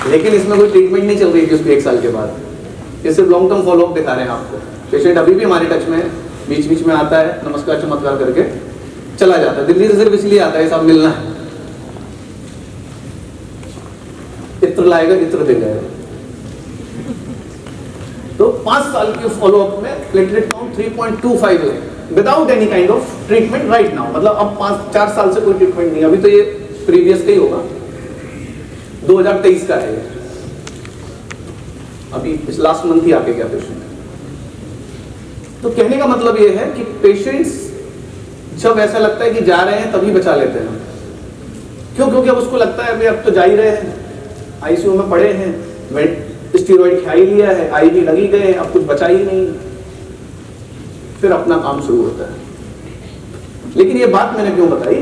लेकिन इसमें कोई ट्रीटमेंट नहीं चल रही थी उसको 1 साल के बाद। ये सिर्फ लॉन्ग टर्म फॉलोअप दिखा रहे हैं आपको। पेशेंट अभी भी हमारे टच में है, बीच बीच में आता है, नमस्कार चमत्कार करके चला जाता है। दिल्ली से सिर्फ इसलिए आता है साहब मिलना है, इत्र लाएगा इत्र दे जाएगा। तो 5 साल के फॉलोअप में प्लेटलेट काउंट 3.25 है without any kind of treatment right now. मतलब अब 4 साल से कोई ट्रीटमेंट नहीं। अभी तो ये प्रीवियस का ही होगा, 2023 का है। अभी इस लास्ट मंथ ही आके गया पेशेंट। तो कहने का मतलब ये है कि पेशेंट्स जब ऐसा लगता है कि जा रहे हैं तभी बचा लेते हैं। क्यों? क्योंकि अब उसको लगता है भाई अब तो जा ही रहे हैं, आईसीयू में पड़े हैं, स्टीरॉइड खा ही लिया है, आईवी लगी गए, अब कुछ बचा ही नहीं, फिर अपना काम शुरू होता है। लेकिन ये बात मैंने क्यों बताई?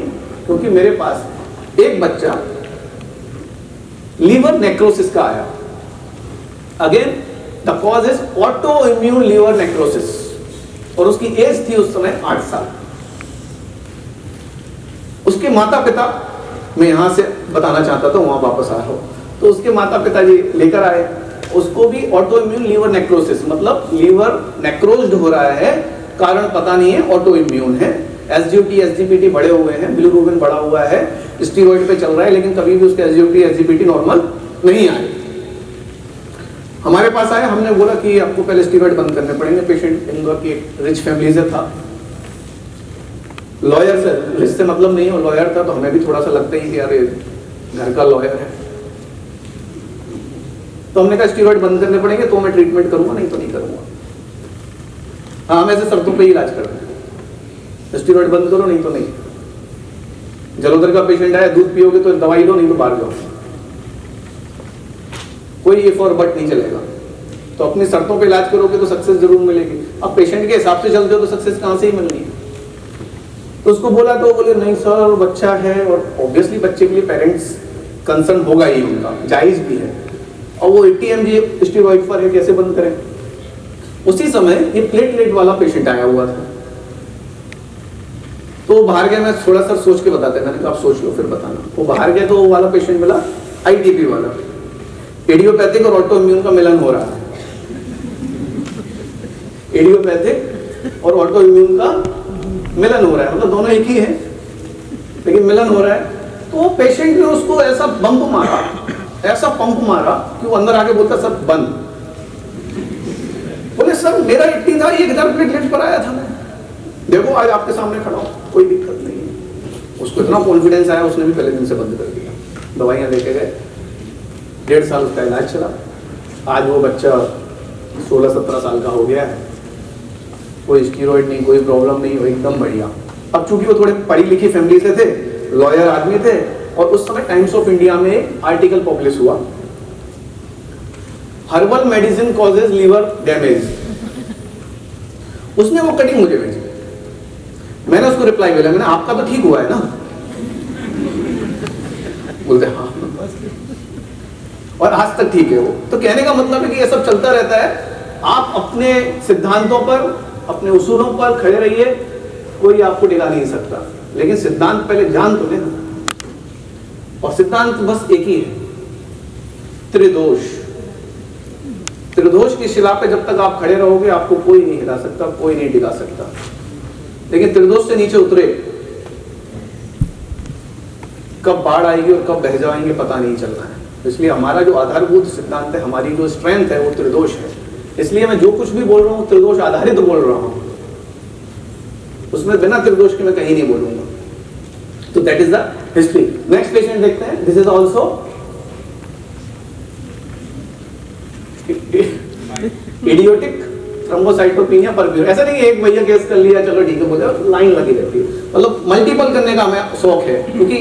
क्योंकि मेरे पास एक बच्चा लीवर नेक्रोसिस का आया। Again the cause is auto immune liver necrosis, और उसकी एज थी उस समय 8 साल। उसके माता पिता, मैं यहां से बताना चाहता था, वहां वापस आ रहा हूं। तो उसके माता पिताजी लेकर आए, उसको भी ऑटो इम्यून लीवर नेक्रोसिस, मतलब लीवर नेक्रोज्ड हो रहा है, कारण पता नहीं है, ऑटो इम्यून है। एसजीओटी एसजीपीटी बढ़े हुए हैं, बिलिरुबिन बढ़ा हुआ है, स्टीरॉइड पे चल रहा है, लेकिन कभी भी उसके एसजीओटी एसजीपीटी नॉर्मल नहीं आए। हमारे पास आया, हमने बोला कि आपको पहले स्टीरॉइड बंद करने पड़ेंगे। पेशेंट इंदौर की रिच फैमिली से था, लॉयर से, रिच से मतलब नहीं है, लॉयर था, तो हमें भी थोड़ा सा लगता ही कि यार घर का लॉयर है। तो हमने कहा स्टीरॉइड बंद करने पड़ेंगे, तो मैं ट्रीटमेंट करूंगा, नहीं तो नहीं करूंगा। हाँ, हम ऐसे शर्तों पे ही इलाज करते हैं, स्टीरॉइड बंद करो, नहीं तो नहीं। जलोदर का पेशेंट आया, दूध पियोगे तो दवाई लो, नहीं तो बाहर जाओ, कोई इफ और बट नहीं चलेगा। तो अपनी शर्तों पे इलाज करोगे तो सक्सेस जरूर मिलेगी। अब पेशेंट के हिसाब से चलते हो तो सक्सेस कहां से ही मिलनी है। तो उसको बोला, तो बोले नहीं सर बच्चा है, और ऑब्वियसली बच्चे के लिए पेरेंट्स कंसर्न होगा ही, उनका जायज भी है, और वो 80 mg स्टीरॉइड पर है, कैसे बंद करें। उसी समय ये प्लेटलेट वाला पेशेंट आया हुआ था। तो बाहर गया, मैं थोड़ा सा सोच के बताते, मैंने कहा आप सोच लो फिर बताना। वो बाहर गया तो वो वाला पेशेंट मिला आईटीपी वाला, इडियोपैथिक और ऑटो इम्यून का मिलन हो रहा है। इडियोपैथिक और ऑटो इम्यून का मिलन हो रहा है, मतलब दोनों एक ही है, लेकिन मिलन हो रहा है। तो पेशेंट ने उसको ऐसा बम्प मारा, ऐसा पंप मारा कि वो अंदर आके बोलता सर बंद। बोले सर मेरा 80 था, 1000 प्लेटलेट पर आया था, मैं देखो आज आपके सामने खड़ा हूं, कोई दिक्कत नहीं है। उसको इतना कॉन्फिडेंस आया, उसने भी पहले दिन से बंद कर दिया। दवाइयां लेके गए, 1.5 साल उसका इलाज चला। आज वो बच्चा 16-17 साल का हो गया है, कोई स्टीरॉइड नहीं, कोई प्रॉब्लम नहीं, वो एकदम बढ़िया। अब चूंकि वो थोड़े पढ़ी लिखी फैमिली से थे, लॉयर आदमी थे, और उस समय टाइम्स ऑफ इंडिया में एक आर्टिकल पब्लिश हुआ, herbal medicine causes liver damage. उसने वो कटिंग मुझे भेजी, मैंने उसको रिप्लाई मिला, मैंने आपका तो ठीक हुआ है ना? बोलते हाँ, और आज तक ठीक है वो। तो कहने का मतलब है कि ये सब चलता रहता है। आप अपने सिद्धांतों पर, अपने उसूलों पर खड़े रहिए, कोई आपको डिगा नहीं सकता, लेकिन सिद्धांत पहले जान तो लेना। और सिद्धांत बस एक ही है, त्रिदोष। त्रिदोष की शिला पे जब तक आप खड़े रहोगे, आपको कोई नहीं हिला सकता, कोई नहीं डिगा सकता। लेकिन त्रिदोष से नीचे उतरे, कब बाढ़ आएगी और कब बह जाएंगे पता नहीं चलना है। इसलिए हमारा जो आधारभूत सिद्धांत है, हमारी जो स्ट्रेंथ है, वो त्रिदोष है। इसलिए मैं जो कुछ भी बोल रहा हूँ त्रिदोष आधारित तो बोल रहा हूँ, उसमें बिना त्रिदोष के मैं कहीं नहीं बोलूंगा। तो that is the history. Next patient देखते हैं। This is also idiotic thrombocytopenia purpura. ऐसा नहीं एक भैया केस कर लिया चलो ठीक है, बोले लाइन लगी रहती है, मतलब मल्टीपल करने का हमें शौक है, क्योंकि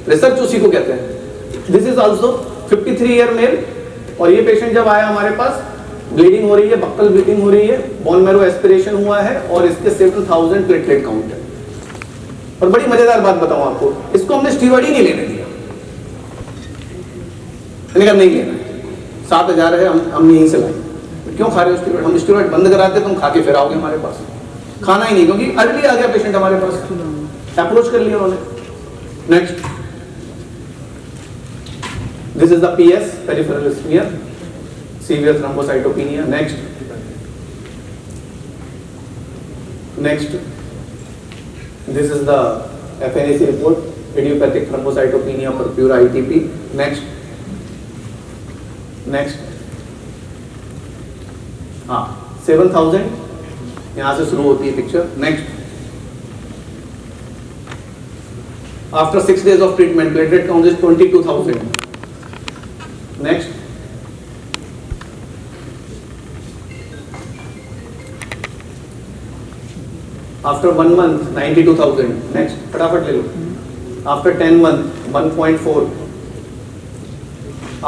रिसर्च उसी को कहते हैं। This is also 53 year male, और ये पेशेंट जब आया हमारे पास, ब्लीडिंग हो रही है, बक्कल ब्लीडिंग हो रही है, बोन मैरो एस्पिरेशन हुआ है, और इसके 7000 प्लेटलेट काउंट है। और बड़ी मजेदार बात बताऊं आपको, इसको हमने स्टीरॉइड ही नहीं लेने दिया, नहीं लेना, 7000 है, हम यहीं से लाए। क्यों खा रहे हो स्टीरॉइड? हम स्टीरॉइड बंद कराते तुम खा के फिर आओगे हमारे पास। खाना ही नहीं, क्योंकि अर्ली आ गया पेशेंट हमारे पास, अप्रोच कर लिया उन्होंने। Next This is the PS, peripheral smear, severe thrombocytopenia. Next, this is the FNAC report, idiopathic thrombocytopenia purpura ITP. Next, हाँ 7000, यहाँ से शुरू होती है picture. Next, after 6 days of treatment, platelet count is 22,000. Next, after 1 month 92,000. Next, फटाफट ले लो. After 10 months 1.4.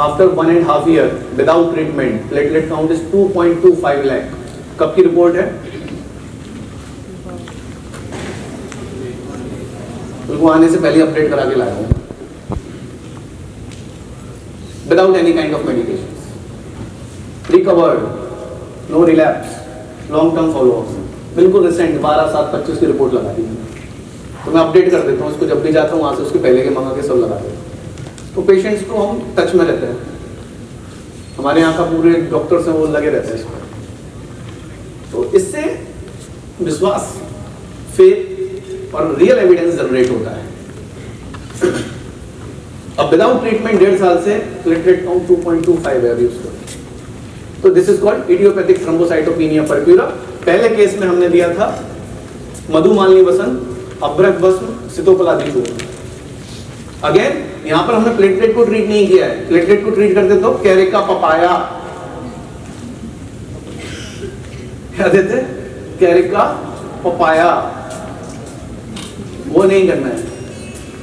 After 1.5 year without treatment, platelet count is 2.25 lakh. कब की रिपोर्ट है? उनको आने से पहले अपडेट करा के लाया हूँ. Without any kind of medications, recovered, no relapse, long term follow-up. बिल्कुल रिसेंट 12/7/25 की रिपोर्ट लगा दी. तो मैं अपडेट कर देता हूँ उसको, जब भी जाता हूँ वहाँ से उसके पहले के मंगा के सब लगा देता हूँ. तो पेशेंट्स को हम टच में रहते हैं. हमारे यहाँ का पूरे डॉक्टर्स हैं वो लगे रहते हैं इस पर. तो इससे विश्वास, फेथ और रियल एविडेंस जनरेट होता है. अब विदाउट ट्रीटमेंट 1.5 साल से प्लेटलेट काउंट 2.25 है अभी उसको. तो this is called idiopathic thrombocytopenia purpura. पहले केस में हमने दिया था मधुमालिनी वसंत, अभ्रक भस्म, सितोपलादी चूर्ण. अगेन यहां पर हमने प्लेटलेट को ट्रीट नहीं किया है. प्लेटलेट को ट्रीट करते तो कैरेका पपाया, क्या देते? कैरेका पपाया. वो नहीं करना है.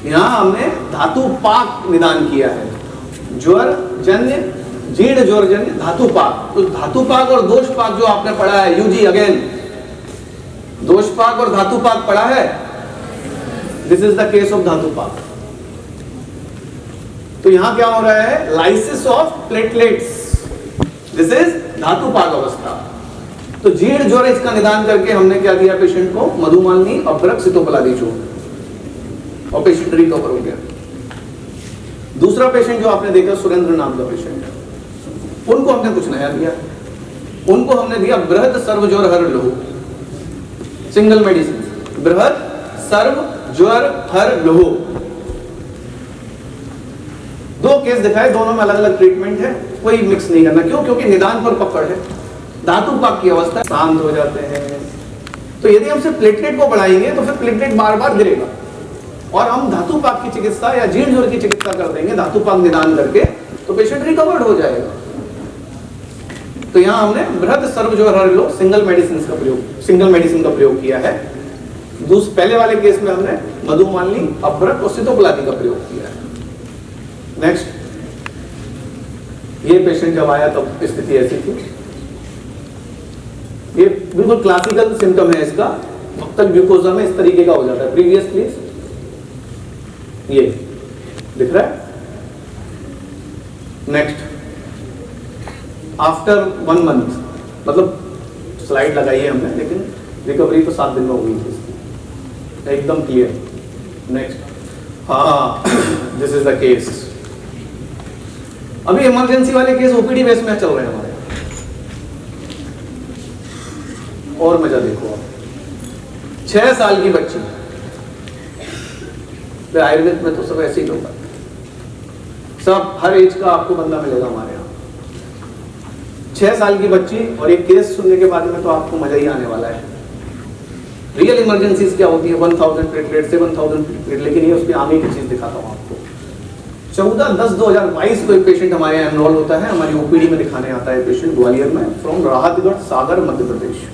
यहां हमने धातु पाक निदान किया है. ज्वर जन्य, जीर्ण ज्वर जन्य धातु पाक. तो धातु पाक और दोष पाक जो आपने पढ़ा है यूजी, अगेन दोष पाक और धातु पाक पढ़ा है. This is the case of धातु पाक. तो यहां क्या हो रहा है? Lysis of platelets. This is धातु पाक अवस्था. तो जीर्ण ज्वर इसका निदान करके हमने क्या दिया पेशेंट को? मधुमालिनी, अभ्रक, सितोपलादी चूर्ण, और पेशेंट रिकवर हो गया. दूसरा पेशेंट जो आपने देखा सुरेंद्र नाम का पेशेंट है, उनको हमने कुछ नया दिया. उनको हमने दिया बृहद सर्व ज्वर हर लोह, सिंगल मेडिसिन. बृहद सर्व ज्वर हर लोह. 2 केस दिखाए, दोनों में अलग अलग ट्रीटमेंट है. कोई मिक्स नहीं करना. क्यों? क्योंकि निदान पर पकड़ है. धातु पाक की अवस्था शांत हो जाते हैं. तो यदि हम सिर्फ प्लेटलेट को बढ़ाएंगे तो फिर प्लेटलेट बार बार गिरेगा. और हम धातु पाक की चिकित्सा या जीर्ण ज्वर की चिकित्सा कर देंगे धातु पाक निदान करके, तो पेशेंट रिकवर्ड हो जाएगा. तो यहां हमने बृहद सर्व ज्वर हर लोह सिंगल मेडिसिन का प्रयोग किया है. पहले वाले केस में हमने मधुमालिनी, अभ्रक और सितोपलादी का प्रयोग किया है. नेक्स्ट, ये पेशेंट जब आया तब स्थिति ऐसी थी. ये बिल्कुल क्लासिकल सिम्टम है इसका. वक्तक ग्लूकोजा में इस तरीके का हो जाता है. प्रीवियस प्लीज, ये दिख रहा है. नेक्स्ट, आफ्टर 1 मंथ, मतलब स्लाइड लगाई है हमने, लेकिन रिकवरी तो 7 दिन में हो गई थी एकदम क्लियर. नेक्स्ट, हाँ दिस इज द केस. अभी इमरजेंसी वाले केस ओपीडी बेस में चल रहे हैं हमारे. और मजा देखो आप, 6 साल की बच्ची. आयुर्वेद में तो सब ऐसे ही लोग आते हैं. सब हर एज का आपको बंदा मिलेगा हमारे यहाँ. 6 साल की बच्ची, और एक केस सुनने के बाद में तो आपको मजा ही आने वाला है. रियल इमरजेंसीज क्या होती है? 1000 प्लेटलेट, 7000 प्लेटलेट. लेकिन ये उसकी आगे की चीज दिखाता हूँ आपको. 14/10/2022 को एक पेशेंट हमारे यहाँ एनरोल होता है. हमारी ओपीडी में दिखाने आता है पेशेंट ग्वालियर में, फ्रॉम राहतगढ़ सागर मध्य प्रदेश,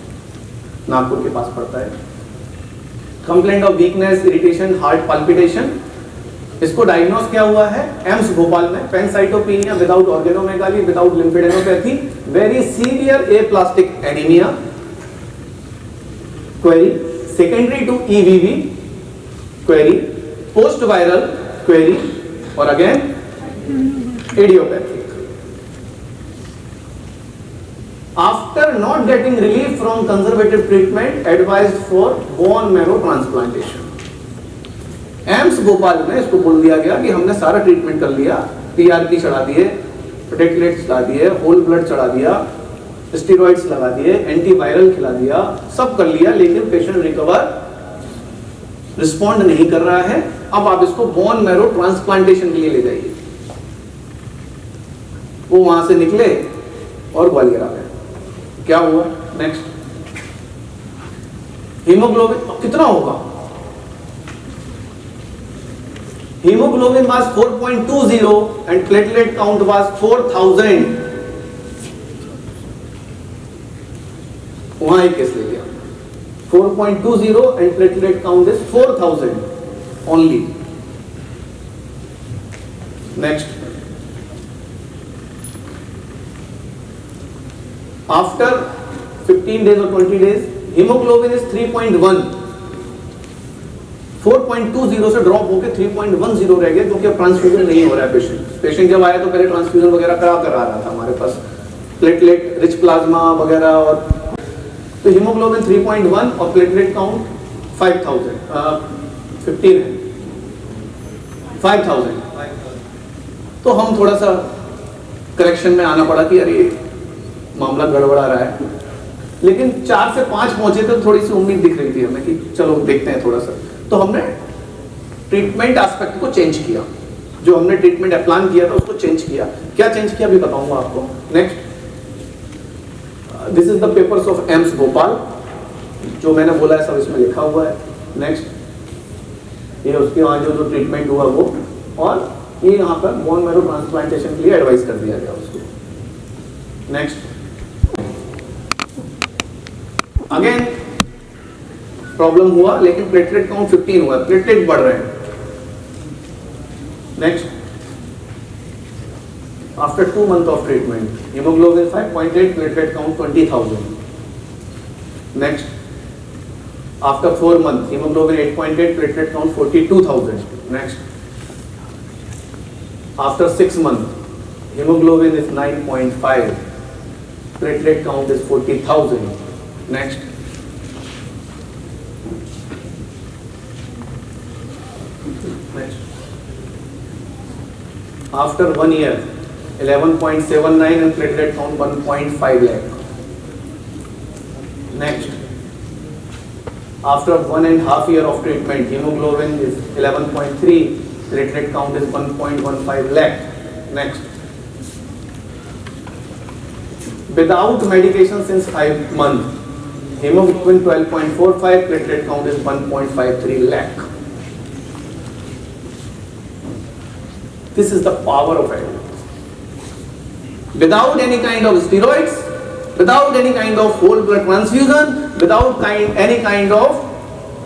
नागपुर के पास पड़ता है. Complaint of weakness, irritation, heart palpitation. इसको डायग्नोज क्या हुआ है? एम्स भोपाल में. Pancytopenia without organomegaly, without lymphadenopathy, very severe aplastic anaemia. Query, secondary to EBV. Query, post viral. Query, और again idiopathic. After not getting relief from conservative treatment, advised for bone marrow transplantation. AIIMS Bhopal में इसको बोल दिया गया कि हमने सारा treatment कर लिया, PRP चढ़ा दिए, प्लेटलेट्स चढ़ा दिए, होल ब्लड चढ़ा दिया, स्टेरॉइड्स लगा दिए, एंटीवायरल खिला दिया, सब कर लिया, लेकिन पेशेंट रिकवर रिस्पॉन्ड नहीं कर रहा है। अब आप इसको बोन मैरो ट्रांसप्लांटेशन के लिए ले जाइए। वो वहां से निकले और ग्वालियर आ गए। क्या हुआ नेक्स्ट? हीमोग्लोबिन कितना होगा? Hemoglobin was 4.20 and platelet count was 4000। वहां एक केस ले लिया, 4.20 and platelet count is 4000 only। Next, after 15 days or 20 days, hemoglobin is 3.1। 4.20 से ड्रॉप होकर 3.10 रह गया, क्योंकि अब ट्रांसफ्यूजन नहीं हो रहा है। पेशेंट जब आया तो पहले ट्रांसफ्यूजन वगैरह करा कर आ रहा था हमारे पास, प्लेटलेट रिच प्लाज्मा वगैरह। और तो हीमोग्लोबिन 3.1 और प्लेटलेट काउंट 15 है, 5000। तो हम थोड़ा सा करेक्शन में आना पड़ा कि अरे मामला गड़बड़ा रहा है, लेकिन 4 से 5 पहुंचे तो थोड़ी सी उम्मीद दिख रही थी हमें कि चलो देखते हैं थोड़ा सा। तो हमने ट्रीटमेंट एस्पेक्ट को चेंज किया, जो हमने ट्रीटमेंट प्लान किया था उसको चेंज किया। क्या चेंज किया अभी बताऊंगा आपको। Next, this is the papers of AIIMS Bhopal, जो मैंने बोला है सब इसमें लिखा हुआ है। नेक्स्ट, ये उसके वहां जो ट्रीटमेंट हुआ वो, और ये यहाँ पर बोन मैरो ट्रांसप्लांटेशन के लिए एडवाइस कर दिया गया उसको। नेक्स्ट, अगेन प्रॉब्लम हुआ, लेकिन प्लेटलेट काउंट 15 हुआ, प्लेटलेट बढ़ रहे हैं। Next, after 2 months of treatment, hemoglobin 5.8, platelet count 20,000। Next, after 4 months, hemoglobin 8.8, platelet count 42,000। Next, after 6 months, hemoglobin is 9.5, platelet count is 40,000। Next, after 1 year, 11.79 and platelet count 1.5 lakh। Next, after 1.5 years of treatment, hemoglobin is 11.3, platelet count is 1.15 lakh। Next, without medication since 5 months, hemoglobin 12.45, platelet count is 1.53 lakh। This is the power of Ayurveda. Without any kind of steroids, without any kind of whole blood transfusion, without any kind of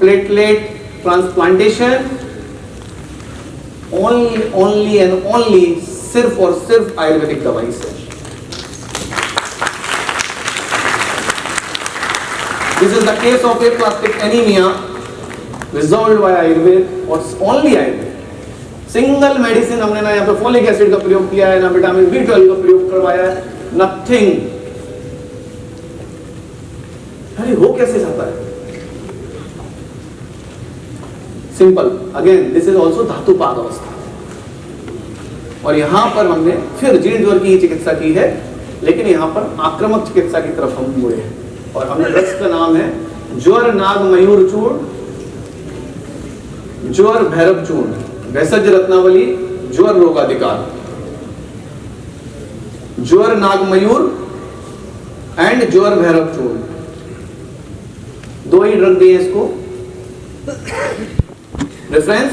platelet transplantation, only and only सिर्फ और सिर्फ आयुर्वेदिक दवाई से। This is the case of aplastic anemia resolved by Ayurveda or only Ayurveda। Single medicine हमने ना यहाँ पे folic acid का प्रयोग किया है, ना विटामिन B12 का प्रयोग करवाया है, नथिंग। अरे वो कैसे जाता है? Simple. Again this is also धातुपात अवस्था। और यहाँ पर हमने फिर जीर्ण ज्वर की चिकित्सा की है, लेकिन यहाँ पर आक्रामक चिकित्सा की तरफ हम हुए हैं। और हमने ड्रग्स का नाम है ज्वर नाग मयूर चूर्ण, ज्वर भैरव चूर्ण, भेषज रत्नावली, ज्वर रोगाधिकार, ज्वर नागमयूर एंड ज्वर भैरव चूर्ण। 2 ही ड्रग दिए इसको। रेफरेंस,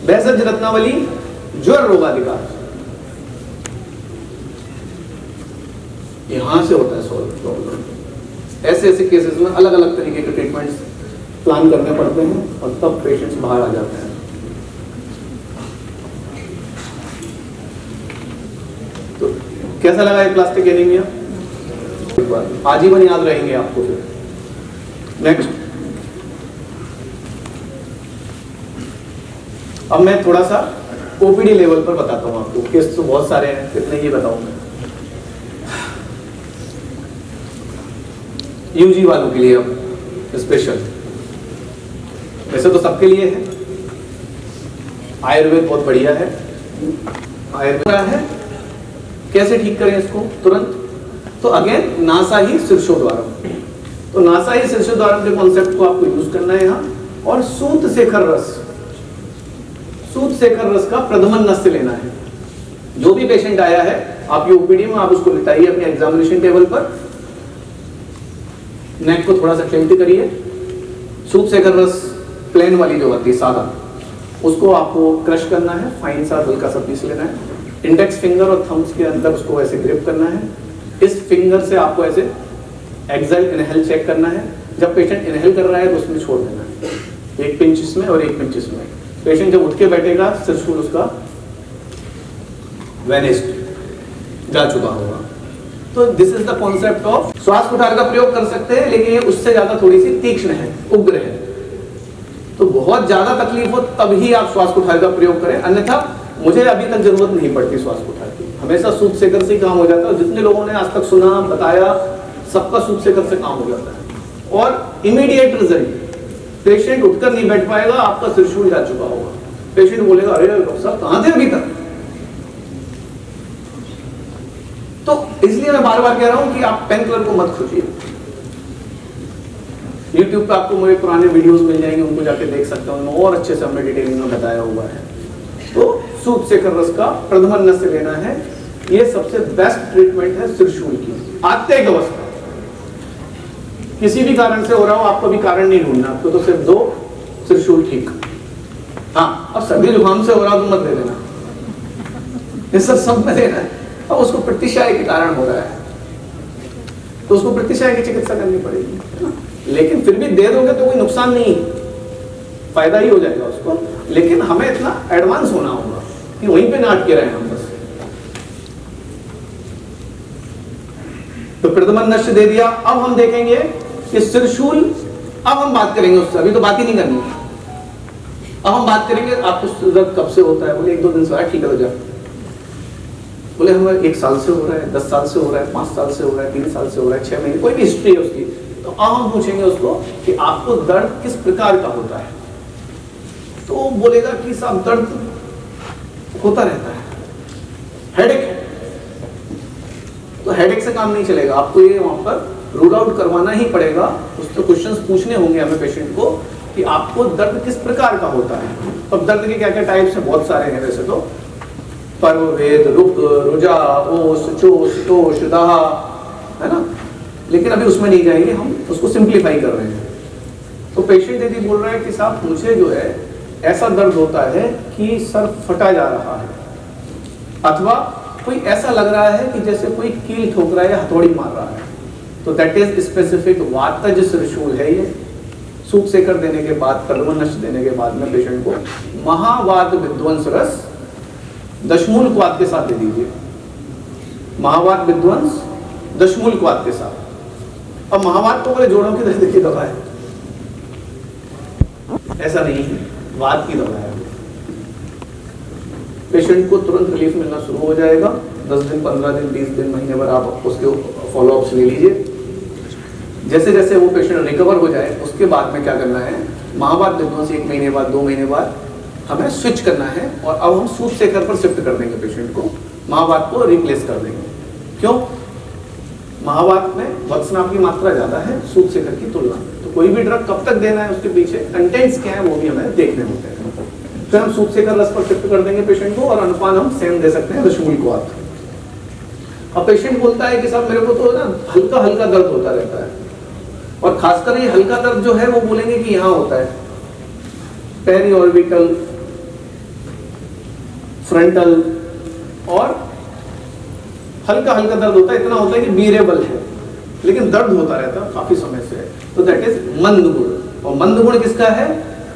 भेषज रत्नावली, ज्वर रोगाधिकार। यहां से होता है सॉल्व प्रॉब्लम। ऐसे ऐसे केसेस में अलग अलग तरीके के ट्रीटमेंट्स प्लान करने पड़ते हैं और तब पेशेंट्स बाहर आ जाते हैं। तो कैसा लगा ये प्लास्टिक एनीमिया? आजीवन याद रहेंगे आपको। फिर नेक्स्ट, अब मैं थोड़ा सा ओपीडी लेवल पर बताता हूं आपको। केस तो बहुत सारे हैं, कितने ही बताऊंगा। यूजी वालों के लिए अब स्पेशल, वैसे तो सबके लिए है। आयुर्वेद बहुत बढ़िया है, आयुर्वेद है, कैसे ठीक करें इसको तुरंत? तो अगेन नासा ही शीर्षोद्वारम, तो नासा ही शीर्षोद्वारम के कॉन्सेप्ट को आपको यूज करना है यहाँ। और सूत शेखर रस, सूत शेखर रस का प्रथमन नस्य लेना है। जो भी पेशेंट आया है आप ये ओपीडी में आप उसको लिटाइए अपने एग्जामिनेशन टेबल पर, नेक को थोड़ा सा टिल्ट करिए, सूत शेखर रस प्लेन वाली जो होती है सादा, उसको आपको क्रश करना है, फाइन सा हल्का सा पीस लेना है, इंडेक्स फिंगर और थम्स के अंदर उसको ऐसे ग्रिप करना है। इस फिंगर से आपको ऐसे एक्सेल इनहेल चेक करना है। जब पेशेंट इनहेल कर रहा है तो उसमें छोड़ देना है, एक पिंच इसमें और एक पिंच इसमें। पेशेंट जब उठ के बैठेगा शीर्षूल उसका वेनिस्ड, जा चुका होगा। तो this is the concept of श्वास कुठार का प्रयोग कर सकते हैं, लेकिन ये उससे ज्यादा थोड़ी सी तीक्ष्ण है, उग्र है। तो बहुत ज्यादा तकलीफ हो तभी आप श्वास कुठार का प्रयोग करें, अन्यथा मुझे अभी तक जरूरत नहीं पड़ती श्वास कुठार की, हमेशा सूत शेखर से काम हो जाता है। जितने लोगों ने आज तक सुना बताया सबका सूत शेखर से काम हो जाता है और इमीडिएट रिजल्ट। पेशेंट उठकर नहीं बैठ पाएगा, आपका त्रिशूल जा चुका होगा। पेशेंट बोलेगा अरे डॉक्टर साहब कहां थे अभी तक? तो इसलिए मैं बार बार कह रहा हूं कि आप पेन किलर को मत खोजिए। YouTube पे आपको मेरे पुराने वीडियोस मिल जाएंगे, उनको जाके देख सकते हैं, उनमें और अच्छे से हमने डिटेलिंग में बताया हुआ है। तो सूत शेखर रस का प्रथमन नस्य लेना है, ये सबसे बेस्ट ट्रीटमेंट है त्रिशूल की। आते अवस्था किसी भी कारण से हो रहा हो, आपको भी कारण नहीं ढूंढना, आपको तो सिर्फ दो त्रिशूल ठीक। हाँ, अब सर्दी जुकाम से हो रहा हो तो मत दे देना, ये सब में देना है। अब उसको प्रतिशय के कारण हो रहा है तो उसको प्रतिशय की चिकित्सा करनी पड़ेगी, है ना? लेकिन फिर भी दे दोगे तो कोई नुकसान नहीं, फायदा ही हो जाएगा उसको। लेकिन हमें इतना एडवांस होना होगा कि वहीं पे ना अटके रहे हम बस। तो प्रथमन नस्य दे दिया। अब हम देखेंगे कि त्रिशूल, अब हम बात करेंगे उससे, अभी तो बात ही नहीं करनी। अब हम बात करेंगे आपको दर्द कब से होता है? बोले 1-2 दिन से हो रहा है, ठीक है हो जाए। बोले हमें 1 साल से हो रहा है, 10 साल से हो रहा है, 5 साल से हो रहा है, 3 साल से हो रहा है, 6 महीने, कोई भी हिस्ट्री है उसकी। तो अब हम पूछेंगे उसको कि आपको दर्द किस प्रकार का होता है? तो बोलेगा कि साहब दर्द होता रहता है, हेडेक है। तो हेडेक से काम नहीं चलेगा, आपको ये वहां पर रूल आउट करवाना ही पड़ेगा। उससे क्वेश्चंस पूछने होंगे हमें पेशेंट को कि आपको दर्द किस प्रकार का होता है। अब दर्द के क्या क्या टाइप्स हैं? बहुत सारे हैं वैसे तो, पर्ववेद, रुक, रुजा, ओस, चोस, टोश, दाह, है ना? लेकिन अभी उसमें नहीं जाएंगे, हम उसको सिंप्लीफाई कर रहे हैं। तो पेशेंट यदि बोल रहा है कि साहब मुझे जो है ऐसा दर्द होता है कि सर फटा जा रहा है, अथवा कोई ऐसा लग रहा है कि जैसे कोई कील ठोक रहा है या हथौड़ी मार रहा है, तो दैट इज स्पेसिफिक वातज त्रिशूल है। ये सूत शेखर देने के बाद, प्रथमन नस्य देने के बाद में पेशेंट को महावात विध्वंस रस दशमूल क्वाथ के साथ दे दीजिए। महावात विध्वंस दशमूल क्वाथ के साथ। अब महावात तो बोले जोड़ों की दर्द की दवा है, ऐसा नहीं है, वात की दवा है। पेशेंट को तुरंत रिलीफ मिलना शुरू हो जाएगा। 10 दिन, 15 दिन, 20 दिन, महीने भर आप उसके फॉलोअप्स ले लीजिए। जैसे जैसे वो पेशेंट रिकवर हो जाए उसके बाद में क्या करना है, महावात विध्वंस 1 महीने बाद, 2 महीने बाद हमें स्विच करना है और अब हम सूत शेखर पर शिफ्ट कर देंगे पेशेंट को, महावात को रिप्लेस कर देंगे। क्यों? महावात में वत्सनाभ की मात्रा ज्यादा है सूत शेखर की तुलना में। तो कोई भी ड्रग कब तक देना है, उसके पीछे कंटेंट्स क्या है वो भी हमें देखने होते हैं। फिर हम सूत शेखर रस पर शिफ्ट कर देंगे पेशेंट को और अनुपान हम सेम दे सकते हैं दशमूल क्वाथ। अब पेशेंट बोलता है कि साहब मेरे को तो ना हल्का हल्का दर्द होता रहता है, और खासकर ये हल्का दर्द जो है वो बोलेंगे कि यहाँ होता है, पेरी ऑर्बिटल, फ्रंटल, और हल्का हल्का दर्द होता है, इतना होता है कि बीरेबल है, लेकिन दर्द होता रहता है काफी समय से। तो दैट इज मंद गुण। और मंद गुण किसका है?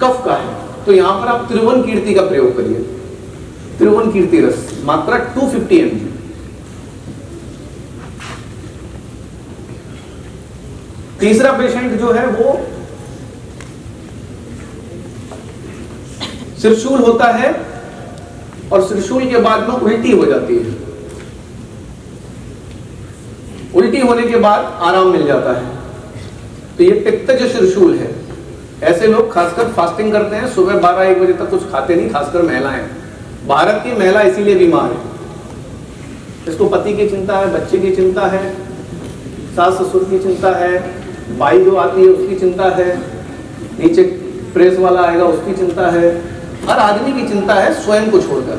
कफ का है। तो यहां पर आप त्रिभुवन कीर्ति का प्रयोग करिए, त्रिभुवन कीर्ति रस, मात्रा 250 mg। तीसरा पेशेंट जो है वो त्रिशूल होता है और त्रिशूल के बाद में उल्टी हो जाती है। उल्टी होने के बाद आराम मिल जाता है, तो ये पित्तज त्रिशूल है। ऐसे लोग खासकर फास्टिंग करते हैं, सुबह 12-1 बजे तक कुछ खाते नहीं, खासकर महिलाएं, भारत की महिला इसीलिए बीमार है, इसको पति की चिंता है, बच्चे की चिंता है, सास ससुर की चिंता है, भाई जो आती है उसकी चिंता है, नीचे प्रेस वाला आएगा उसकी चिंता है, हर आदमी की चिंता है स्वयं को छोड़कर।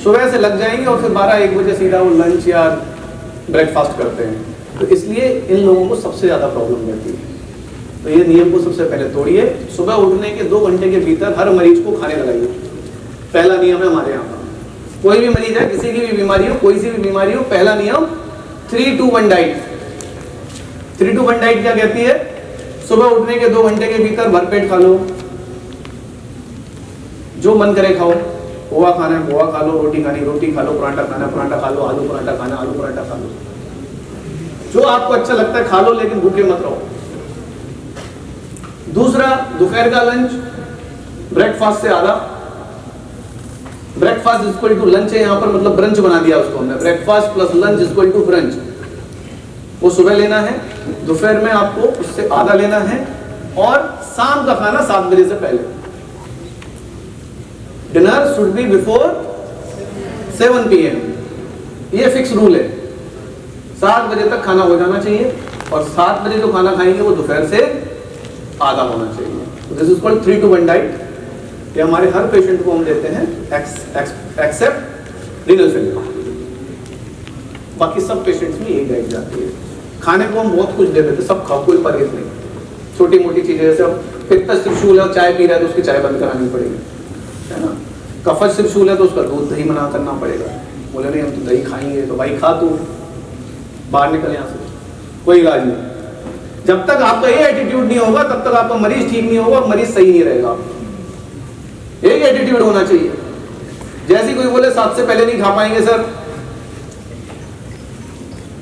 सुबह से लग जाएंगे और फिर 12-1 बजे सीधा वो लंच या ब्रेकफास्ट करते हैं। तो इसलिए इन लोगों को सबसे ज़्यादा प्रॉब्लम रहती है। तो ये नियम को सबसे पहले तोड़िए। सुबह उठने के 2 घंटे के भीतर हर मरीज को खाने लगाइए। पहला नियम है हमारे यहाँ का। कोई भी मरीज है, किसी की भी बीमारी हो, कोई सी भी बीमारी हो, पहला नियम 3-2-1 डाइट। 3-2-1 डाइट क्या कहती है? सुबह उठने के 2 घंटे के भीतर भरपेट खा लो, जो मन करे खाओ। पोहा खाना है पोहा खा लो, रोटी खानी रोटी खा लो, पराठा खाना है पराठा खा लो, आलू पराठा खाना आलू पराठा खा लो, जो आपको अच्छा लगता है खा लो, लेकिन भूखे मत रहो। दूसरा, दोपहर का लंच ब्रेकफास्ट से आधा। ब्रेकफास्ट इक्वल टू लंच है यहाँ पर, मतलब ब्रंच बना दिया उसको हमने। Breakfast plus lunch equal to brunch. वो सुबह लेना है, दोपहर में आपको उससे आधा लेना है, और शाम का खाना 7 बजे से पहले। Dinner should be before 7 PM। ये फिक्स रूल है, 7 बजे तक खाना हो जाना चाहिए, और 7 बजे जो खाना खाएंगे वो दोपहर से आधा होना चाहिए। This is called 3-2-1 diet. ये हमारे हर पेशेंट को हम देते हैं, एक्सेप्ट रीनल फेलियर। बाकी सब पेशेंट्स में यही डाइट जाती है। खाने को हम बहुत कुछ दे देते, सब खाओ, कोई परहेज नहीं। छोटी मोटी चीजें, जैसे अब पित्त त्रिशूल है और चाय पी रहा है तो उसकी चाय बंद करानी पड़ेगी, है ना। कफज त्रिशूल है तो उसका दूध दही मना करना पड़ेगा। बोले नहीं हम तो दही खाएंगे, तो भाई खा, तू बाहर निकल यहाँ से, कोई इलाज नहीं। जब तक आपका ये एटीट्यूड नहीं होगा तब तक आपका मरीज ठीक नहीं होगा, मरीज सही नहीं रहेगा। एक एटीट्यूड होना चाहिए। जैसे कोई बोले 7 से पहले नहीं खा पाएंगे सर,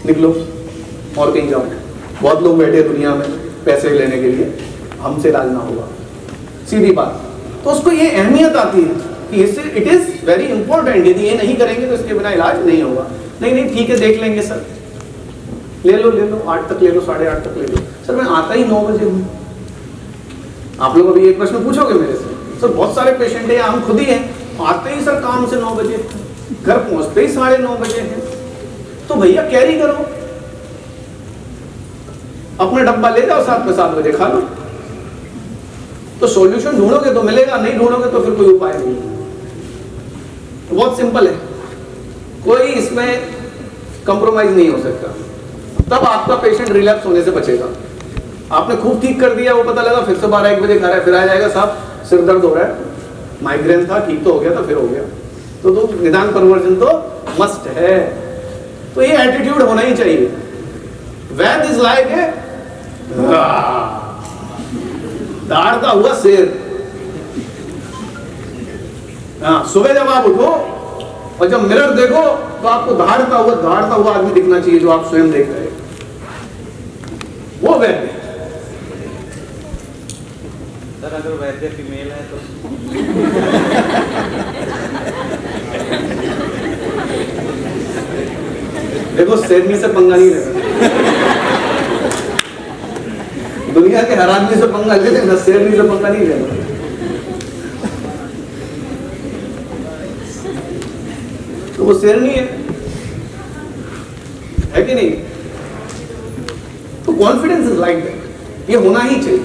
निकलो और कहीं जाओ। बहुत लोग बैठे दुनिया में पैसे लेने के लिए, हमसे इलाज ना होगा, सीधी बात। तो उसको ये अहमियत आती है कि इससे इट इज वेरी इंपॉर्टेंट। यदि ये नहीं करेंगे तो इसके बिना इलाज नहीं होगा। नहीं ठीक है, देख लेंगे सर, ले लो 8 तक ले लो, 8:30 तक ले लो। सर मैं आता ही 9 बजे हूँ। आप लोग अभी एक प्रश्न पूछोगे मेरे से, सर बहुत सारे पेशेंट हैं, हम खुद ही हैं, आते ही सर काम से 9 बजे, घर पहुंचते ही 9:30 बजे हैं। तो भैया कैरी करो, अपना डब्बा ले जाओ, 7 बजे खा लो। तो सॉल्यूशन ढूंढोगे तो मिलेगा, नहीं ढूंढोगे तो फिर कोई उपाय नहीं। बहुत सिंपल है, कोई इसमें कंप्रोमाइज नहीं हो सकता। तब आपका पेशेंट रिलैप्स होने से बचेगा। आपने खूब ठीक कर दिया, वो पता लगा फिर से 12-1 बजे खा रहा है, फिर आ जाएगा साहब सिर दर्द हो रहा है, माइग्रेन था, ठीक तो हो गया था, फिर हो गया। तो निदान परिवर्जन तो मस्ट है। तो ये एटीट्यूड होना ही चाहिए। वैद इज लाइक ए दौड़ता हुआ शेर। हाँ, सुबह जब आप उठो और जब मिरर देखो तो आपको दौड़ता हुआ आदमी दिखना चाहिए, जो आप स्वयं देख रहे हैं, वो वैद्य। सर अगर वैद्य फीमेल है तो देखो, शेरनी से पंगा नहीं लेना। दुनिया के हर आदमी से पंगा ले लेना, शेरनी से पंगा नहीं लेना। तो वो शेरनी है कि नहीं? तो कॉन्फिडेंस इज लाइक दैट, ये होना ही चाहिए।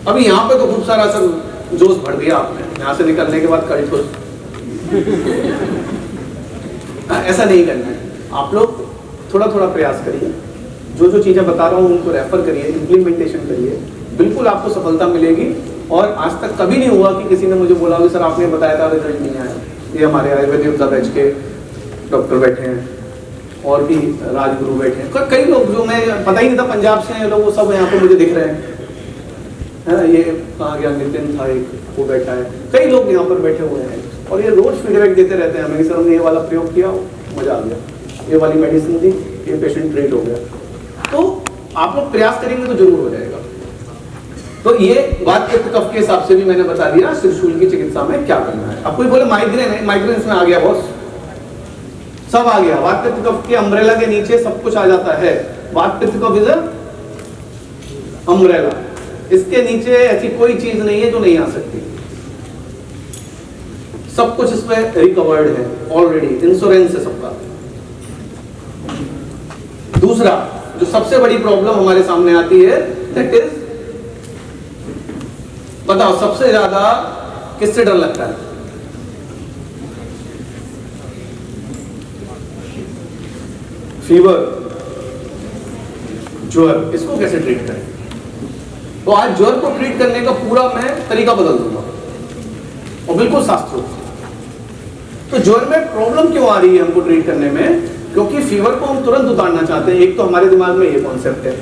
अभी यहाँ पे तो खूब सारा सब जोश भर दिया आपने, यहाँ से निकलने के बाद कड़ी ठोस। ऐसा नहीं करना है। आप लोग थोड़ा थोड़ा प्रयास करिए, जो चीजें बता रहा हूँ उनको रेफर करिए, इम्प्लीमेंटेशन करिए, बिल्कुल आपको सफलता मिलेगी। और आज तक कभी नहीं हुआ कि किसी ने मुझे बोला कि सर आपने बताया था रिजल्ट नहीं आया। ये हमारे आयुर्वेदिक बैच के डॉक्टर बैठे हैं, और भी राजगुरु बैठे हैं, कई लोग जो मैं पता ही नहीं था पंजाब से हैं लोग, वो सब यहाँ पे मुझे दिख रहे हैं, है ना। ये कहाँ गया नितिन था एक, वो बैठा है, कई लोग यहाँ पर बैठे हुए हैं, और ये रोज फीडबैक देते रहते हैं हमें, सर हमने ये वाला प्रयोग किया, मजा आ गया, ये वाली मेडिसिन दी, ये पेशेंट ट्रीट हो गया। तो आप लोग प्रयास करेंगे तो जरूर हो जाएगा। तो ये बात पित्त कफ के हिसाब से भी मैंने बता दिया त्रिशूल की चिकित्सा में क्या करना है। अब कोई बोले माइग्रेन है, माइग्रेन में आ गया बॉस, सब आ गया। वात पित्त कफ के अम्ब्रेला के नीचे सब कुछ आ जाता है। वात पित्त कफ इज अम्ब्रेला, इसके नीचे ऐसी कोई चीज नहीं है जो नहीं आ सकती। सब कुछ इसमें रिकवर्ड है ऑलरेडी, इंश्योरेंस है सबका। दूसरा जो सबसे बड़ी प्रॉब्लम हमारे सामने आती है दैट इज, बताओ सबसे ज्यादा किससे डर लगता है? फीवर, ज्वर, इसको कैसे ट्रीट करें? तो आज ज्वर को ट्रीट करने का पूरा मैं तरीका बदल दूंगा और बिल्कुल शास्त्रोक्त। तो ज्वर में प्रॉब्लम क्यों आ रही है हमको ट्रीट करने में? क्योंकि फीवर को हम तुरंत उतारना चाहते हैं। एक तो हमारे दिमाग में ये कॉन्सेप्ट है,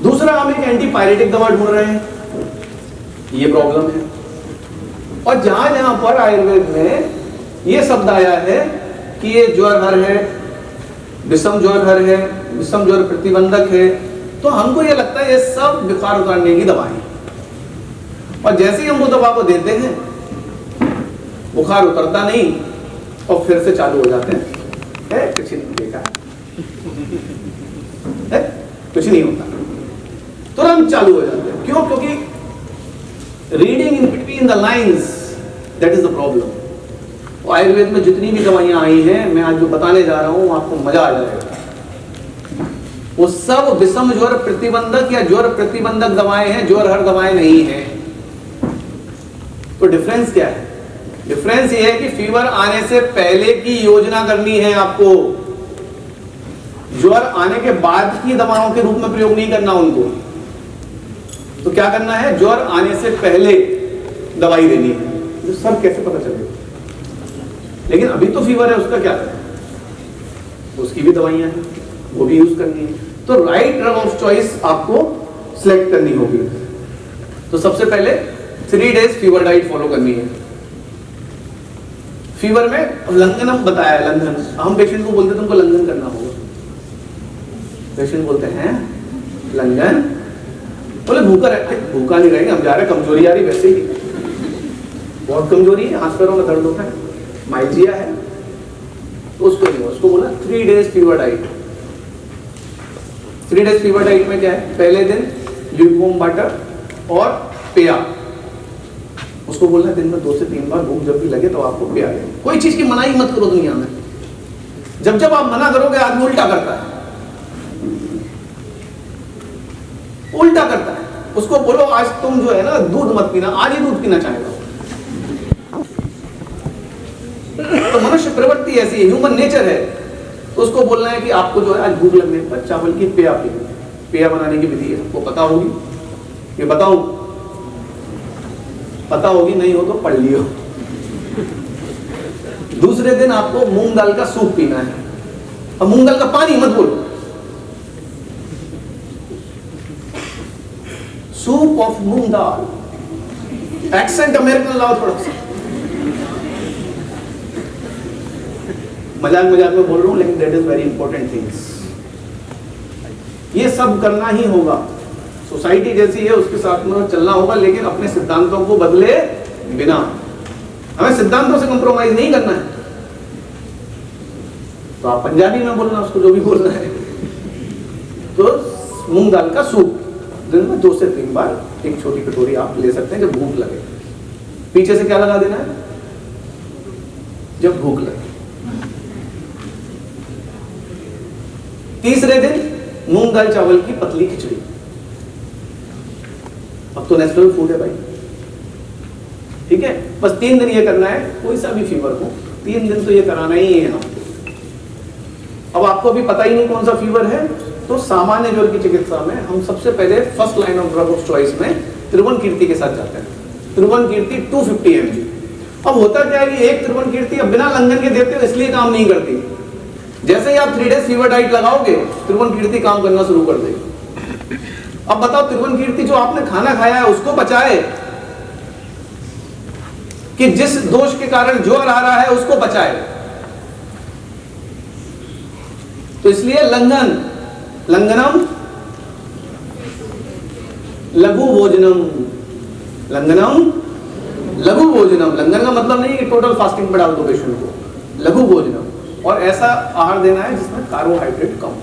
दूसरा हम एक एंटीपायरेटिक दवा ढूंढ रहे हैं, ये प्रॉब्लम है। और जहां जहां पर आयुर्वेद में ये शब्द आया है कि ये ज्वर हर है, विषम ज्वर हर है, विषम ज्वर प्रतिबंधक है, तो हमको ये लगता है ये सब बुखार उतारने की दवाएं। और जैसे ही हम वो दवा को देते हैं बुखार उतरता नहीं और फिर से चालू हो जाते हैं, कुछ नहीं देखा है, कुछ नहीं होता, तुरंत चालू हो जाते हैं। क्यों? क्योंकि reading in between the lines, that is the problem. Ayurveda में जितनी भी दवाइयां आई हैं, मैं आज जो बताने जा रहा हूं आपको मजा आ जाएगा, वो सब विषम ज्वर प्रतिबंधक या ज्वर प्रतिबंधक दवाएं हैं, ज्वर हर दवाएं नहीं है। तो डिफरेंस क्या है? डिफरेंस ये है कि फीवर आने से पहले की योजना करनी है आपको, ज्वर आने के बाद की दवाओं के रूप में प्रयोग नहीं करना उनको। तो क्या करना है? ज्वर आने से पहले दवाई देनी है। तो सर कैसे पता चलेगा? लेकिन अभी तो फीवर है, उसका क्या करें? उसकी भी दवाइयां हैं, वो भी यूज करनी है। तो राइट ड्रग ऑफ चॉइस आपको सिलेक्ट करनी होगी। तो सबसे पहले 3 डेज फीवर डाइट फॉलो करनी है। फीवर में लंघनम बताया, लंघन। हम पेशेंट को बोलते तुमको लंघन करना होगा, पेशेंट बोलते हैं लंघन, बोले भूखा रहे, भूखा नहीं रहेंगे हम, जा रहे, कमजोरी आ रही, वैसे ही बहुत कमजोरी है, हाथ पैरों में दर्द होता है, माइल्जिया है, तो उसको नहीं, उसको बोला 3 days fever diet. 3 days fever diet में क्या है? पहले दिन ल्यूकवार्म वाटर और पेया, उसको बोलना है दिन में 2 से 3 बार, भूख जब भी लगे तो आपको पेया दें। कोई चीज की मनाही मत करो दुनिया में, जब जब आप मना करोगे आदमी उल्टा करता है, उल्टा करता है। उसको बोलो आज तुम जो है ना दूध मत पीना, आज ही दूध पीना चाहेगा। तो मनुष्य प्रवृत्ति ऐसी है, ह्यूमन नेचर है। तो उसको बोलना है कि आपको जो है आज भूख लगने पर चावल की पेया पीनी, पेया बनाने की विधि है, सबको पता होगी, ये बताऊं? पता होगी, नहीं हो तो पढ़ लियो। दूसरे दिन आपको मूंग दाल का सूप पीना है। अब मूंग दाल का पानी मत बोलो, soup of moong dal. Accent American लाओ थोड़ा सा, मजाक मजाक में बोल रहा हूं, लेकिन that is very important things. ये सब करना ही होगा, सोसाइटी जैसी है उसके साथ में चलना होगा, लेकिन अपने सिद्धांतों को बदले बिना। हमें सिद्धांतों से कंप्रोमाइज नहीं करना है। तो आप पंजाबी में बोलना, उसको जो भी बोलना है। तो मूंग दाल का सूप दिन में 2 से 3 बार, एक छोटी कटोरी आप ले सकते हैं जब भूख लगे। पीछे से क्या लगा देना है? जब भूख लगे। तीसरे दिन मूंग दाल चावल की पतली खिचड़ी। अब तो नेचुरल फूड है भाई, ठीक है। बस 3 दिन ये करना है, कोई सा भी फीवर हो 3 दिन तो ये कराना ही है आपको। अब आपको अभी पता ही नहीं कौन सा फीवर है, तो सामान्य ज्वर की चिकित्सा में हम सबसे पहले first line of drug of choice में त्रिभुवन कीर्ति के साथ जाते हैं। त्रिभुवन कीर्ति 250 mg। अब होता क्या है कि एक त्रिभुवन कीर्ति अब बिना लंघन के देते हो इसलिए काम नहीं करती। जैसे ही आप 3 डेज फीवर डाइट लगाओगे, त्रिभुवन कीर्ति काम करना शुरू कर देगी। अब बताओ त्रिभुवन कीर्ति जो आपने खाना खाया है उसको बचाए, कि जिस दोष के कारण ज्वर आ रहा है उसको बचाए। तो इसलिए लंघन, लंघनम लघु भोजनम, लंघनम लघु भोजनम। लंघन का मतलब नहीं कि टोटल फास्टिंग पे डाल दो पेशेंट को, लघु भोजनम। और ऐसा आहार देना है जिसमें कार्बोहाइड्रेट कम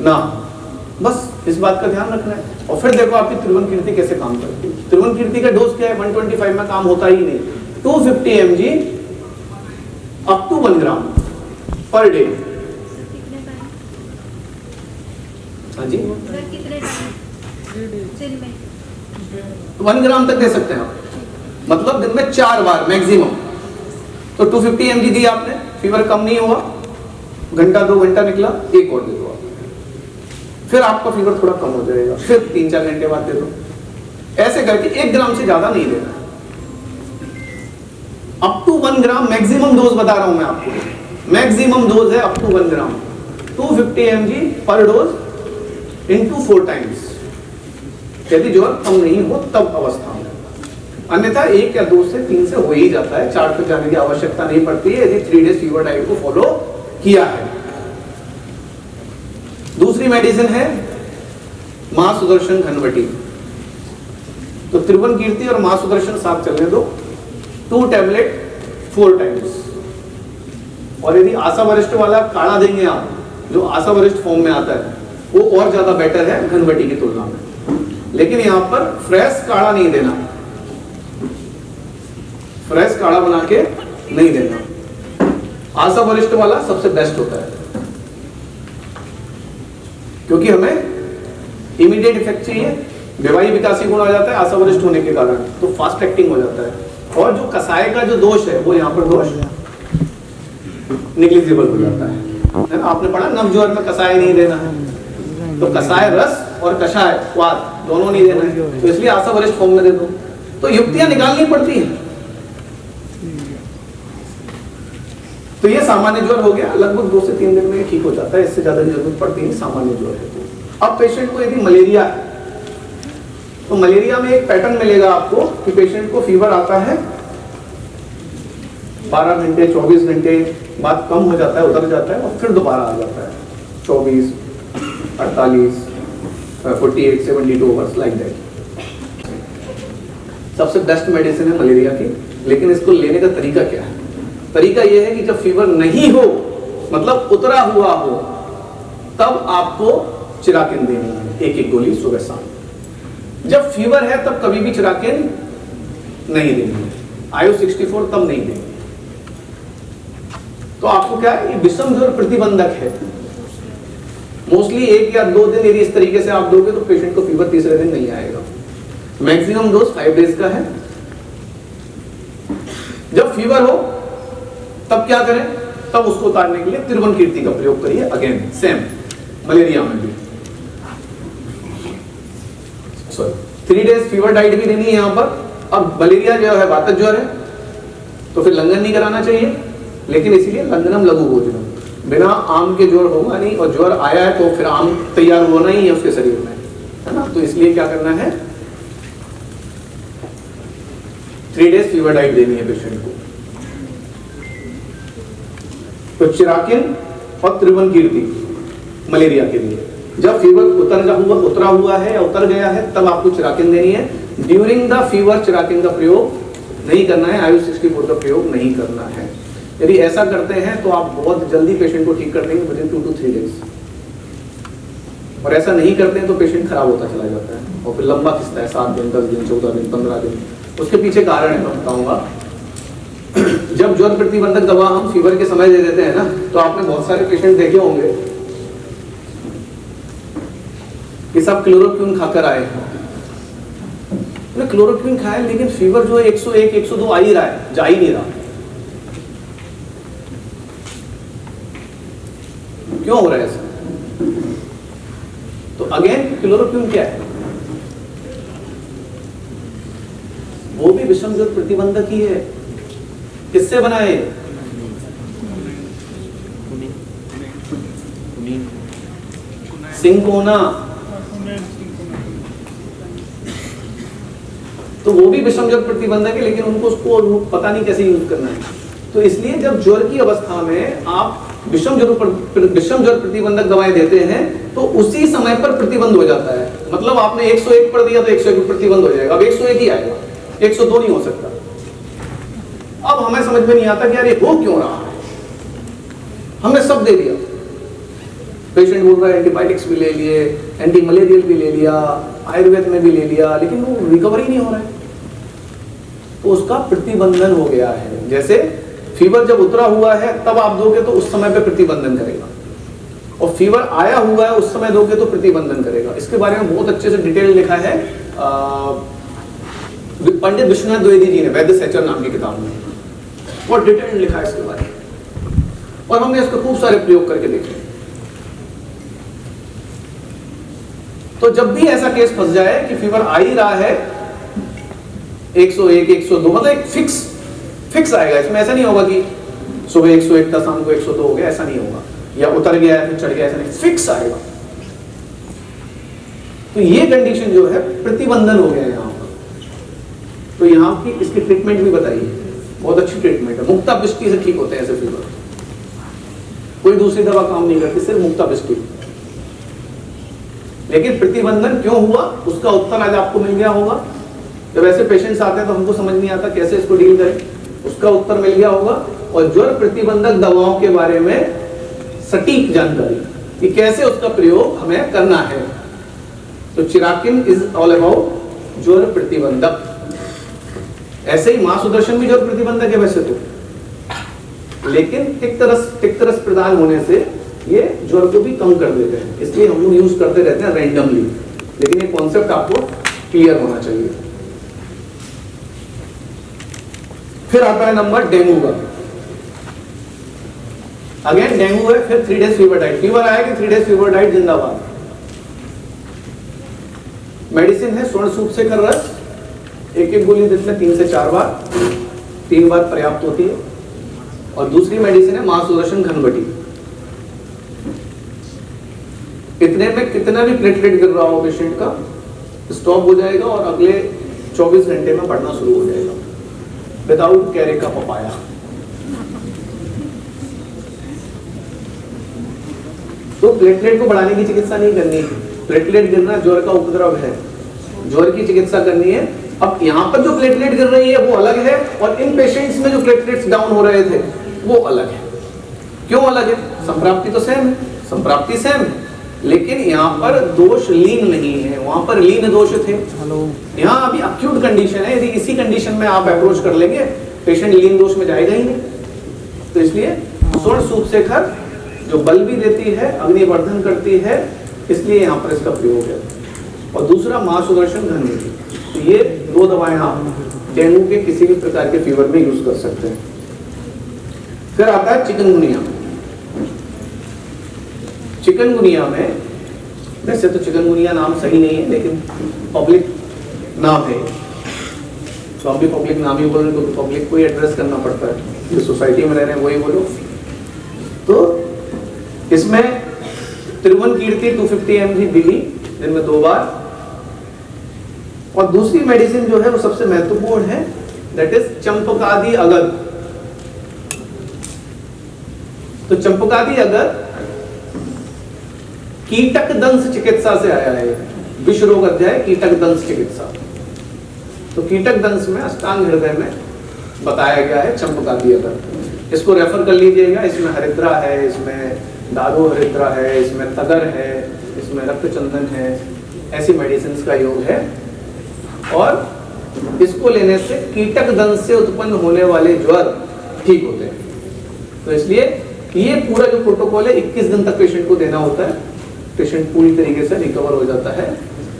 ना। बस इस बात का ध्यान रखना है। और फिर देखो आपकी त्रिभुवन कीर्ति कैसे काम करती है। त्रिभुवन कीर्ति का डोज क्या है, 125 में काम होता ही नहीं। 250 mg up to 1 gram per day. हाँ जी, 1 ग्राम तक दे सकते हैं आप, मतलब दिन में 4 बार मैक्सिमम। तो 250 mg दी आपने, फीवर कम नहीं हुआ, घंटा 2 घंटा निकला, एक और दे दो आप, फिर आपका फीवर थोड़ा कम हो जाएगा, फिर 3-4 घंटे बाद दे दो। ऐसे करके 1 ग्राम से ज्यादा नहीं देना। Up to 1 gram maximum dose बता रहा हूं मैं आपको, मैक्सिमम डोज है अप टू 1 ग्राम। 250 mg पर डोज इनटू 4 टाइम्स, यदि ज्वर कम नहीं हो तब अवस्था में। अन्यथा 1 या 2 से 3 से हो ही जाता है, 4 तक जाने की आवश्यकता नहीं पड़ती है यदि 3 डेज फीवर डाइट को फॉलो किया है। दूसरी मेडिसिन है मां सुदर्शन घनवटी। तो त्रिभुवन कीर्ति और मां सुदर्शन साथ चलने दो, 2 टैबलेट 4 टाइम्स। और यदि आशा वरिष्ठ वाला काढ़ा देंगे आप, जो आशा वरिष्ठ फॉर्म में आता है, वो और ज्यादा बेटर है घनवटी की तुलना में। लेकिन यहां पर फ्रेश काढ़ा नहीं देना, फ्रेश काढ़ा बना के नहीं देना। आशा वरिष्ठ वाला सबसे बेस्ट होता है, क्योंकि हमें इमीडिएट इफेक्ट चाहिए, वैवाहिक विकासी गुण आ जाता है आशा वरिष्ठ होने के कारण, तो फास्ट एक्टिंग हो जाता है। और जो कसाय का जो दोष है, वो यहाँ पर दोष निग्लिजिबल हो जाता है ना। आपने पढ़ा नवज्वर में कसाय नहीं देना है, तो कसाय रस और कषाय स्वाद दोनों नहीं देना है, तो इसलिए आशा वरिष्ठ फॉर्म में दे दो। तो युक्तियां निकालनी पड़ती हैं। तो ये सामान्य ज्वर हो गया, लगभग 2 से 3 दिन में ठीक हो जाता है, इससे ज्यादा जरूरत पड़ती है सामान्य ज्वर है तो। अब पेशेंट को यदि मलेरिया है, तो मलेरिया में एक पैटर्न मिलेगा आपको कि पेशेंट को फीवर आता है, 12 घंटे 24 घंटे बाद कम हो जाता है, उतर जाता है, और फिर दोबारा आ जाता है 24, 48, 48, 72 आवर्स लाइक दैट। सबसे बेस्ट मेडिसिन है मलेरिया की। लेकिन इसको लेने का तरीका क्या है? तरीका यह है कि जब फीवर नहीं हो, मतलब उतरा हुआ हो, तब आपको चिराकिन देनी है, 1-1 गोली सुबह शाम। जब फीवर है तब कभी भी चिराकिन नहीं देनी है, आयु 64 तब नहीं देनी। तो आपको क्या है, ये विषम ज्वर प्रतिबंधक है। मोस्टली 1 या 2 दिन यदि इस तरीके से आप दोगे तो पेशेंट को फीवर तीसरे दिन नहीं आएगा। मैक्सिमम डोज 5 डेज का है। जब फीवर हो तब क्या करें, तब उसको उतारने के लिए त्रिभुवन कीर्ति का प्रयोग करिए। अगेन सेम मलेरिया में भी 3 डेज फीवर डाइट भी देनी है यहां पर। अब मलेरिया जो है वातज ज्वर है, तो फिर लंघन नहीं कराना चाहिए, लेकिन इसीलिए लंघनम लघु भोजनम, बिना आम के ज्वर होगा नहीं, और ज्वर आया है तो फिर आम तैयार होना ही है उसके शरीर में, है ना। तो इसलिए क्या करना है, 3 डेज फीवर डाइट देनी है पेशेंट को। तो चिराकिन और त्रिभुवन कीर्ति मलेरिया के लिए। जब फीवर उतरा हुआ है या उतर गया है, तब आपको चिराकिन देनी है। ड्यूरिंग द फीवर चिराकिन का प्रयोग नहीं करना है, आयु 64 का प्रयोग नहीं करना है। यदि ऐसा करते हैं तो आप बहुत जल्दी पेशेंट को ठीक कर देंगे, विदिन 2 to 3 डेज। और ऐसा नहीं करते हैं तो पेशेंट खराब होता चला जाता है, और फिर लंबा खिंचता है, 7 दिन 10 दिन 14 दिन 15 दिन। उसके पीछे कारण है, मैं बताऊंगा। जब ज्वर प्रतिबंधक दवा हम फीवर के समय दे देते हैं ना, तो आपने बहुत सारे पेशेंट देखे होंगे कि सब क्लोरोक्विन खाकर आए हैं। क्लोरोक्विन खाया, लेकिन फीवर जो है 101 102 आ ही रहा है, जा ही नहीं रहा। क्यों हो रहा है ऐसा? तो अगेन क्लोरोक्विन क्या है, वो भी विषम ज्वर प्रतिबंधक ही है। किससे बनाए? सिंकोना। तो वो भी विषम ज्वर प्रतिबंधक है, लेकिन उनको उसको पता नहीं कैसे यूज करना है। तो इसलिए जब ज्वर की अवस्था में आप विषम ज्वर प्रतिबंधक दवाएं देते हैं, तो उसी समय पर प्रतिबंध हो जाता है। मतलब आपने 101 पर दिया तो 101 प्रतिबंध हो जाएगा, अब 101 ही आएगा, 102 नहीं हो सकता। अब हमें समझ में नहीं आता कि यार ये हो क्यों रहा है, हमने सब दे दिया। पेशेंट बोल रहा है एंटीबायोटिक्स भी ले लिए, एंटी मलेरियल भी ले लिया, आयुर्वेद में भी ले लिया, लेकिन वो रिकवरी नहीं हो रहा है, तो उसका प्रतिबंधन हो गया है। जैसे फीवर जब उतरा हुआ है तब आप दोगे तो उस समय पे प्रतिबंधन करेगा, और फीवर आया हुआ है उस समय दोगे तो प्रतिबंधन करेगा। इसके बारे में बहुत अच्छे से डिटेल लिखा है पंडित विश्वनाथ द्विवेदी जी ने वैद्य सहचर नाम की किताब में, बहुत डिटेल लिखा है इसके बारे में, और हमने इसके खूब सारे प्रयोग करके देखे। तो जब भी ऐसा केस फंस जाए कि फीवर आ ही रहा है 101, 102, मतलब एक फिक्स आएगा, इसमें ऐसा नहीं होगा कि सुबह 101 था शाम को 102 हो गया, ऐसा नहीं होगा, या उतर गया फिर चढ़ गया, ऐसा नहीं, फिक्स आएगा। तो ये कंडीशन जो है प्रतिबंधन हो गया है यहाँ पर। तो यहाँ की इसकी ट्रीटमेंट भी बताइए, बहुत अच्छी ट्रीटमेंट है, मुक्ताबिष्टि से ठीक होते हैं ऐसे फीवर, कोई दूसरी दवा काम नहीं करती, सिर्फ मुक्ताबिष्टि। लेकिन प्रतिबंधन क्यों हुआ उसका उत्तर आज आपको मिल गया होगा। जब ऐसे पेशेंट्स आते हैं तो हमको समझ नहीं आता कैसे इसको डील करें, उसका उत्तर मिल गया होगा। और ज्वर प्रतिबंधक दवाओं के बारे में सटीक जानकारी कि कैसे उसका प्रयोग हमें करना है। तो चिराकिन इज ऑल अबाउट ज्वर प्रतिबंधक। ऐसे ही मां सुदर्शन भी ज्वर प्रतिबंधक है वैसे तो, लेकिन टिक्तरस प्रदान होने से ये ज्वर को भी कम कर देते हैं, इसलिए हम लोग यूज करते रहते हैं रैंडमली। लेकिन ये कॉन्सेप्ट आपको क्लियर होना चाहिए। फिर आता है नंबर डेंगू का। अगेन डेंगू है, फिर 3 डेज फीवर डाइट। फीवर आया कि 3 डेज फीवर डाइट जिंदाबाद। मेडिसिन है स्वर्ण सूप से कर रस, एक गोली दिन में 3 से 4 बार, 3 बार पर्याप्त होती है। और दूसरी मेडिसिन है महासुदर्शन घनबटी। इतने में कितना भी प्लेटलेट गिर रहा हो पेशेंट का स्टॉप हो जाएगा और अगले 24 घंटे में बढ़ना शुरू हो जाएगा, विदाउट कैरे का पपाया। तो प्लेटलेट को बढ़ाने की चिकित्सा नहीं करनी है, प्लेटलेट गिरना ज्वर का उपद्रव है, ज्वर की चिकित्सा करनी है। अब यहाँ पर जो प्लेटलेट गिर रही है वो अलग है, और इन पेशेंट्स में जो प्लेटलेट्स डाउन हो रहे थे वो अलग है। क्यों अलग है? संप्राप्ति तो सेम है, संप्राप्ति सेम है, लेकिन यहाँ पर दोष लीन नहीं है, वहां पर लीन दोष थे। यहाँ अभी अक्यूट कंडीशन है, यदि इसी कंडीशन में आप अप्रोच कर लेंगे पेशेंट लीन दोष में जाएगा ही नहीं। तो इसलिए स्वर्ण सूप से खर जो बल भी देती है, अग्निवर्धन करती है, इसलिए यहाँ पर इसका प्रयोग है। और दूसरा महासुदर्शन घनबटी। तो ये 2 दवाएं आप डेंगू के किसी भी प्रकार के फीवर में यूज कर सकते हैं। फिर आता है चिकनगुनिया। चिकनगुनिया में वैसे तो चिकनगुनिया नाम सही नहीं है, लेकिन पब्लिक नाम है, तो हम भी पब्लिक नाम ही बोल रहे हैं, तो पब्लिक को ही एड्रेस करना पड़ता है, जो सोसाइटी में रह रहे हैं वही बोलो। तो इसमें त्रिभुवन कीर्ति 250 mg दिल्ली दिन में 2 बार। और दूसरी मेडिसिन जो है वो सबसे महत्वपूर्ण है, दैट इज चंपकादि अगर। तो चंपकादि अगर कीटक दंश चिकित्सा से आया है, विष रोग अध्याय कीटक दंश चिकित्सा। तो कीटक दंश में अष्टांग हृदय में बताया गया है चंपकादि अगर। इसको रेफर कर लीजिएगा, इसमें हरिद्रा है, इसमें दादो हरिद्रा है, इसमें तगर है, इसमें रक्तचंदन है, ऐसी मेडिसिन का योग है। और इसको लेने से कीटक दंश से उत्पन्न होने वाले ज्वर ठीक होते हैं। तो इसलिए ये पूरा जो प्रोटोकॉल है 21 दिन तक पेशेंट को देना होता है, पेशेंट पूरी तरीके से रिकवर हो जाता है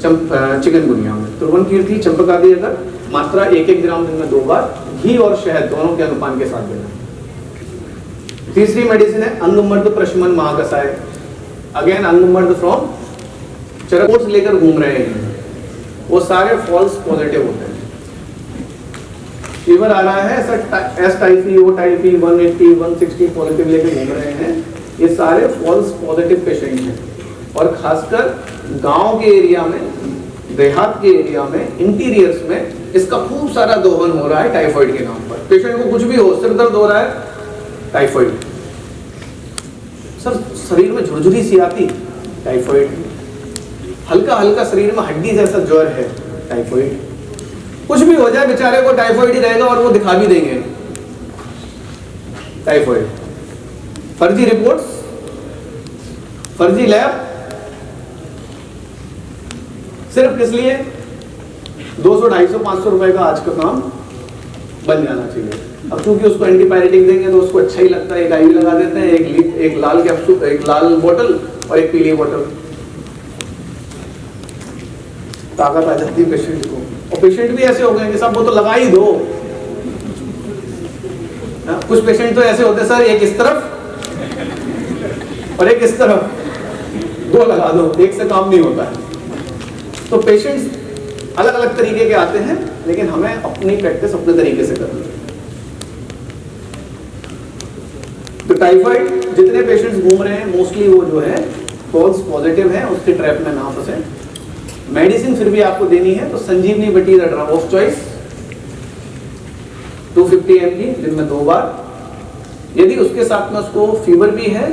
चिकनगुनिया में। त्रिभुवन कीर्ति चंपकादि अगर मात्रा 1-1 ग्राम दिन में 2 बार, घी और शहद दोनों के अनुपान के साथ देना। तीसरी मेडिसिन है अंगमर्द प्रशमन महाकषाय। अगेन अंगमर्द फ्रॉम चरकोट्स लेकर घूम रहे हैं, वो सारे फॉल्स पॉजिटिव होते हैं। फीवर आ रहा है, एस टाइफी, ओ टाइफी 180, 160 पॉजिटिव लेकर घूम रहे हैं, ये सारे फॉल्स पॉजिटिव पेशेंट हैं। और खासकर गांव के एरिया में, देहात के एरिया में, इंटीरियर्स में इसका खूब सारा दोहन हो रहा है टाइफाइड के नाम पर। पेशेंट को कुछ भी हो, सिर दर्द हो रहा है, टाइफाइड। सर शरीर में झुरझुरी सी आती, टाइफाइड। हल्का हल्का शरीर में हड्डी जैसा ज्वर है, टाइफाइड। कुछ भी हो जाए बेचारे को टाइफाइड ही रहेगा, और वो दिखा भी देंगे टाइफाइड। फर्जी रिपोर्ट्स, फर्जी लैब, सिर्फ किस लिए? 200, 250, 500 रुपए का आज का काम बन जाना चाहिए। अब क्योंकि उसको एंटीपायरेटिक देंगे तो उसको अच्छा ही लगता है, एक IV लगा देते हैं, एक लाल कैप्सूल, एक लाल बोतल और एक पीली बोतल, ताकत आ जाती है पेशेंट को। और पेशेंट भी ऐसे हो गए कि सब वो तो लगा ही दो। कुछ पेशेंट तो ऐसे होते सर, एक इस तरफ और एक इस तरफ, 2 लगा दो, एक से काम नहीं होता है। तो पेशेंट्स अलग अलग तरीके के आते हैं, लेकिन हमें अपनी प्रैक्टिस अपने तरीके से करनी है। तो टाइफाइड जितने पेशेंट्स घूम रहे हैं मोस्टली वो जो है फॉल्स पॉजिटिव है, उसके ट्रैप में ना फंसे। मेडिसिन फिर भी आपको देनी है तो संजीवनी बटी the drug of choice, 250 mg दिन में 2 बार। यदि उसके साथ में उसको फीवर भी है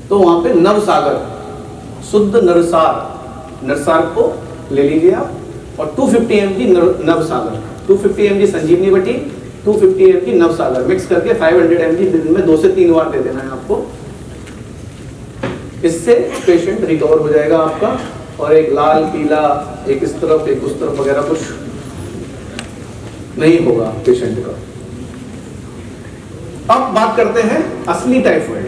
तो वहां पे नवसागर, शुद्ध नरसार को ले लीजिए आप, और 250 mg नवसागर, 250 mg संजीवनी बटी, 250 mg नवसागर मिक्स करके 500 mg दिन में 2 से 3 बार दे देना है आपको। इससे पेशेंट रिकवर हो जाएगा आपका, और एक लाल पीला, एक इस तरफ एक उस तरफ वगैरह कुछ नहीं होगा पेशेंट का। अब बात करते हैं असली टाइफाइड।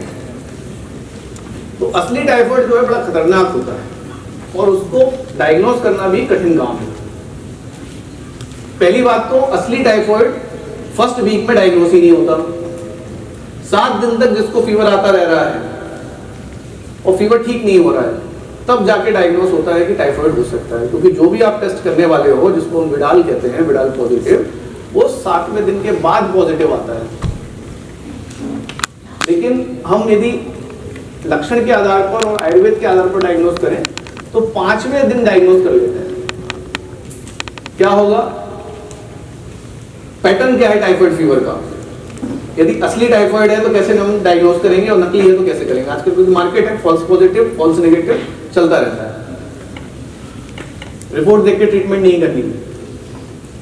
तो असली टाइफाइड जो है बड़ा खतरनाक होता है और उसको डायग्नोज करना भी कठिन काम है। पहली बात तो असली टाइफाइड फर्स्ट वीक में डायग्नोज ही नहीं होता। 7 दिन तक जिसको फीवर आता रह रहा है और फीवर ठीक नहीं हो रहा है, तब जाके डायग्नोस होता है कि टाइफाइड हो सकता है। क्योंकि जो भी आप टेस्ट करने वाले हो, जिसको हम विडाल कहते हैं, विडाल पॉजिटिव, वो 7वें दिन के बाद पॉजिटिव आता है। लेकिन हम यदि लक्षण के आधार पर और आयुर्वेद के आधार पर डायग्नोस करें तो 5वें दिन डायग्नोस कर लेते हैं। क्या होगा? पैटर्न क्या है टाइफाइड फीवर का? यदि असली टाइफाइड है तो कैसे हम डायग्नोस करेंगे, और नकली है तो कैसे करेंगे? आजकल क्योंकि मार्केट है फॉल्स पॉजिटिव, फॉल्स नेगेटिव चलता रहता है, रिपोर्ट देख के ट्रीटमेंट नहीं करनी।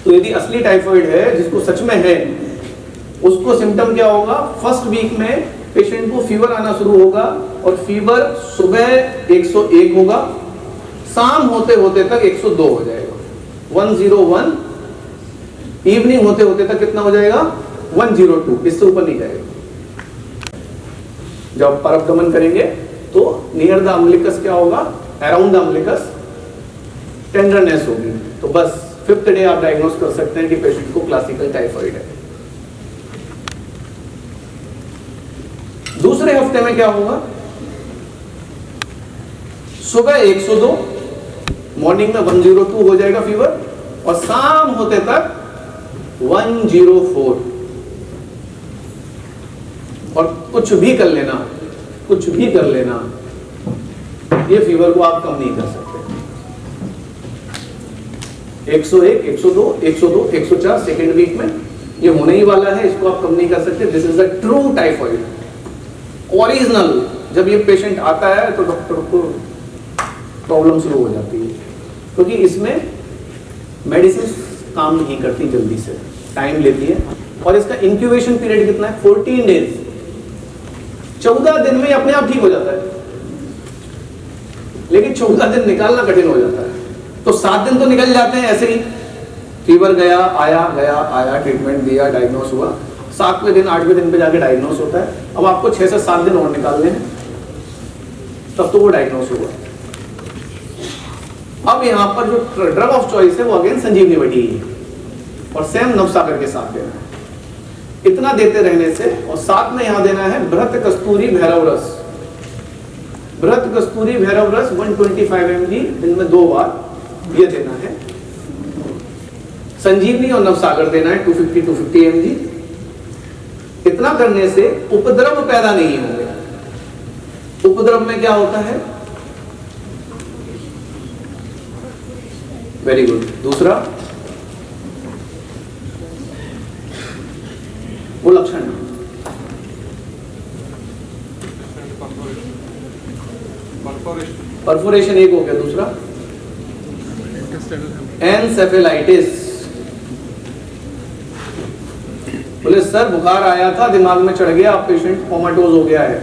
तो यदि असली टाइफाइड है, जिसको सच में है, उसको सिम्टम क्या होगा? फर्स्ट वीक में पेशेंट को फीवर आना शुरू होगा, और फीवर सुबह 101 होगा, शाम होते होते तक 102 हो जाएगा, 101। इवनिंग होते होते तक कितना हो जाएगा? 102, इससे ऊपर नहीं जाएगा। जब परअब्डोमेन करेंगे तो नियर द अम्बिलिकस क्या होगा? अराउंड द अम्बिलिकस टेंडरनेस होगी। तो बस 5th डे आप डायग्नोस कर सकते हैं कि पेशेंट को क्लासिकल टाइफाइड है। दूसरे हफ्ते में क्या होगा? सुबह 102, मॉर्निंग में 102 हो जाएगा फीवर, और शाम होते तक 104। और कुछ भी कर लेना, ये फीवर को आप कम नहीं कर सकते। 101, 102, 102, 104 सेकेंड वीक में ये होने ही वाला है, इसको आप कम नहीं कर सकते। This is the true typhoid, original. जब ये पेशेंट आता है तो डॉक्टर को प्रॉब्लम शुरू हो जाती है, क्योंकि इसमें मेडिसिन काम नहीं करती, जल्दी से टाइम लेती है। और इसका इंक्यूबेशन पीरियड कितना है? 14 डेज। 14 दिन में अपने आप ठीक हो जाता है, लेकिन 14 दिन निकालना कठिन हो जाता है। तो 7 दिन तो निकल जाते हैं ऐसे ही, फीवर गया आया, ट्रीटमेंट दिया, डायग्नोस हुआ। 7वें दिन 8वें दिन पे जाके डायग्नोस होता है। अब आपको 6 से 7 दिन और निकालने हैं, तब तो वो डायग्नोस हुआ। अब यहाँ पर जो ड्रग ऑफ चॉइस है वो अगेन संजीवनी बटी है, और सेम नवसागर के साथ देना है। इतना देते रहने से, और साथ में यहां देना है बृहत कस्तूरी भैरव रस। बृहत कस्तूरी भैरव रस 125 mg दिन में 2 बार ये देना है। संजीवनी और नवसागर देना है 250 mg। इतना करने से उपद्रव पैदा नहीं होंगे। उपद्रव में क्या होता है? Very good. दूसरा वो लक्षण परफोरेशन एक हो गया। दूसरा एनसेफेलाइटिस। बोले सर बुखार आया था, दिमाग में चढ़ गया, पेशेंट कोमाटोज हो गया है,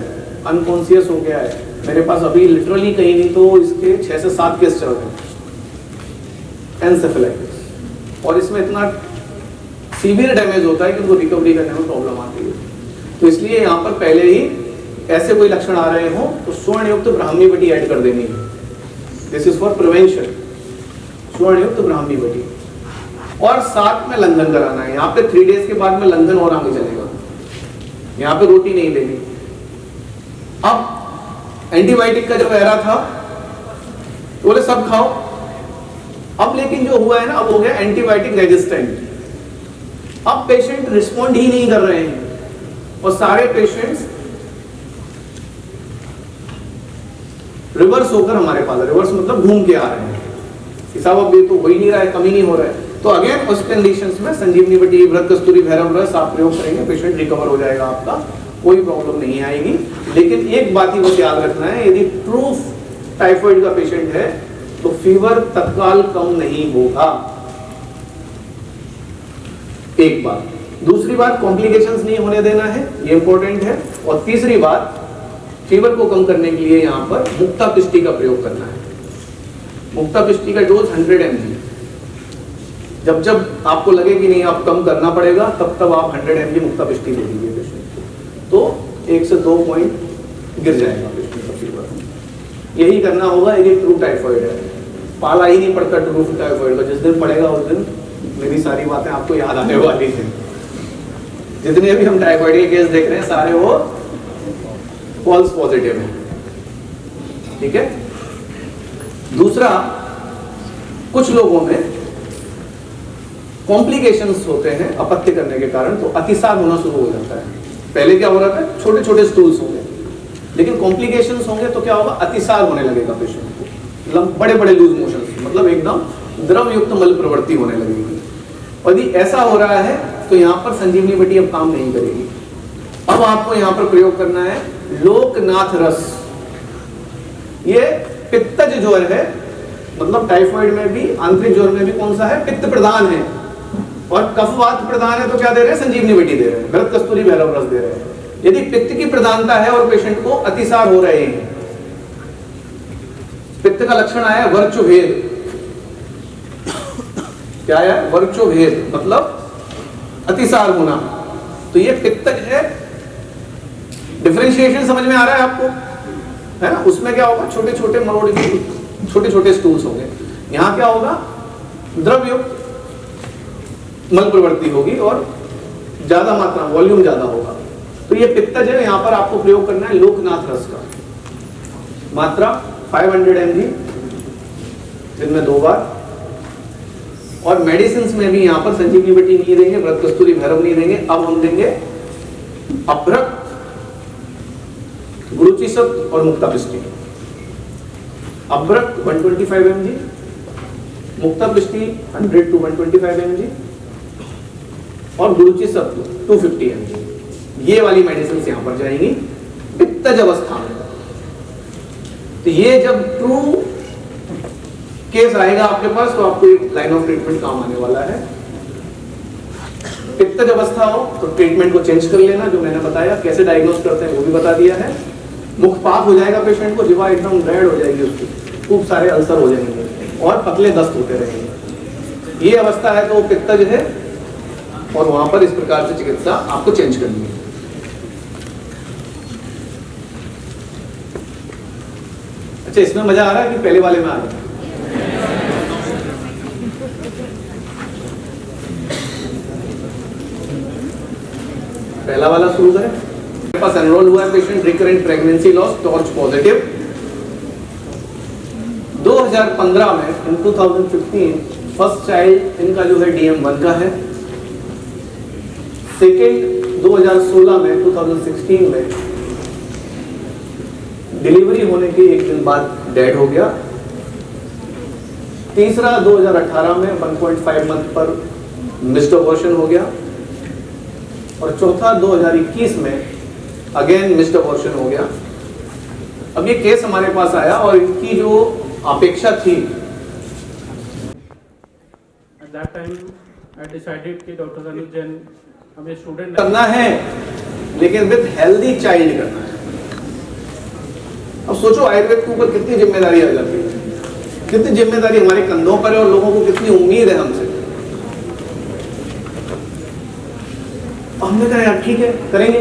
अनकॉन्शियस हो गया है, मेरे पास अभी लिटरली कहीं नहीं तो इसके 6 से 7 केस चल रहे हैं एंसेफेलाइटिस, और इसमें इतना सीवियर डैमेज होता है कि उनको रिकवरी करने में प्रॉब्लम आती है। तो इसलिए यहाँ पर पहले ही ऐसे कोई लक्षण आ रहे हो तो सुवर्णयुक्त ब्राह्मी बटी ऐड कर देनी है। दिस इज फॉर प्रिवेंशन, सुवर्णयुक्त ब्राह्मी बटी। और साथ में लंघन कराना है। यहाँ पे 3 डेज के बाद में लंघन और आगे चलेगा, यहाँ पे रोटी नहीं लेनी। अब एंटीबायोटिक का जो एरा था बोले सब खाओ, अब लेकिन जो हुआ है ना, अब हो गया एंटीबायोटिक रेजिस्टेंट। अब पेशेंट रिस्पॉन्ड ही नहीं कर रहे हैं और सारे पेशेंट्स रिवर्स होकर हमारे पास, रिवर्स मतलब घूम के आ रहे हैं कि साहब अब ये तो हो ही नहीं रहा है, कम ही नहीं हो रहा है। तो अगेन उस कंडीशंस में संजीवनी बटी, व्रत कस्तूरी, भैरव रस आप प्रयोग करेंगे, पेशेंट रिकवर हो जाएगा, आपका कोई प्रॉब्लम नहीं आएगी। लेकिन एक बात ही बस याद रखना है, यदि ट्रू टाइफाइड का पेशेंट है तो फीवर तत्काल कम नहीं होगा, एक बात। दूसरी बात, कॉम्प्लिकेशंस नहीं होने देना है, ये इंपॉर्टेंट है। और तीसरी बात, फीवर को कम करने के लिए यहाँ पर मुक्ता पिष्टी का प्रयोग करना है। मुक्ता पिष्टी का डोज 100 mg। जब जब आपको लगे कि नहीं आप कम करना पड़ेगा, तब तब आप 100 mg मुक्ता पिष्टी दे दीजिए पेशेंट को, तो 1 से 2 पॉइंट गिर जाएगा पेशेंट का फीवर। यही करना होगा यदि ट्रू टाइफाइड है। पाला ही नहीं पड़ता ट्रू टाइफाइड का, जिस दिन पड़ेगा उस दिन मेरी सारी बातें आपको याद आने वाली हैं। जितने भी हम टाइफाइड के केस देख रहे हैं सारे वो फॉल्स पॉजिटिव है, ठीक है। दूसरा, कुछ लोगों में कॉम्प्लिकेशंस होते हैं अपत्य करने के कारण, तो अतिसार होना शुरू हो जाता है। पहले क्या हो रहा था, छोटे छोटे स्टूल्स होंगे, लेकिन कॉम्प्लिकेशंस होंगे तो क्या होगा, अतिसार होने लगेगा पेशेंट को, बड़े बड़े लूज मोशंस, मतलब एकदम द्रव युक्त मल प्रवृत्ति होने लगेगी। और यदि ऐसा हो रहा है तो यहाँ पर संजीवनी बटी अब काम नहीं करेगी। अब आपको यहाँ पर प्रयोग करना है लोकनाथ रस। ये पित्तज ज्वर है, मतलब टाइफाइड में भी, आंतरिक ज्वर में भी कौन सा है, पित्त प्रधान है, और कफवात प्रधान है तो क्या दे रहे हैं, संजीवनी बटी दे रहे हैं, व्रत कस्तूरी भैरव रस दे रहे हैं। यदि पित्त की प्रधानता है और पेशेंट को अतिसार हो रहे हैं, पित्त का लक्षण आया वर्चुभेद। क्या है, वर्चुभेद मतलब अतिसार होना, तो ये पित्तज है। डिफरेंशिएशन समझ में आ रहा है आपको, है ना। उसमें क्या होगा, छोटे छोटे मरोड़ के छोटे छोटे स्टूल्स होंगे। यहाँ क्या होगा, द्रवयुक्त मल प्रवृत्ति होगी और ज्यादा मात्रा, वॉल्यूम ज्यादा होगा। तो ये पित्तज है। यहाँ पर आपको प्रयोग करना है लोकनाथ रस का, मात्रा 500 mg दिन में 2 बार। और मेडिसिन में भी यहाँ पर संजीवनी बटी नहीं देंगे, व्रत कस्तूरी भैरव नहीं देंगे, अब हम देंगे अभ्रक, गुरुचिसत और मुक्ता पिष्टी। अभ्रक 125 mg, मुक्ता पिष्टी 100 to 125 mg और गुरुचिसत 250 mg। ये वाली मेडिसिन यहाँ पर जाएंगी पित्तज अवस्था में। तो ये जब ट्रू केस आएगा आपके पास तो आपको एक लाइन ऑफ ट्रीटमेंट काम आने वाला है। पित्तज अवस्था हो तो ट्रीटमेंट को चेंज कर लेना, जो मैंने बताया कैसे डायग्नोस करते हैं वो भी बता दिया है। मुखपात हो जाएगा पेशेंट को, जीवा एकदम रेड हो जाएगी उसकी, खूब सारे अल्सर हो जाएंगे और पतले दस्त होते रहेंगे। ये अवस्था है तो पित्तज है और वहां पर इस प्रकार से चिकित्सा आपको चेंज करनी है। अच्छा, इसमें मजा आ रहा है कि पहले वाले में आ रहा है? पहला वाला शुरू करें। मेरे पास एनरोल हुआ है patient, recurrent pregnancy loss, torch positive. 2015 में, इन 2015 फर्स्ट चाइल्ड इनका जो है DM1 का है। सेकेंड 2016 में, 2016 में डिलीवरी होने के 1 दिन बाद डेड हो गया। तीसरा 2018 में 1.5 मंथ पर मिस्ड अबॉर्शन हो गया। और चौथा 2021 में अगेन मिस्ड अबॉर्शन हो गया। अब ये केस हमारे पास आया और इनकी जो अपेक्षा थी, At that time, I decided कि डॉक्टर अनुज जैन हमें स्टूडेंट करना है लेकिन विद हेल्दी चाइल्ड करना है। अब सोचो आयुर्वेद के ऊपर कितनी जिम्मेदारी आ जाती है, कितनी जिम्मेदारी हमारे कंधों पर है और लोगों को कितनी उम्मीद है हमसे। हमने कहा यार ठीक है करेंगे,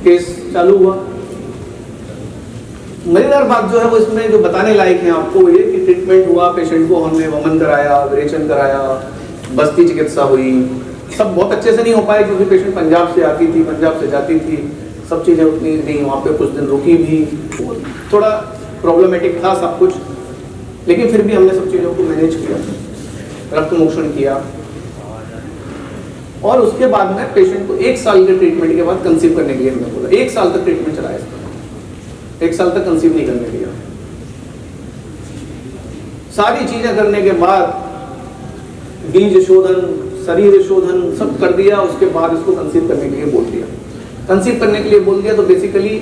केस चालू हुआ। मजेदार बात जो है वो इसमें जो बताने लायक है आपको वो ये कि ट्रीटमेंट हुआ, पेशेंट को हमने वमन कराया, विरेचन कराया, बस्ती चिकित्सा हुई, सब बहुत अच्छे से नहीं हो पाए क्योंकि पेशेंट पंजाब से आती थी, पंजाब से जाती थी, सब चीज़ें उतनी नहीं, वहाँ पे कुछ दिन रुकी भी, थोड़ा प्रॉब्लमेटिक था सब कुछ, लेकिन फिर भी हमने सब चीज़ों को मैनेज किया, रक्त मोक्षण किया। और उसके बाद में पेशेंट को 1 साल के ट्रीटमेंट के बाद कंसीव करने के लिए हमने बोला, 1 साल तक ट्रीटमेंट चलाया इसका, 1 साल तक कंसीव नहीं करने दिया। सारी चीजें करने के बाद बीज शोधन, शरीर शोधन सब कर दिया, उसके बाद इसको कंसीव करने के लिए बोल दिया। कंसीव करने के लिए बोल दिया तो बेसिकली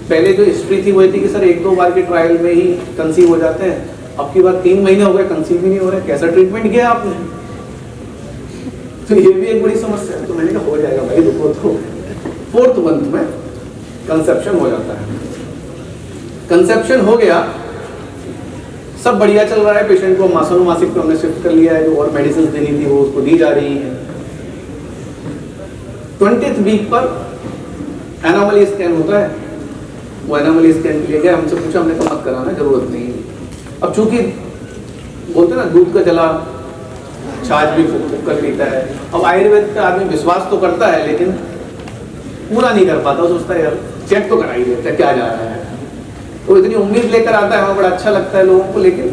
पहले जो हिस्ट्री थी वो थी कि सर 1-2 बार के ट्रायल में ही कंसीव हो जाते हैं, अब की बार 3 महीने हो गए कंसीव ही नहीं हो रहा है, कैसा ट्रीटमेंट किया आपने? तो ये भी एक बड़ी समस्या है। तो मैंने कहा हो जाएगा भाई, रुको तो 4th मंथ में कंसेप्शन हो जाता है। कंसेप्शन हो गया, सब बढ़िया चल रहा है, पेशेंट को मासिक पे हमने शिफ्ट कर लिया है, जो और मेडिसिन देनी थी वो उसको दी जा रही है। 20th वीक पर एनोमली स्कैन होता है, वो एनोमली स्कैन के लिए गया, हमसे पूछा, हमने कहा मत कराना, जरूरत नहीं है। अब चूंकि बोलते ना दूध का जला छाछ भी फूक कर लेता है, अब आयुर्वेद का आदमी विश्वास तो करता है लेकिन पूरा नहीं कर पाता, सोचता है यार चेक तो कराई लेते क्या जा रहा है, तो इतनी उम्मीद लेकर आता है, हमें बड़ा अच्छा लगता है लोगों को, लेकिन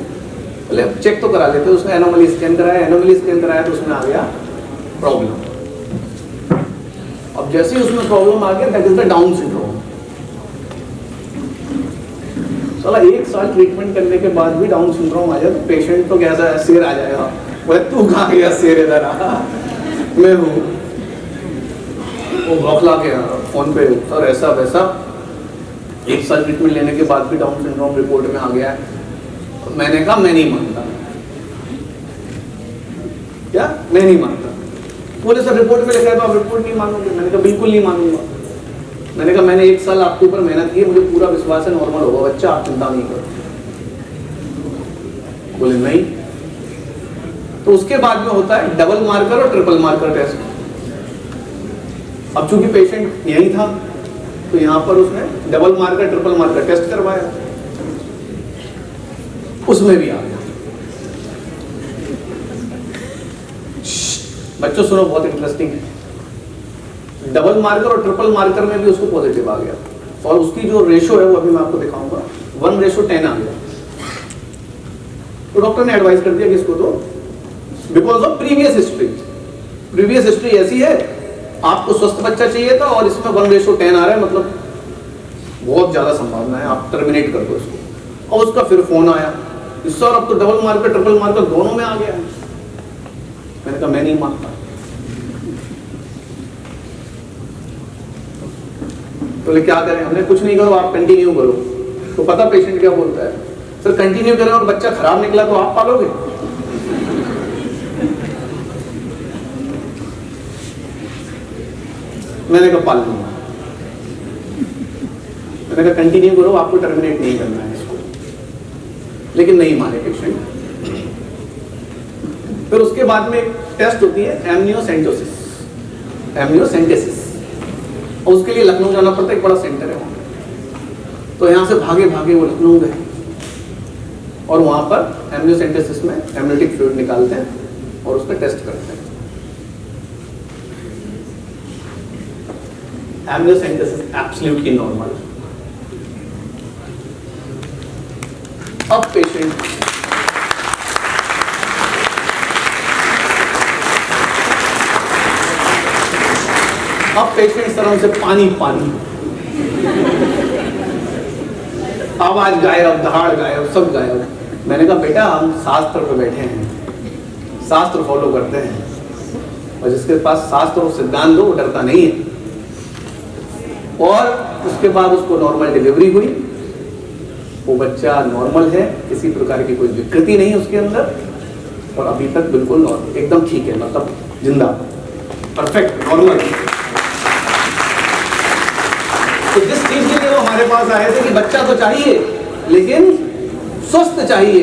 बोले चेक तो करा लेते। उसने एनोमली स्कैन कराया, एनोमली स्कैन कराया तो उसमें आ गया प्रॉब्लम। अब जैसे ही उसमें प्रॉब्लम आ गया, that is the down syndrome. साला 1 साल ट्रीटमेंट करने के बाद भी डाउन सिंड्रोम आ जाए तो पेशेंट तो कैसा है, शेर आ जाएगा, बोले तू कहाँ गया शेर, इधर आ, मैं हूँ। वो बौखला के फोन पे, सर ऐसा वैसा, 1 साल ट्रीटमेंट लेने के बाद भी डाउन सिंड्रोम रिपोर्ट में आ गया है। मैंने कहा मैं नहीं मानता। क्या? मैं नहीं मानता। बोले सर रिपोर्ट में लिखा है तो आप रिपोर्ट नहीं मानोगे? मैंने कहा बिल्कुल नहीं मानूंगा। मैंने कहा मैंने 1 साल आपके ऊपर मेहनत की है, मुझे पूरा विश्वास है नॉर्मल होगा बच्चा, आप चिंता नहीं करो। बोले नहीं। तो उसके बाद में होता है डबल मार्कर और ट्रिपल मार्कर टेस्ट। अब चूंकि पेशेंट यही था तो यहाँ पर उसने double marker triple marker test करवाया, उसमें भी आ गया। बच्चों सुनो, बहुत इंटरेस्टिंग है। डबल मार्कर और ट्रिपल मार्कर में भी उसको पॉजिटिव आ गया, और उसकी जो रेशो है वो अभी मैं आपको दिखाऊंगा, 1:10 आ गया। तो डॉक्टर ने एडवाइस कर दिया कि इसको तो बिकॉज ऑफ प्रीवियस हिस्ट्री ऐसी है, आपको स्वस्थ बच्चा चाहिए था और इसमें 1:10 आ रहा है, मतलब बहुत ज्यादा संभावना है, आप टर्मिनेट कर दो इसको। और उसका फिर फोन आया, सर अब तो डबल मार्कर ट्रिपल मार्कर दोनों में आ गया। मैंने कहा मैं नहीं मानता। तो क्या करें? हमने कुछ नहीं करो, आप कंटिन्यू करो। तो पता पेशेंट क्या बोलता है, सर कंटिन्यू करें और बच्चा खराब निकला तो आप पालोगे? मैंने कहा पाल लूंगा। मैंने कहा कंटिन्यू करो, आपको टर्मिनेट नहीं करना है इसको, लेकिन नहीं माने पेशेंट। फिर उसके बाद में एक टेस्ट होती है एमनियोसेंटेसिस, और उसके लिए लखनऊ जाना पड़ता है, एक बड़ा सेंटर है वहाँ। तो यहाँ से भागे भागे वो लखनऊ गए और वहाँ पर एमनियोसेंटेसिस में एमनियोटिक फ्लूइड निकालते हैं और उस पर टेस्ट करते हैं। Amniocentesis absolutely normal. अब पेशेंट सर से पानी, आवाज गायब, दहाड़ गायब, सब गायब। मैंने कहा बेटा हम शास्त्र पे बैठे हैं, शास्त्र फॉलो करते हैं, और जिसके पास शास्त्र और सिद्धांत हो वो डरता नहीं है। और उसके बाद उसको नॉर्मल डिलीवरी हुई, वो बच्चा नॉर्मल है, किसी प्रकार की कोई विकृति नहीं उसके अंदर, और अभी तक बिल्कुल नॉर्मल, एकदम ठीक है, मतलब जिंदा, परफेक्ट, नॉर्मल। तो जिस चीज के लिए वो हमारे पास आए थे कि बच्चा तो चाहिए लेकिन स्वस्थ चाहिए,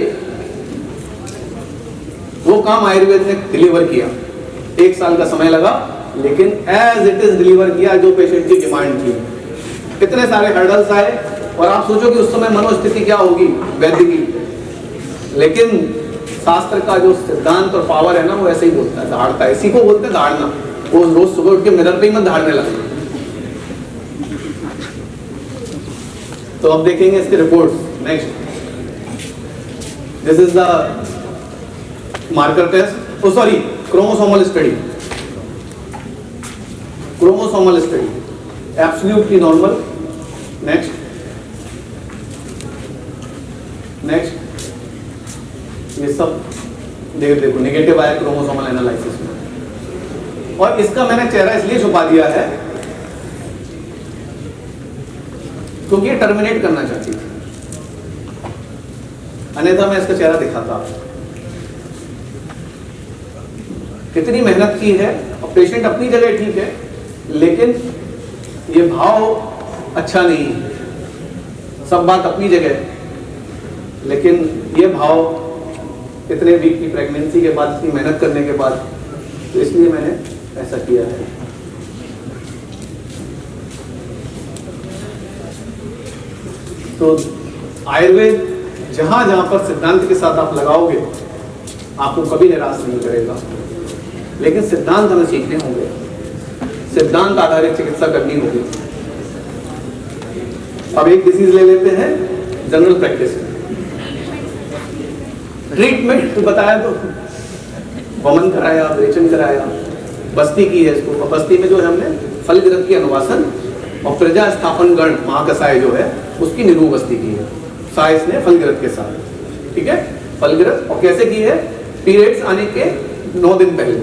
वो काम आयुर्वेद ने डिलीवर किया। 1 साल का समय लगा लेकिन एज इट इज डिलीवर किया जो पेशेंट की डिमांड थी। कितने सारे हर्डल्स आए और आप सोचो कि उस समय मनोस्थिति क्या होगी वैद्य की, लेकिन शास्त्र का जो सिद्धांत और पावर है ना वो ऐसे ही बोलता है, धाड़ता है। इसी को बोलते हैं धाड़ना। वो रोज सुबह उठ के मिरर पे ही मत धाड़ने लगना। तो अब देखेंगे इसके reports. Next, this is the marker test, oh sorry chromosomal study. Chromosomal study absolutely normal. Next next, ये सब देखो नेगेटिव आया क्रोमोसोमल एनालिसिस में। और इसका मैंने चेहरा इसलिए छुपा दिया है क्योंकि ये टर्मिनेट करना चाहती थी, अन्यथा मैं इसका चेहरा दिखाता। कितनी मेहनत की है और पेशेंट अपनी जगह ठीक है लेकिन ये भाव अच्छा नहीं है। सब बात अपनी जगह लेकिन ये भाव इतने वीक की प्रेगनेंसी के बाद, इतनी मेहनत करने के बाद, तो इसलिए मैंने ऐसा किया है। तो आयुर्वेद जहां जहां पर सिद्धांत के साथ आप लगाओगे आपको कभी निराश नहीं करेगा, लेकिन सिद्धांत हमें सीखने होंगे, सिद्धांत आधारित चिकित्सा करनी होगी। अब एक डिसीज ले लेते हैं जनरल प्रैक्टिस में। ट्रीटमेंट बताया तो वमन कराया, विरेचन कराया, बस्ती की है इसको। बस्ती में जो है हमने फलगिरह की अनुवासन और प्रजा स्थापन गण महाकसाय जो है उसकी निरूबस्ती की है। साइंस ने फलगिरह के साथ, ठीक है, फलगिरह। और कैसे की है? पीरियड्स आने के 9 दिन पहले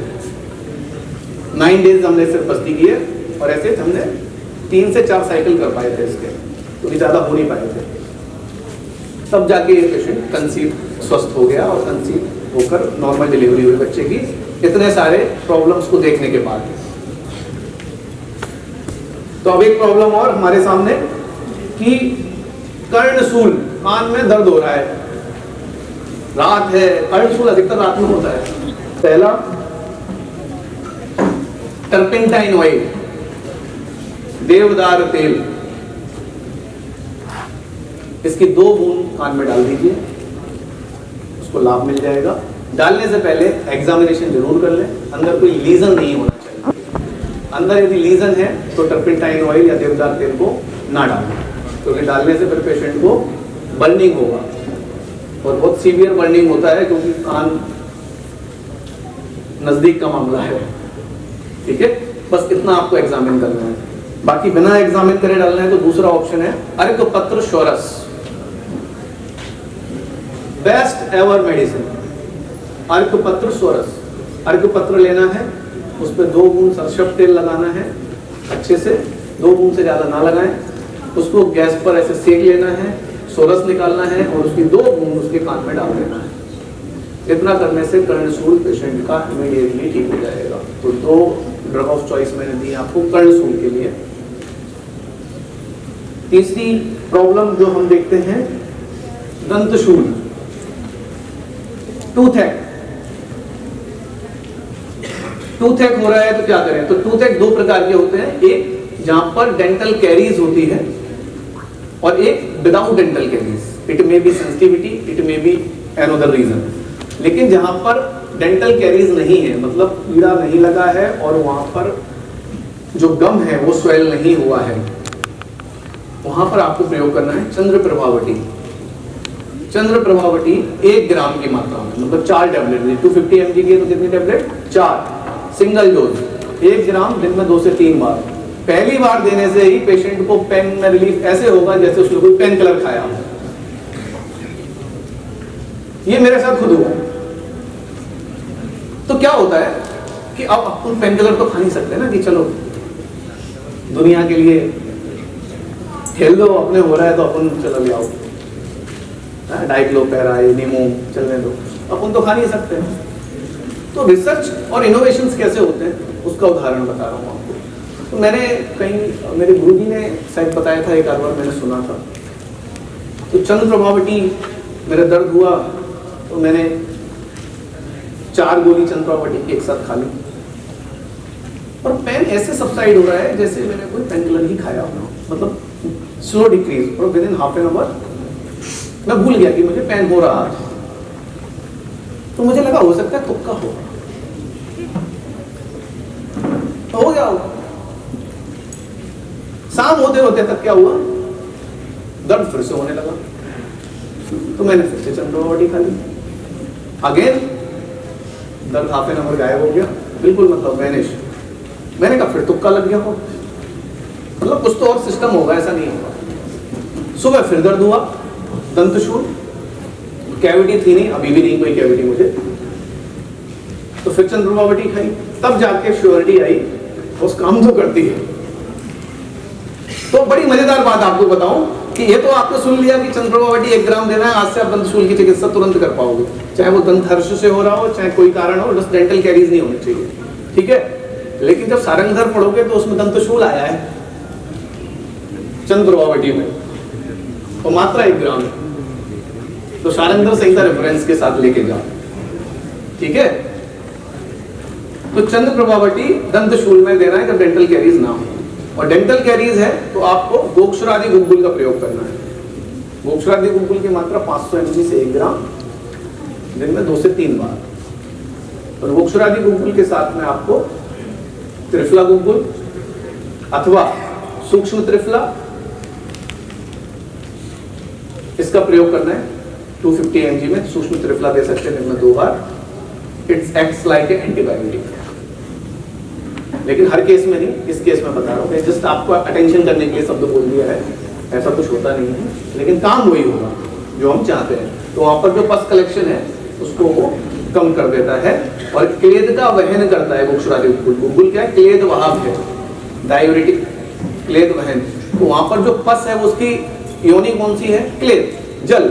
9 डेज हमने सिर्फ बस्ती की है और ऐसे हमने 3 से 4 साइकिल कर पाए थे इसके, क्योंकि ज्यादा हो नहीं पाए थे। तब जाके ये पेशेंट कंसीव स्वस्थ हो गया और कंसीव होकर नॉर्मल डिलीवरी हुई बच्चे की, इतने सारे प्रॉब्लम्स को देखने के बाद। तो अब एक प्रॉब्लम और हमारे सामने कि कर्णशूल, कान में दर्द हो रहा है, रात है, कर्णशूल अधिकतर रात में होता है। पहला टर्पेंटाइन ऑयल, देवदार तेल, इसकी 2 बूंद कान में डाल दीजिए, उसको लाभ मिल जाएगा। डालने से पहले एग्जामिनेशन जरूर कर लें, अंदर कोई लीजन नहीं होना चाहिए। अंदर यदि लीजन है तो टर्पेंटाइन ऑयल या देवदार तेल को ना डालें, क्योंकि डालने से फिर पेशेंट को बर्निंग होगा और बहुत सीवियर बर्निंग होता है, क्योंकि कान नजदीक का मामला है। ठीक है, बस इतना आपको एग्जामिन करना है, बाकी बिना एग्जामिन करे डालना है तो दूसरा ऑप्शन है अर्कपत्र शोरस, बेस्ट एवर मेडिसिन। अर्कपत्र शोरस, अर्कपत्र लेना है, उस पर 2 बूंद सरसों तेल लगाना है अच्छे से, 2 बूंद से ज्यादा ना लगाएं, उसको गैस पर ऐसे सेक लेना है, शोरस निकालना है और उसकी 2 बूंद उसके कान में डाल देना है। इतना करने से कर्णशूल पेशेंट का इमीडिएटली ठीक हो जाएगा। तो 2 ड्रग ऑफ चॉइस मैंने दी आपको कर्णशूल के लिए। तीसरी प्रॉब्लम जो हम देखते हैं दंतशूल, टूथएक। टूथएक हो रहा है तो क्या करें? तो टूथएक 2 प्रकार के होते हैं, एक जहां पर डेंटल कैरीज होती है और एक without dental caries. It may be sensitivity, it may be another reason. लेकिन जहां पर डेंटल कैरीज नहीं है, मतलब कीड़ा नहीं लगा है और वहां पर जो गम है वो स्वेल नहीं हुआ है, वहां पर आपको प्रयोग करना है चंद्र प्रभावटी। चंद्र प्रभावटी 1 ग्राम की मात्रा में, मतलब 4 टैबलेट। 250 mg की है तो कितनी टैबलेट? 4, सिंगल डोज, 1 ग्राम दिन में 2 से 3 बार। पहली बार देने से ही पेशेंट को पेन में रिलीफ ऐसे होगा जैसे उसने कोई पेन किलर खाया हो। ये मेरे साथ खुद हुआ। तो क्या होता है कि अब अपन पेन किलर तो खा नहीं सकते ना, कि चलो दुनिया के लिए खेल दो, अपने हो रहा है तो अपन चलो ले आओ डाइक्लोपेरा, नीमो चलने दो, अपन तो खा नहीं सकते। तो रिसर्च और इनोवेशंस कैसे होते हैं उसका उदाहरण बता रहा हूं आपको। तो मैंने कहीं मेरे गुरुजी ने शायद बताया था, एक आध बार मैंने सुना था। तो चंद्र प्रभावटी मेरा दर्द हुआ तो मैंने 4 गोली चंद्र प्रभावटी की एक साथ खा ली, और पेन ऐसे सबसाइड हो रहा है जैसे मैंने कोई पेन किलर ही खाया हो, मतलब स्लो डिक्रीज, और with in half an hour मैं भूल गया कि मुझे पेन हो रहा है। तो मुझे लगा हो सकता है तुक्का होगा, तो हो गया होगा। शाम होते होते तक क्या हुआ, दर्द फिर से होने लगा, तो मैंने फिर से चंद्र प्रभावटी खा ली। अगेन दर्द हाफ एन आवर गायब हो गया, बिल्कुल मतलब वैनिश। मैंने कहा फिर तुक्का लग गया हो, मतलब कुछ तो और सिस्टम होगा, ऐसा नहीं होगा। सुबह फिर दर्द हुआ, दंतशूल, कैविटी थी नहीं, अभी भी नहीं कोई कैविटी मुझे, तो फिर चंद्र प्रभावटी खाई, तब जाके श्योरिटी आई उस काम तो करती है। तो बड़ी मजेदार बात आपको बताऊं कि ये तो आपने सुन लिया कि चंद्र प्रभावटी 1 ग्राम देना है, आज से आप दंतशूल की चिकित्सा तुरंत कर पाओगे, चाहे वो दंत हर्ष से हो रहा हो, चाहे कोई कारण हो, बस डेंटल कैरीज नहीं होनी चाहिए, ठीक है। लेकिन जब सारंगधर पढ़ोगे तो उसमें दंतशूल आया है चंद्र प्रभावटी में, तो मात्रा 1 ग्राम है, तो सारंगधर संहिता रेफरेंस के साथ लेके जाओ, ठीक है। तो चंद्र प्रभावटी दंतशूल में देना है जब डेंटल कैरीज ना हो, और डेंटल कैरीज है तो आपको गोक्षरादि गुग्गुल का प्रयोग करना है। गोक्षरादि गुग्गुल की मात्रा 500 mg से 1 ग्राम, दिन में 2 से 3 बार। और गोक्षरादि गुग्गुल के साथ में आपको त्रिफला गुग्गुल अथवा सूक्ष्म त्रिफला, इसका प्रयोग करना है। 250 mg में सूक्ष्म त्रिफला दे सकते हैं दिन में 2 बार। इट्स एक्ट्स लाइक एंटीबायोटिक, लेकिन हर केस में नहीं, इस केस में बता रहा हूँ, जस्ट आपको अटेंशन करने के लिए शब्द बोल दिया है, ऐसा कुछ होता नहीं है, लेकिन काम वही होगा जो हम चाहते हैं। तो वहां पर जो पस कलेक्शन है उसको वो कम कर देता है, और क्लेद का वहन करता है गोक्षरादि गुग्गुल। गुग्गुल क्या है, क्लेद वाहक है, डायूरेटिक क्लेद वहन। तो वहां पर जो पस है वो उसकी योनि कौन सी है, क्लेद, जल,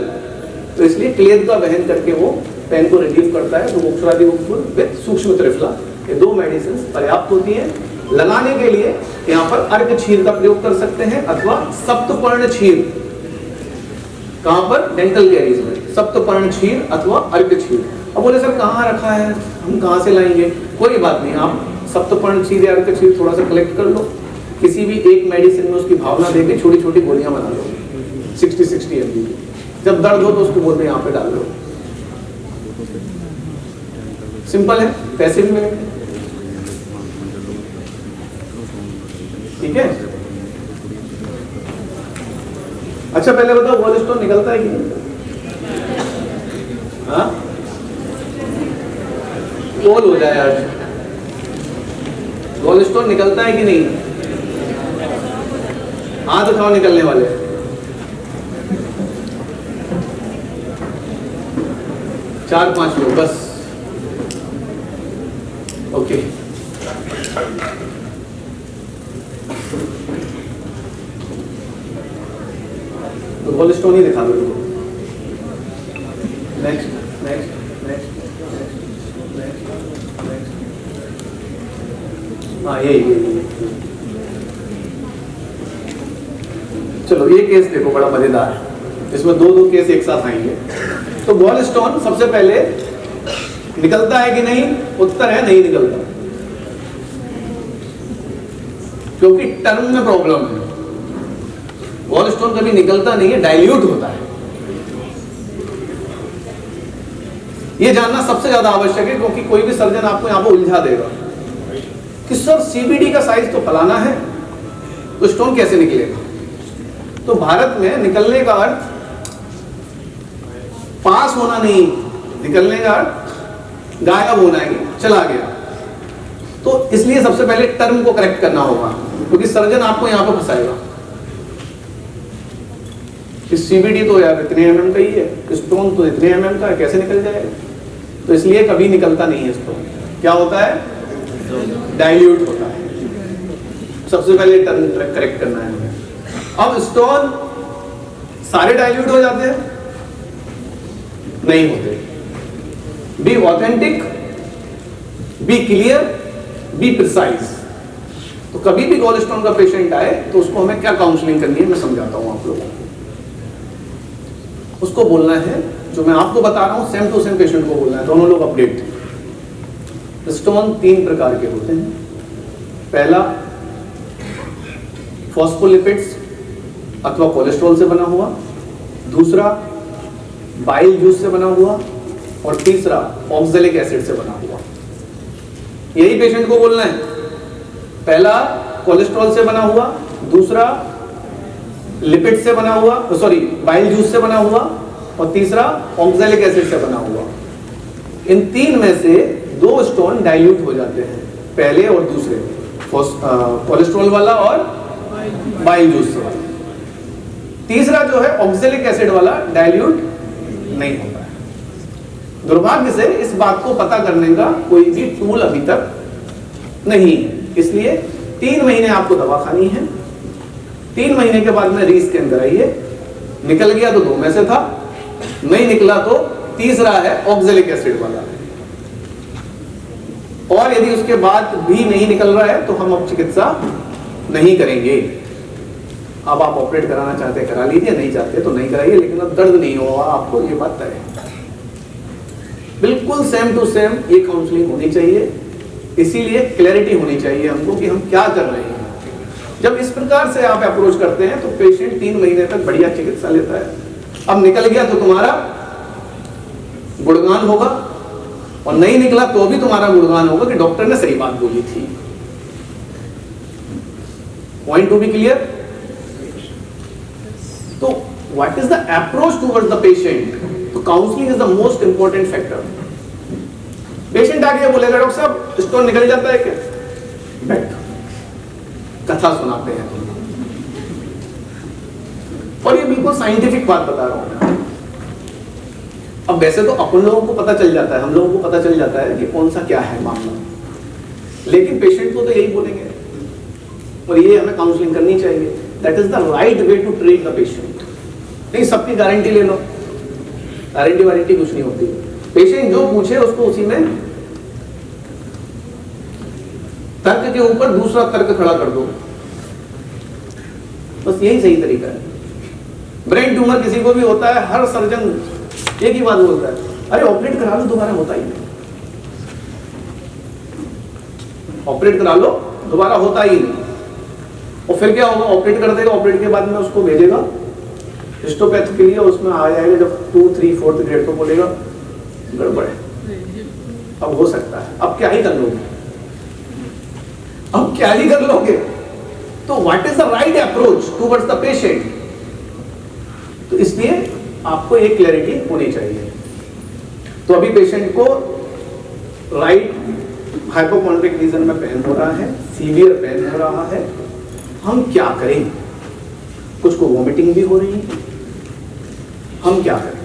तो इसलिए क्लेद का वहन करके वो पेन को रिलीव करता है। तो गोक्षरादि गुग्गुल विद सूक्ष्म त्रिफला, ये 2 मेडिसिन पर्याप्त होती है। लगाने के लिए यहाँ पर अर्क क्षीर का प्रयोग कर सकते हैं, अथवा सप्तपर्ण क्षीर। कहां पर, डेंटल कैरीज में सप्तपर्ण क्षीर अथवा अर्क क्षीर। अब बोले सर कहाँ रखा है, हम कहाँ से लाएंगे? कोई बात नहीं, आप सप्तपर्ण क्षीर या अर्क क्षीर थोड़ा सा कलेक्ट कर लो, किसी भी एक मेडिसिन में उसकी भावना देके छोटी छोटी गोलियां बना लो, 60-60 mg। जब दर्द हो तो उसको बोलते हैं यहाँ पे डाल दो, सिंपल है, पैसे भी मिलेंगे, ठीक है। अच्छा पहले बताओ गॉल स्टोन निकलता है कि नहीं? हाँ, पोल हो जाए आज, गॉल स्टोन निकलता है कि नहीं? हाथ उठाओ निकलने वाले। चार 5 लोग बस, ओके। तो गॉल स्टोन ही दिखा दो। Next next next next next, हाँ यही। चलो ये केस देखो, बड़ा मजेदार है, इसमें 2 केस एक साथ आएंगे। तो गॉल स्टोन सबसे पहले निकलता है कि नहीं? उत्तर है नहीं निकलता, क्योंकि टर्म में प्रॉब्लम है। गॉल स्टोन कभी निकलता नहीं है, डाइल्यूट होता है। ये जानना सबसे ज्यादा आवश्यक है, क्योंकि कोई भी सर्जन आपको यहां पर उलझा देगा कि सर सीबीडी का साइज तो फलाना है, तो स्टोन कैसे निकलेगा? तो भारत में निकलने का अर्थ पास होना नहीं, निकलने का अर्थ गायब होना है, चला गया। तो इसलिए सबसे पहले टर्म को करेक्ट करना होगा, क्योंकि सर्जन आपको यहां पर फंसाएगा। इस सीबीडी तो यार इतने mm का ही है, स्टोन तो इतने mm का है, कैसे निकल जाएगा? तो इसलिए कभी निकलता नहीं है स्टोन। क्या होता है? डाइल्यूट होता है। सबसे पहले टर्म करेक्ट करना है हमें। अब स्टोन सारे डाइल्यूट हो जाते हैं? नहीं होते। Be authentic, be clear, be precise. तो कभी भी गॉलस्टोन का पेशेंट आए तो उसको हमें क्या काउंसलिंग करनी है मैं समझाता हूं आप लोगों को। उसको बोलना है जो मैं आपको बता रहा हूं सेम टू सेम पेशेंट को बोलना है, दोनों लोग अपडेट थे। स्टोन 3 प्रकार के होते हैं। पहला फॉस्फोलिपिड्स अथवा कोलेस्ट्रॉल से बना हुआ, दूसरा बाइल जूस से बना हुआ, और तीसरा ऑक्सैलिक एसिड से बना हुआ। यही पेशेंट को बोलना है। पहला कोलेस्ट्रॉल से बना हुआ, दूसरा लिपिड से बना हुआ, सॉरी बाइल जूस से बना हुआ, और तीसरा ऑक्सैलिक एसिड से बना हुआ। इन 3 में से 2 स्टोन डाइल्यूट हो जाते हैं, पहले और दूसरे, कोलेस्ट्रॉल वाला और बाइल जूस वाला। तीसरा जो है ऑक्सैलिक एसिड वाला डाइल्यूट नहीं होता है। दुर्भाग्य से इस बात को पता करने का कोई भी टूल अभी तक नहीं है, इसलिए 3 महीने आपको दवा खानी है। 3 महीने के बाद में रीस्कैन कराइए, निकल गया तो 2 में से था, नहीं निकला तो तीसरा है ऑक्सैलिक एसिड वाला। और यदि उसके बाद भी नहीं निकल रहा है तो हम अब चिकित्सा नहीं करेंगे। अब आप ऑपरेट कराना चाहते करा लीजिए, नहीं चाहते तो नहीं कराइए, लेकिन अब दर्द नहीं होगा आपको, ये बात तय है। बिल्कुल सेम टू सेम ये काउंसलिंग होनी चाहिए। इसीलिए क्लैरिटी होनी चाहिए हमको कि हम क्या कर रहे हैं। जब इस प्रकार से आप अप्रोच करते हैं तो पेशेंट 3 महीने तक बढ़िया चिकित्सा लेता है। अब निकल गया तो तुम्हारा गुणगान होगा, और नहीं निकला तो भी तुम्हारा गुणगान होगा कि डॉक्टर ने सही बात बोली थी। Point to be clear? तो what is the approach towards the patient? तो counselling is the most important factor. Patient आके बोलेगा डॉक्टर साहब स्टोन निकल जाता है क्या? बैठ, कथा सुनाते हैं। और ये बिल्कुल साइंटिफिक बात बता रहा हूं मैं। अब वैसे तो अपन लोगों को पता चल जाता है, हम लोगों को पता चल जाता है कि कौन सा क्या है मामला, लेकिन पेशेंट को तो यही बोलेंगे, और ये हमें काउंसलिंग करनी चाहिए। That is the right way to treat the patient. नहीं सबकी गारंटी ले लो, गारंटी वारंटी कुछ नहीं होती। पेशेंट जो पूछे उसको उसी में तर्क के ऊपर दूसरा तर्क खड़ा कर दो, बस यही सही तरीका है। ब्रेन ट्यूमर किसी को भी होता है, हर सर्जन एक ही बात बोलता है, अरे ऑपरेट करा लो, दोबारा होता ही नहीं। ऑपरेट करा लो, दोबारा होता ही नहीं। और फिर क्या होगा? ऑपरेट कर देगा, ऑपरेट के बाद में उसको भेजेगा हिस्टोपैथ के लिए, उसमें आ जाएगा जब 2, 3, 4th ग्रेड तो बोलेगा गड़बड़ है, अब हो सकता है, अब क्या ही कर लोगे, अब क्या ही कर लोगे? तो what is the right approach towards the patient? तो इसलिए आपको एक क्लैरिटी होनी चाहिए। तो अभी पेशेंट को राइट हाइपोकॉन्ड्रिक रीजन में पेन हो रहा है, सीवियर पेन हो रहा है, हम क्या करें? कुछ को वॉमिटिंग भी हो रही है, हम क्या करें?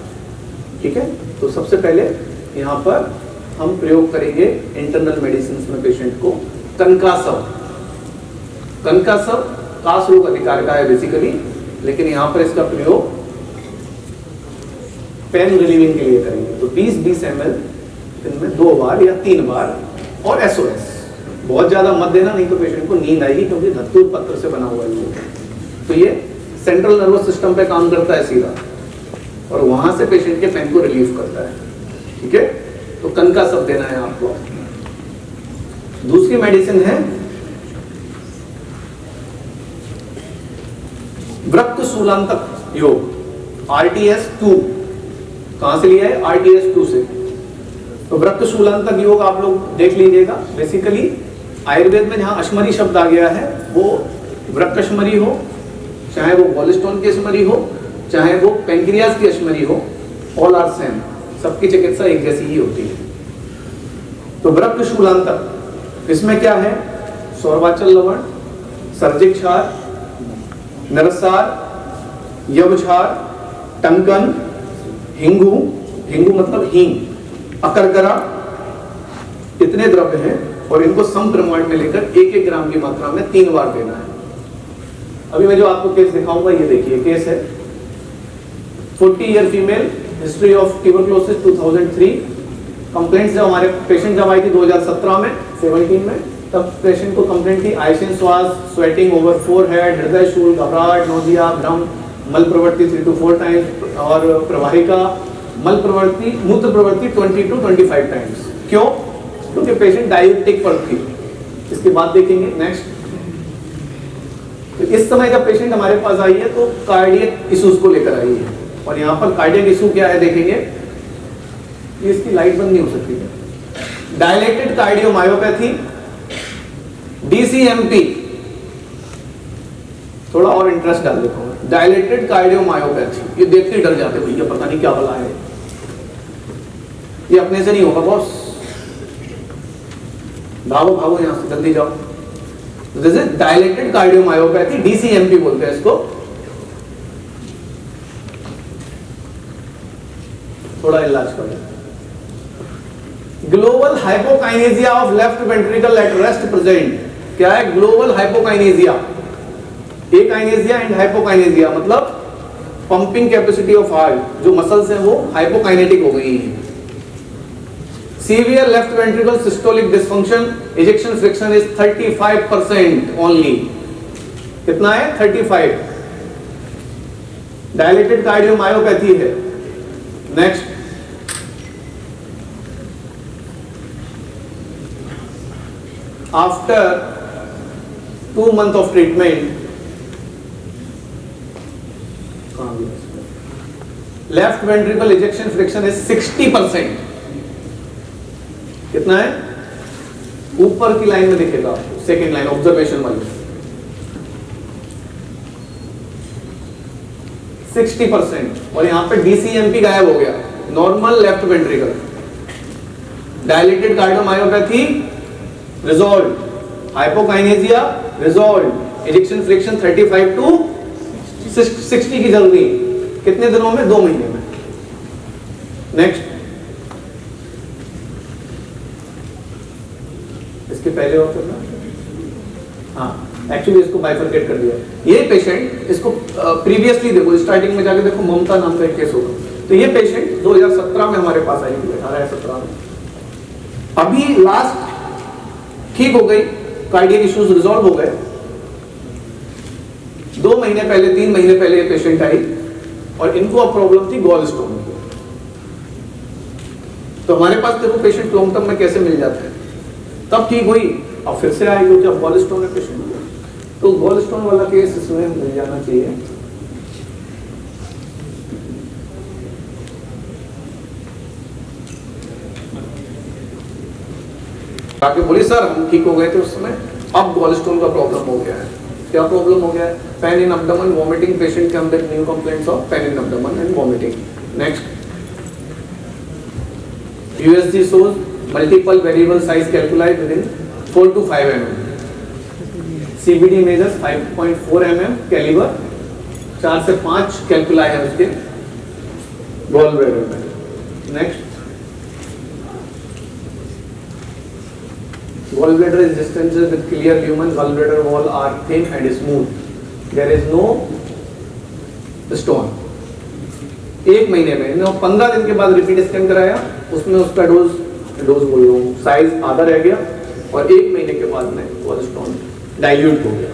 ठीक है, तो सबसे पहले यहां पर हम प्रयोग करेंगे इंटरनल मेडिसिन में पेशेंट को कनकासव। कनकासव कास रोग अधिकार का है बेसिकली, लेकिन यहां पर इसका प्रयोग पेन रिलीविंग के लिए करेंगे। तो 20-20 ml दिन में 2 बार या 3 बार, और SOS बहुत ज्यादा मत देना, नहीं तो पेशेंट को नींद आएगी, क्योंकि धतूर पत्र से बना हुआ है। तो ये सेंट्रल नर्वस सिस्टम पे काम करता है सीधा, और वहां से पेशेंट के पेन को रिलीव करता है। ठीक है, तो कनकासव देना है आपको। दूसरी मेडिसिन है वृक्क शूलांतक योग, RTS-2। कहां से लिया है? RTS-2 से। तो वृक्क शूलांतक योग आप लोग देख लीजिएगा। बेसिकली आयुर्वेद में जहां अश्मरी शब्द आ गया है, वो वृक्कश्मरी हो, चाहे वो गॉलस्टोन की अश्मरी हो, चाहे वो पैंक्रियाज की अश्मरी हो, ऑल आर सेम, सबकी चिकित्सा एक जैसी ही होती है। तो वृक्क शूलांतक, इसमें क्या है? सौरवाचल लवण, सर्जिक क्षार, नरसार, यवक्षार, टंकन, हिंगू, हिंगू मतलब हींग, अकरकरा, इतने द्रव्य हैं, और इनको सम प्रमाण में लेकर 1-1 ग्राम की मात्रा में 3 बार देना है। अभी मैं जो आपको केस दिखाऊंगा, ये देखिए केस है 40 year female, history of tuberculosis 2003। Complaints जब हमारे पेशेंट जब आई थी 2017 में, 17 में, तब पेशेंट को कंप्लेंट थी आइसिन श्वास, स्वेटिंग ओवर फोरहेड, हृदय शूल, घबराहट, नोजिया, भ्रम, मल प्रवृत्ति 3 to 4 टाइम्स और प्रवाहिका, मल प्रवृत्ति, मूत्र प्रवृत्ति 20 to 25 टाइम्स। क्यों? क्योंकि पेशेंट डायबिटिक पर थी। इसके बाद देखेंगे नेक्स्ट। तो इस समय जब पेशेंट हमारे पास आई है तो कार्डियक इश्यूज को लेकर आई है, और यहाँ पर कार्डियक इशू क्या है देखेंगे। ये इसकी लाइट बंद नहीं हो सकती है। डायलेटेड कार्डियोमायोपैथी, DCMP, थोड़ा और इंटरेस्ट डाल देता हूँ। डायलेटेड कार्डियोमायोपैथी, ये देखते ही डर जाते हो, ये पता नहीं क्या भला है, ये अपने से नहीं होगा बॉस, भागो भागो यहां से, जल्दी जाओ। This is dilated cardiomyopathy, DCMP बोलते हैं इसको। थोड़ा इलाज करो। Global hypokinesia of left ventricle at rest present. क्या है global hypokinesia? Akinesia and hypokinesia मतलब पंपिंग कैपेसिटी ऑफ हार्ट, जो मसल्स हैं वो हाइपोकाइनेटिक हो गई हैं। Severe left ventricle systolic dysfunction, ejection friction is 35% only. कितना है? 35। डायलेटेड कार्डियोमायोपैथी है। Next, after 2 months of treatment, left ventricle ejection friction is 60%। कितना है? ऊपर की लाइन में दिखेगा आपको, सेकेंड लाइन ऑब्जर्वेशन वाली, 60%। और यहां पे DCMP गायब हो गया, normal left ventricle. Dilated cardiomyopathy resolve, hypokinesia resolve, ejection friction 35 to 60 की जल्दी। कितने दिनों में? 2 महीने में। नेक्स्ट, इसके पहले और करना। हाँ, एक्चुअली इसको बाइफरकेट कर दिया। ये पेशेंट, इसको प्रीवियसली देखो, स्टार्टिंग में जाके देखो, ममता नाम का एक केस होगा। तो ये पेशेंट 2017 में हमारे पास आई थी, 18-17 में। अभी लास्ट ठीक हो गई, कार्डियक इश्यूज रिजॉल्व हो गए। 2 महीने पहले, 3 महीने पहले ये पेशेंट आई और इनको अब प्रॉब्लम थी गॉल स्टोन की। तो हमारे पास देखो पेशेंट लॉन्ग टर्म में कैसे मिल जाते हैं। तब ठीक हुई, अब फिर से आई क्योंकि अब गॉल स्टोन में पेशेंट हुआ। तो गॉल स्टोन वाला केस इसमें मिल जाना चाहिए। आके बोली सर हम ठीक हो गए थे उस समय, अब गॉल स्टोन का प्रॉब्लम हो गया है। क्या प्रॉब्लम हो गया है? Pain in abdomen, vomiting. Patient के अंदर new complaints of pain in abdomen and vomiting. Next, USG shows multiple variable size calculi within 4 to 5 mm. CBD measures 5.4 mm caliber, 4 से 5 calculi है उसके गॉल ब्लैडर में। Next, gallbladder is distances with clear lumen, gallbladder wall are thin and smooth, there is no stone। 1 महीने में 15 दिन के बाद repeat scan कराया, उसमें उसका डोज बोल रहा हूँ, साइज आधा रह गया, और 1 महीने के बाद में गॉल स्टोन डाइल्यूट हो गया।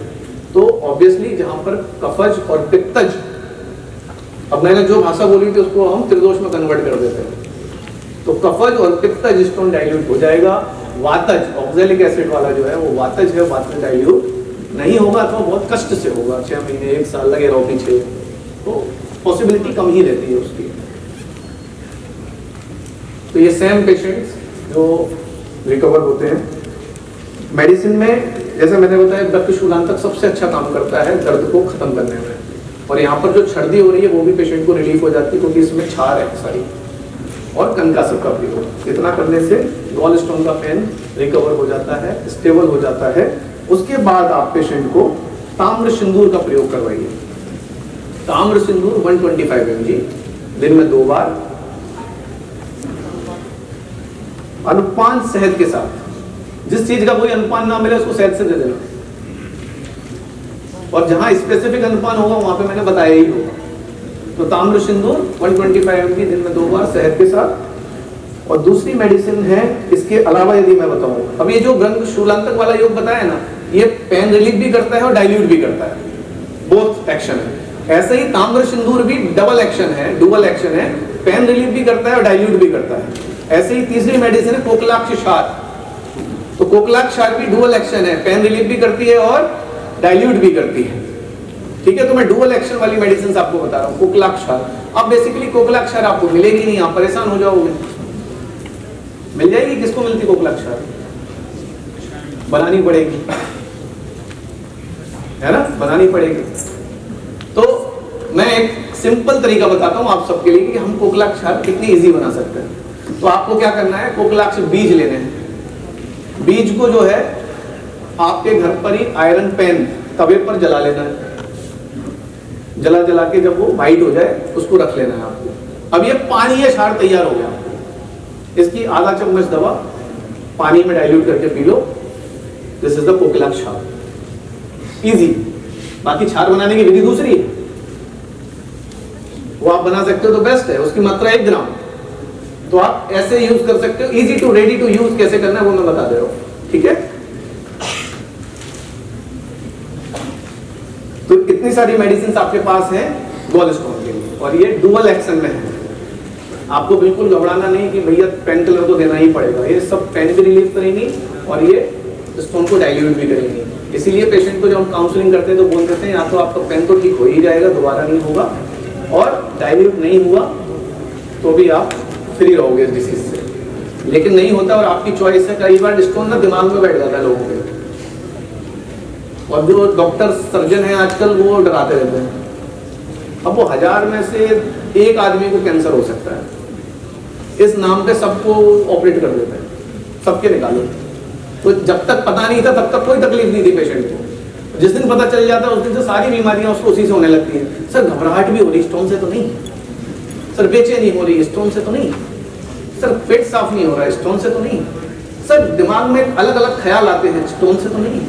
तो ऑब्वियसली जहां पर कफज और पित्तज, अब मैंने जो भाषा बोली थी उसको हम त्रिदोष में कन्वर्ट कर देते हैं। तो कफज और पित्तज स्टोन डाइल्यूट हो जाएगा। वातज, ऑक्सैलिक एसिड वाला जो है वो वातज है, वातज डाइल्यूट नहीं होगा तो बहुत कष्ट से होगा, 6 महीने 1 साल लगे रहो पीछे, तो पॉसिबिलिटी कम ही रहती है उसकी। तो ये सेम पेशेंट्स जो रिकवर होते हैं। मेडिसिन में जैसे मैंने बताया रक्त शूलांतक सबसे अच्छा काम करता है दर्द को खत्म करने में, और यहाँ पर जो छर्दी हो रही है वो भी पेशेंट को रिलीफ हो जाती है क्योंकि इसमें छार है सारी, और कंकासव का प्रयोग। इतना करने से गॉल स्टोन का पेन रिकवर हो जाता है, स्टेबल हो जाता है। उसके बाद आप पेशेंट को ताम्र सिंदूर का प्रयोग करवाइए। ताम्र सिंदूर 125 mg दिन में 2 बार, अनुपान शहद के साथ। जिस चीज का कोई अनुपान ना मिले उसको शहद से दे देना, और जहां स्पेसिफिक अनुपान होगा वहां पे मैंने बताया ही होगा। तो ताम्र सिंदूर 125 mg दिन में 2 बार शहद के साथ, और दूसरी मेडिसिन है इसके अलावा यदि मैं बताऊं, अब ये जो ग्रंथ शूलांतक वाला योग बताया ना, ये पेन रिलीफ भी करता है और डाइल्यूट भी करता है, बोथ एक्शन है। ऐसे ही ताम्र सिंदूर भी डबल एक्शन है, डुअल एक्शन है, पेन रिलीफ भी करता है और डाइल्यूट भी करता है। ऐसे ही तीसरी मेडिसिन है कोकलाक्ष क्षार, तो कोकलाक्ष क्षार भी डुअल एक्शन है, पेन रिलीफ भी करती है और डाइल्यूट भी करती है। ठीक है, तो मैं डुअल एक्शन वाली मेडिसिन आपको बता रहा हूँ, कोकलाक्ष क्षार। अब बेसिकली कोकलाक्ष क्षार आपको मिलेगी नहीं, आप परेशान हो जाओगे। मिल जाएगी, किसको मिलती कोकलाक्ष क्षार? बनानी पड़ेगी, है ना, बनानी पड़ेगी। तो मैं एक सिंपल तरीका बताता हूं आप सबके लिए कि हम कोकलाक्ष क्षार कितनी इजी बना सकते हैं। तो आपको क्या करना है, कोकलाक्ष बीज लेने हैं। बीज को जो है आपके घर पर ही आयरन पैन तवे पर जला लेना है, जला के जब वो वाइट हो जाए उसको रख लेना है आपको। अब ये पानी या क्षार तैयार हो गया, इसकी आधा चम्मच दवा पानी में डाइल्यूट करके पी लो, दिस इज द कोकलाक्ष क्षार, इजी। बाकी क्षार बनाने की विधि दूसरी है, वो आप बना सकते हो तो बेस्ट है, उसकी मात्रा 1 ग्राम, तो आप ऐसे यूज कर सकते हो। Easy to ready to use कैसे करना है वो मैं बता दे रहा हूं, ठीक है। तो इतनी सारी मेडिसिन आपके पास है गॉल स्टोन के लिए, और ये डुअल एक्शन में है। आपको बिल्कुल घबराना नहीं कि भैया पेन किलर तो देना ही पड़ेगा, ये सब पेन भी रिलीफ करेंगी और ये स्टोन को डाइल्यूट भी करेंगी। इसीलिए पेशेंट को जब हम काउंसलिंग करते हैं तो बोल देते हैं या तो आपका पेन तो ठीक हो ही जाएगा, दोबारा नहीं होगा, और डाइल्यूट नहीं हुआ तो भी आप फ्री रहोगे इस डिसीज से। लेकिन नहीं होता और आपकी चॉइस है, कई बार स्टोन ना दिमाग में बैठ जाता है लोगों के, और जो डॉक्टर सर्जन है आजकल वो डराते रहते हैं। अब वो 1000 में से 1 आदमी को कैंसर हो सकता है, इस नाम पे सबको ऑपरेट कर देते हैं, सबके निकालो। तो जब तक पता नहीं था तब तक कोई तकलीफ नहीं थी पेशेंट को, जिस दिन पता चल जाता है उस दिन से सारी बीमारियां उसको उसी से होने लगती हैं। सर घबराहट भी हो रही, स्टोन से तो नहीं? सर बेचैनी हो रही, स्टोन से तो नहीं? सर पेट साफ नहीं हो रहा है, स्टोन से तो नहीं? सर दिमाग में अलग अलग ख्याल आते हैं, स्टोन से तो नहीं?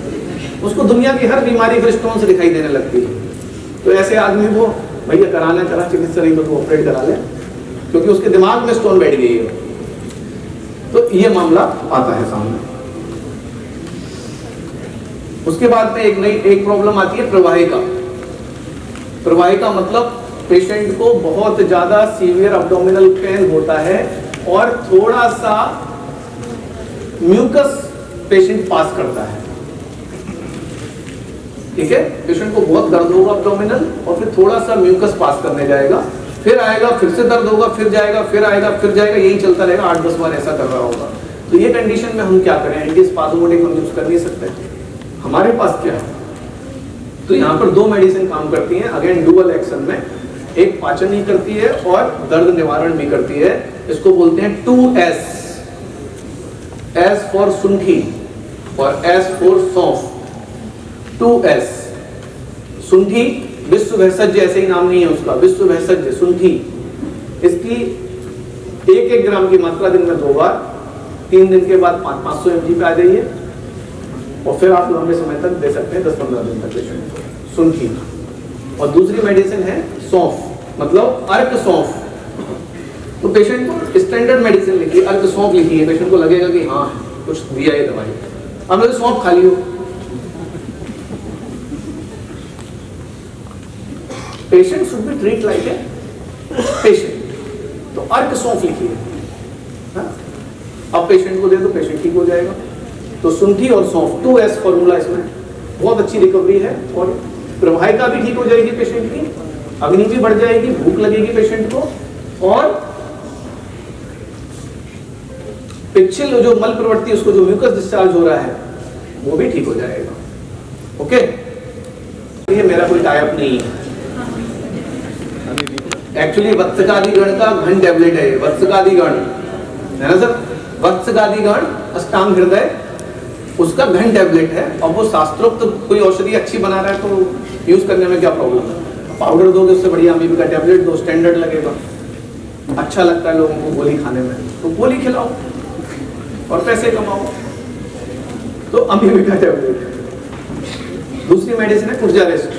उसको दुनिया की हर बीमारी फिर स्टोन से दिखाई देने लगती है। तो ऐसे आदमी को भैया कराना चला चिकित्सा नहीं तो ऑपरेट करा ले, क्योंकि उसके दिमाग में स्टोन बैठ गई है। तो ये मामला आता है सामने। उसके बाद में एक प्रॉब्लम आती है प्रवाहिका। प्रवाहिका मतलब पेशेंट को बहुत ज्यादा सीवियर अब्डोमिनल पेन होता है और थोड़ा सा म्यूकस पेशेंट पास करता है, ठीक है। पेशेंट को बहुत दर्द होगा अब्डोमिनल और फिर थोड़ा सा म्यूकस पास करने जाएगा, फिर आएगा, फिर से दर्द होगा, फिर जाएगा, फिर आएगा, फिर जाएगा, यही चलता रहेगा, 8-10 बार ऐसा कर रहा होगा। तो ये कंडीशन में हम क्या करें, एंटीस्पाज़मोटिक हम यूज कर नहीं सकते। हमारे पास क्या है, तो यहाँ पर 2 मेडिसिन काम करती हैं, अगेन डुअल एक्शन में। एक पाचन ही करती है और दर्द निवारण भी करती है। इसको बोलते हैं 2S, S फॉर सुंठी और S फॉर सौंफ। 2S सुंठी, विश्व भेषज ऐसे ही नाम नहीं है उसका, विश्व भेषज सुंठी। इसकी 1-1 ग्राम की मात्रा दिन में 2 बार, 3 दिन के बाद 500 mg पे आ जाइए, और फिर आप लंबे समय तक दे सकते हैं, 10-15 दिन तक पेशेंट को सुंठी। और दूसरी मेडिसिन है सौंफ, मतलब अर्क सौंफ। तो पेशेंट को स्टैंडर्ड मेडिसिन लिखी है, अर्क सौंफ लिखी है, पेशेंट को लगेगा कि हाँ कुछ दिया है दवाई, अब मैं सौंफ खा लियो। Patient should be treat like a patient, तो अर्क सौंफ लिखी है, अब पेशेंट को दे दो, पेशेंट ठीक हो जाएगा। तो सुंठी और सौंफ 2S फॉर्मूला, इसमें बहुत अच्छी रिकवरी है और प्रवाहिका भी ठीक हो जाएगी पेशेंट की, अग्नि भी बढ़ जाएगी, भूख लगेगी पेशेंट को, और पिछले जो मल प्रवृत्ति, उसको जो म्यूकस डिस्चार्ज हो रहा है वो भी ठीक हो जाएगा। ओके, ये मेरा कोई टाइप नहीं है, एक्चुअली वत्सकादिगण का घन टैबलेट है, वत्सकादिगण है ना सर, वत्सकादिगण अष्टांग हृदय, उसका घन टैबलेट है। और वो शास्त्रोक्त तो कोई औषधि अच्छी बना रहा है तो यूज करने में क्या प्रॉब्लम है। पाउडर दोगे उससे बढ़िया अमीबी का टैबलेट दो, स्टैंडर्ड लगेगा, अच्छा लगता है लोगों को गोली खाने में, तो गोली खिलाओ और पैसे कमाओ। तो अमीबी का टैबलेट। दूसरी मेडिसिन है कुर्जा रेस्ट,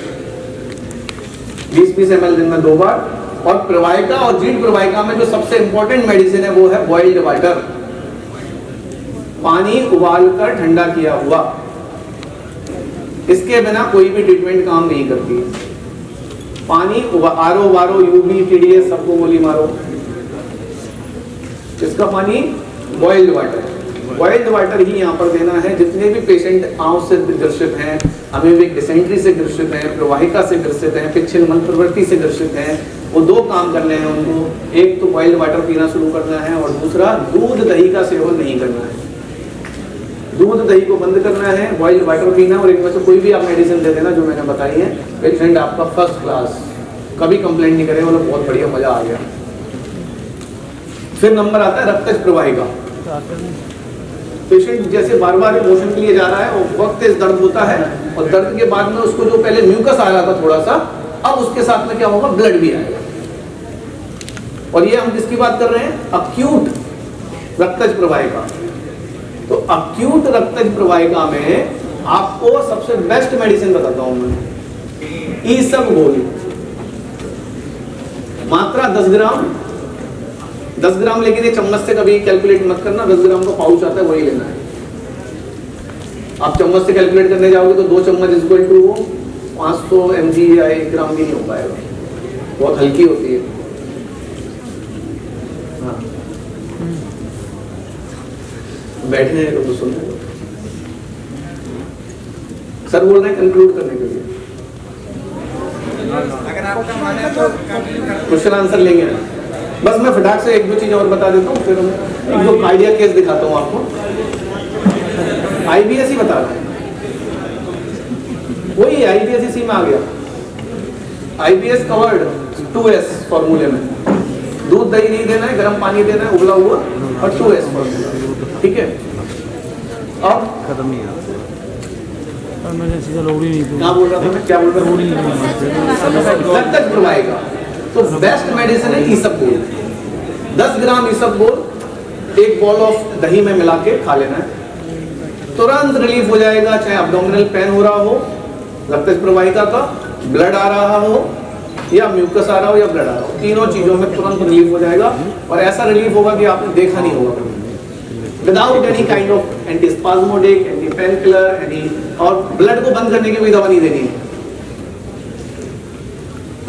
20-20 ml दिन में 2 बार, और प्रवाहिका और जीर्ण प्रवाहिका में जो सबसे इंपॉर्टेंट मेडिसिन है वो है बॉइल्ड वाटर, पानी उबालकर ठंडा किया हुआ। इसके बिना कोई भी ट्रीटमेंट काम नहीं करती। पानी आरओ वारो यूबी टीडीएस सबको गोली मारो, इसका पानी बॉइल्ड वाटर, बॉइल्ड वाटर ही यहाँ पर देना है। जितने भी पेशेंट आंव से ग्रसित हैं, अमेबिक डिसेंट्री से ग्रसित हैं, प्रवाहिका से ग्रसित हैं, पिच्छिल मल प्रवृत्ति से ग्रसित हैं, वो दो काम करने हैं उनको। एक तो बॉइल्ड वाटर पीना शुरू करना है और दूसरा दूध दही का सेवन नहीं करना है। दूध दही को बंद करना है, बॉइल्ड वाटर पीना, और इनमें से कोई भी आप मेडिसिन दे देना जो मैंने बताई है, पेशेंट आपका फर्स्ट क्लास, कभी कंप्लेंट नहीं करेगा, मतलब बहुत बढ़िया, मजा आ गया। फिर नंबर आता है रक्तज प्रवाहिका। पेशेंट जैसे बार बार मोशन के लिए जा रहा है और वक्त तेज दर्द होता है, और दर्द के बाद में उसको जो पहले म्यूकस आ रहा था थोड़ा सा, अब उसके साथ में क्या होगा, ब्लड भी आएगा। और ये हम किसकी बात कर रहे हैं, अक्यूट रक्तज प्रवाहिका। तो अक्यूट रक्तज प्रवाहिका में आपको सबसे बेस्ट मेडिसिन बताता हूं मैं, ईसबगोल। मात्रा 10 ग्राम, 10 ग्राम, लेकिन ये चम्मच से कभी कैलकुलेट मत करना, 10 ग्राम का पाउच आता है वही लेना है। आप चम्मच से कैलकुलेट करने जाओगे तो 2 चम्मच इक्वल टू 500 mg या 1 ग्राम भी नहीं हो पाएगा, बहुत हल्की होती है। हाँ, बैठने तो सुनने दो, सर बोल रहे हैं कंक्लूड करने के लिए। अगर आपका मन है तो क्वेश्चन आंसर लेंगे ना, बस मैं फटाक से 1-2 चीज और बता देता हूँ, फिर हम 1-2 आइडिया केस दिखाता हूँ आपको। IBS ही बता रहे हैं, वही IBS इसी में आ गया। IBS कवर्ड 2S फॉर्मूले में, दूध दही नहीं देना है, गर्म पानी देना है उबला हुआ, और 2S फॉर्मूला, ठीक है। अब खत्म नहीं है, क्या बोल रहा था मैं, क्या बोल रहा था, रक्तज प्रवाहिका। तो बेस्ट मेडिसिन है ईसबगोल। 10 ग्राम ईसबगोल 1 बॉल ऑफ दही में मिला के खा लेना है, तुरंत रिलीफ हो जाएगा। चाहे एब्डोमिनल पेन हो रहा हो, रक्तज प्रवाहिका का, ब्लड आ रहा हो, या म्यूकस आ रहा हो, या ब्लड आ रहा हो, तीनों चीजों में तुरंत रिलीफ हो जाएगा। और ऐसा रिलीफ होगा कि आपने देखा नहीं होगा, without any kind of antispasmodic, anti pain killer, any, और ब्लड को बंद करने की कोई दवा नहीं देनी है,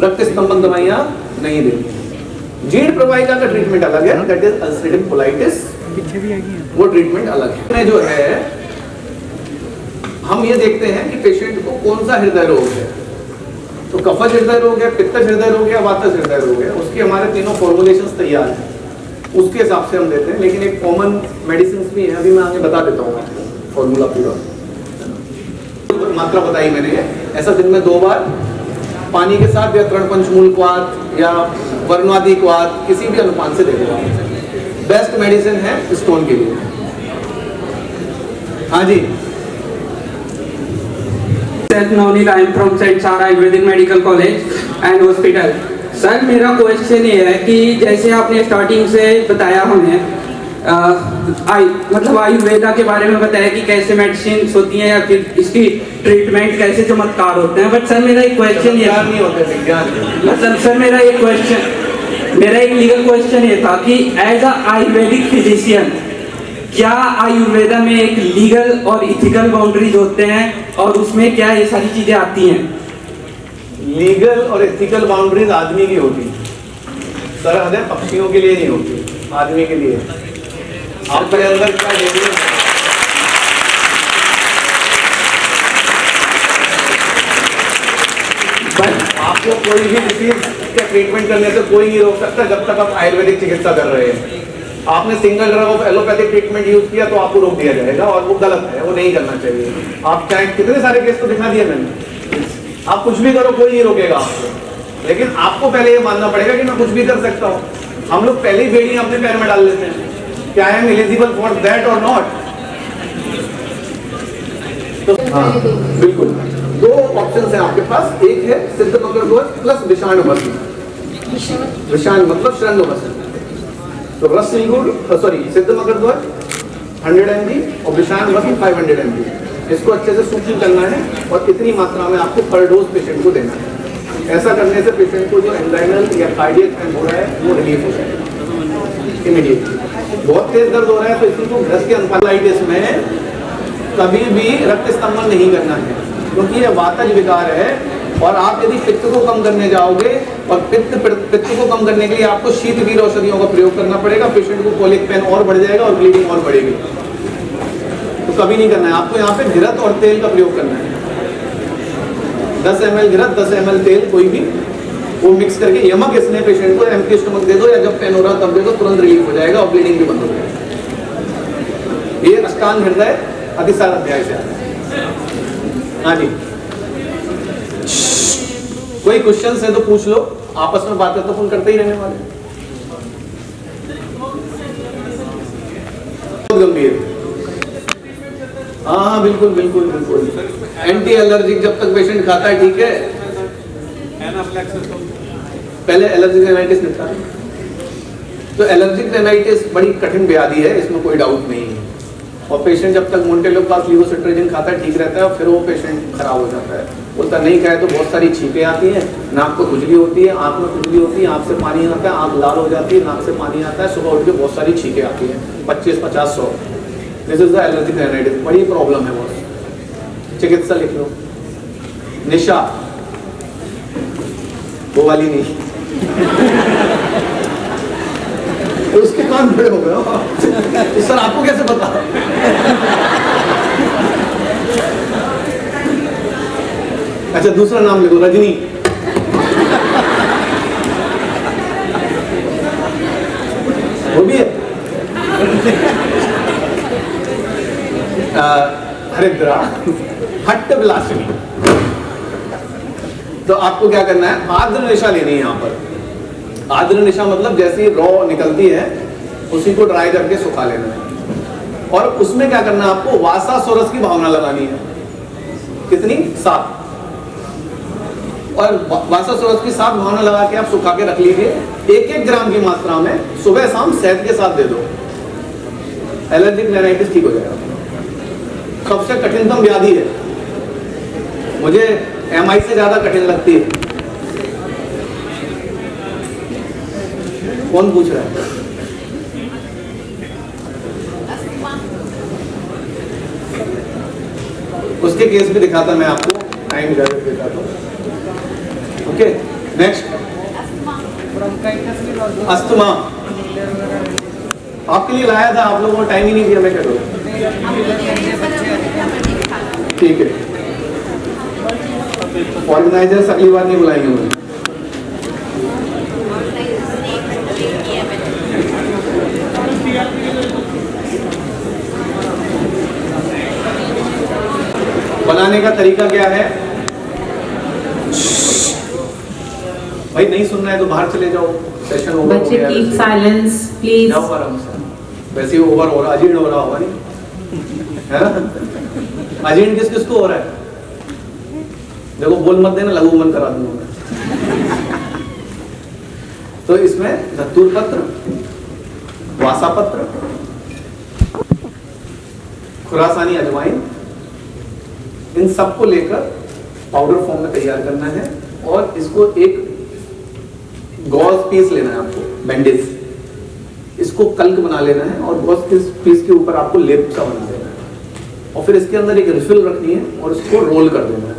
रक्त स्तंभन दवाइयां नहीं देनी। जीर्ण प्रवाहिका का ट्रीटमेंट अलग है, दैट इज अल्सरेटिव कोलाइटिस, वो ट्रीटमेंट अलग है। जो है हम ये देखते हैं कि पेशेंट को कौन सा हृदय रोग है, तो कफज हृदय रोग है, पित्तज हृदय रोग है, वातज हृदय रोग है, उसके हमारे तीनों फॉर्मुलेशंस तैयार हैं, उसके हिसाब से हम देते हैं। लेकिन एक कॉमन मेडिसिन भी है, अभी मैं आगे बता देता हूँ आपको फॉर्मूला पूरा। मात्रा बताई मैंने, ऐसा दिन में 2 बार पानी के साथ, या तृणपंचमूल क्वाथ या वर्णवादी क्वाथ, किसी भी अनुपात से दे देगा। बेस्ट मेडिसिन है स्टोन के लिए। हाँ जी, Navneet, I am from St. Sarah Ayurvedic Medical College and Hospital. Sir मेरा क्वेश्चन ये है कि जैसे आपने स्टार्टिंग से बताया हमें मतलब आयुर्वेदा के बारे में बताया कि कैसे मेडिसिन होती हैं या फिर इसकी ट्रीटमेंट कैसे चमत्कार होते हैं, बट सर मेरा एक क्वेश्चन ये नहीं होते, मतलब सर मेरा एक लीगल क्वेश्चन ये था कि एज अ आयुर्वेदिक फिजिशियन क्या आयुर्वेदा में एक लीगल और इथिकल बाउंड्रीज होते हैं और उसमें क्या ये सारी चीजें आती हैं? लीगल और एथिकल बाउंड्रीज आदमी की होती, सरहद है, पक्षियों के लिए नहीं होती, आदमी के लिए। आपके अंदर क्या देखिए, आपको कोई भी डिसीज का ट्रीटमेंट करने से कोई नहीं रोक सकता जब तक आप आयुर्वेदिक चिकित्सा कर रहे हैं। आपने single drug of allopathic treatment use किया तो आपको रोक दिया जाएगा, और वो गलत है, वो नहीं करना चाहिए। आप चाहे कितने सारे केस तो दिखा दिए मैंने, आप कुछ भी करो कोई नहीं रोकेगा आपको, लेकिन आपको पहले ये मानना पड़ेगा कि मैं कुछ भी कर सकता हूँ। हम लोग पहले ही बेड़ी अपने पैर में डाल लेते हैं कि I am eligible for that और नॉट। तो हाँ बिल्कुल, 2 ऑप्शन है आपके पास, एक है सिद्ध मकर ध्वज प्लस विषाणु भस्म। विषाणु मतलब शरण्य भस्म। तो रस सिंगुर सॉरी सिद्ध मकर ध्वज 100 mg और विषाणु भस्म 500 mg, इसको अच्छे से सूक्ष्म करना है और इतनी मात्रा में आपको पर डोज पेशेंट को देना है। ऐसा करने से पेशेंट को जो एंजाइनल या कार्डियक पेन हो रहा है वो रिलीफ हो जाएगा इमीडिएटली। बहुत तेज दर्द हो रहा है तो इसी को ब्रश के एंसेफेलाइटिस में कभी भी रक्त स्तंभन नहीं करना है, क्योंकि ये वातज विकार है। और आप यदि पित्त को कम करने जाओगे और पित्त को कम करने के लिए आपको शीतवीर औषधियों का प्रयोग करना पड़ेगा, पेशेंट को कोलिक पेन और बढ़ जाएगा और ब्लीडिंग और बढ़ेगी। तो कभी नहीं करना है आपको, यहाँ पे घिरत और तेल का प्रयोग करना है। 10 ml घिरत 10 ml तेल कोई भी वो मिक्स करके यमक इसने पेशेंट को एम्प्टी स्टमक दे दो, या जब पेन हो रहा तब दे दो, तुरंत रिलीफ हो जाएगा और ब्लीडिंग भी बंद हो जाएगी। ये अष्टांग हृदय अतिसार अध्याय से आता है। हाँ जी, कोई क्वेश्चन है तो पूछ लो, आपस में बातें तो फोन करते ही रहने वाले। बहुत गंभीर, हाँ बिल्कुल बिल्कुल बिल्कुल। एंटी एलर्जिक जब तक पेशेंट खाता है ठीक है, पहले एलर्जिक रेनाइटिस निपटा। तो एलर्जिक रेनाइटिस बड़ी कठिन व्याधि है, इसमें कोई डाउट नहीं है। और पेशेंट जब तक मोन्टेलोपास लीवोसिट्राजिन खाता है ठीक रहता है, और फिर वो पेशेंट खराब हो जाता है। बोलता नहीं खाए तो बहुत सारी छींकें आती हैं, नाक को खुजली होती है, आँख में खुजली होती है, आँख से पानी आता है, आँख लाल हो जाती है, नाक से पानी आता है, सुबह उठ के बहुत सारी छींकें आती हैं, 25, 50, 100। This is the allergic rhinitis, बड़ी प्रॉब्लम है बहुत। चिकित्सा लिख लो, निशा वो वाली नहीं तो उसके कान बड़े हो गए। तो सर आपको कैसे पता? अच्छा दूसरा नाम लिखो, रजनी। वो भी है। हरिद्रा हट्ट विलासिनी। तो आपको क्या करना है, आर्द्र निशा लेनी है। यहाँ पर आर्द्र निशा मतलब जैसी रॉ निकलती है उसी को ड्राई करके सुखा लेना है। और उसमें क्या करना है, आपको वासा सोरस की भावना लगानी है। कितनी? 7। और वासा सोरस की 7 भावना लगा के आप सुखा के रख लीजिए। 1-1 ग्राम की मात्रा में सुबह शाम शहद के साथ दे दो, एलर्जिक रेनाइटिस ठीक हो जाएगा। सबसे कठिनतम व्याधि है, मुझे एमआई से ज्यादा कठिन लगती है। कौन पूछ रहा है? उसके केस भी दिखाता मैं आपको, टाइम इजाजत देता तो। Okay next, asthma. आपके लिए लाया था, आप लोगों को टाइम ही नहीं दिया, मैं क्या करूँ। ठीक है, ऑर्गेनाइजर्स अगली बार नहीं बुलाएंगे मुझे। बनाने का तरीका क्या है भाई? नहीं सुनना है तो बाहर चले जाओ, सेशन ओवर हो गया। Keep silence please. जाओ आराम से, वैसे ही ओवर हो रहा, अजीर्ण हो रहा होगा नहीं है ना? अजीर्ण किस किस को हो रहा है? देखो बोल मत देना, लघु मन करा दूंगा मैं। तो इसमें धतूर पत्र, वासा पत्र, खुरासानी अजवाइन, इन सबको लेकर पाउडर फॉर्म में तैयार करना है। और इसको एक गॉज पीस लेना है आपको, बैंडेज, इसको कल्क बना लेना है और गॉज पीस के ऊपर आपको लेप सा बना देना है। और फिर इसके अंदर एक रिफिल रखनी है और इसको रोल कर देना है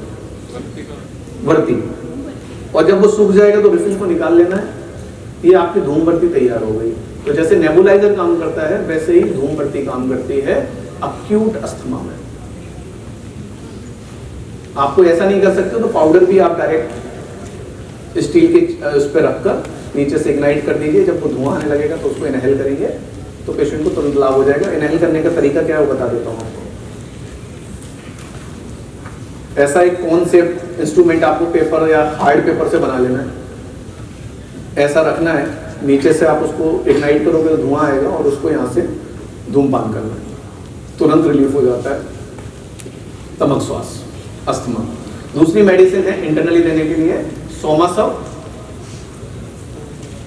वर्ती। और जब वो सूख जाएगा तो रिफिल को निकाल लेना है। ये आपकी धूमबत्ती तैयार हो गई। तो जैसे नेबुलाइजर काम करता है वैसे ही धूमबत्ती काम करती है अक्यूट अस्थमा में। आपको ऐसा नहीं कर सकते तो पाउडर भी आप डायरेक्ट स्टील के उस पर रखकर नीचे से इग्नाइट कर दीजिए। जब वो धुआं आने लगेगा तो उसको इनहेल करेंगे तो पेशेंट को तुरंत लाभ हो जाएगा। इनहेल करने का तरीका क्या है वो बता देता हूँ आपको। ऐसा एक कौन से इंस्ट्रूमेंट आपको पेपर या हार्ड पेपर से बना लेना है, ऐसा रखना है, नीचे से आप उसको इग्नाइट करोगे तो धुआं आएगा और उसको यहाँ से धूमपान करना है, तुरंत रिलीफ हो जाता है तमक श्वास अस्थमा। दूसरी मेडिसिन है इंटरनली देने के लिए सोमासव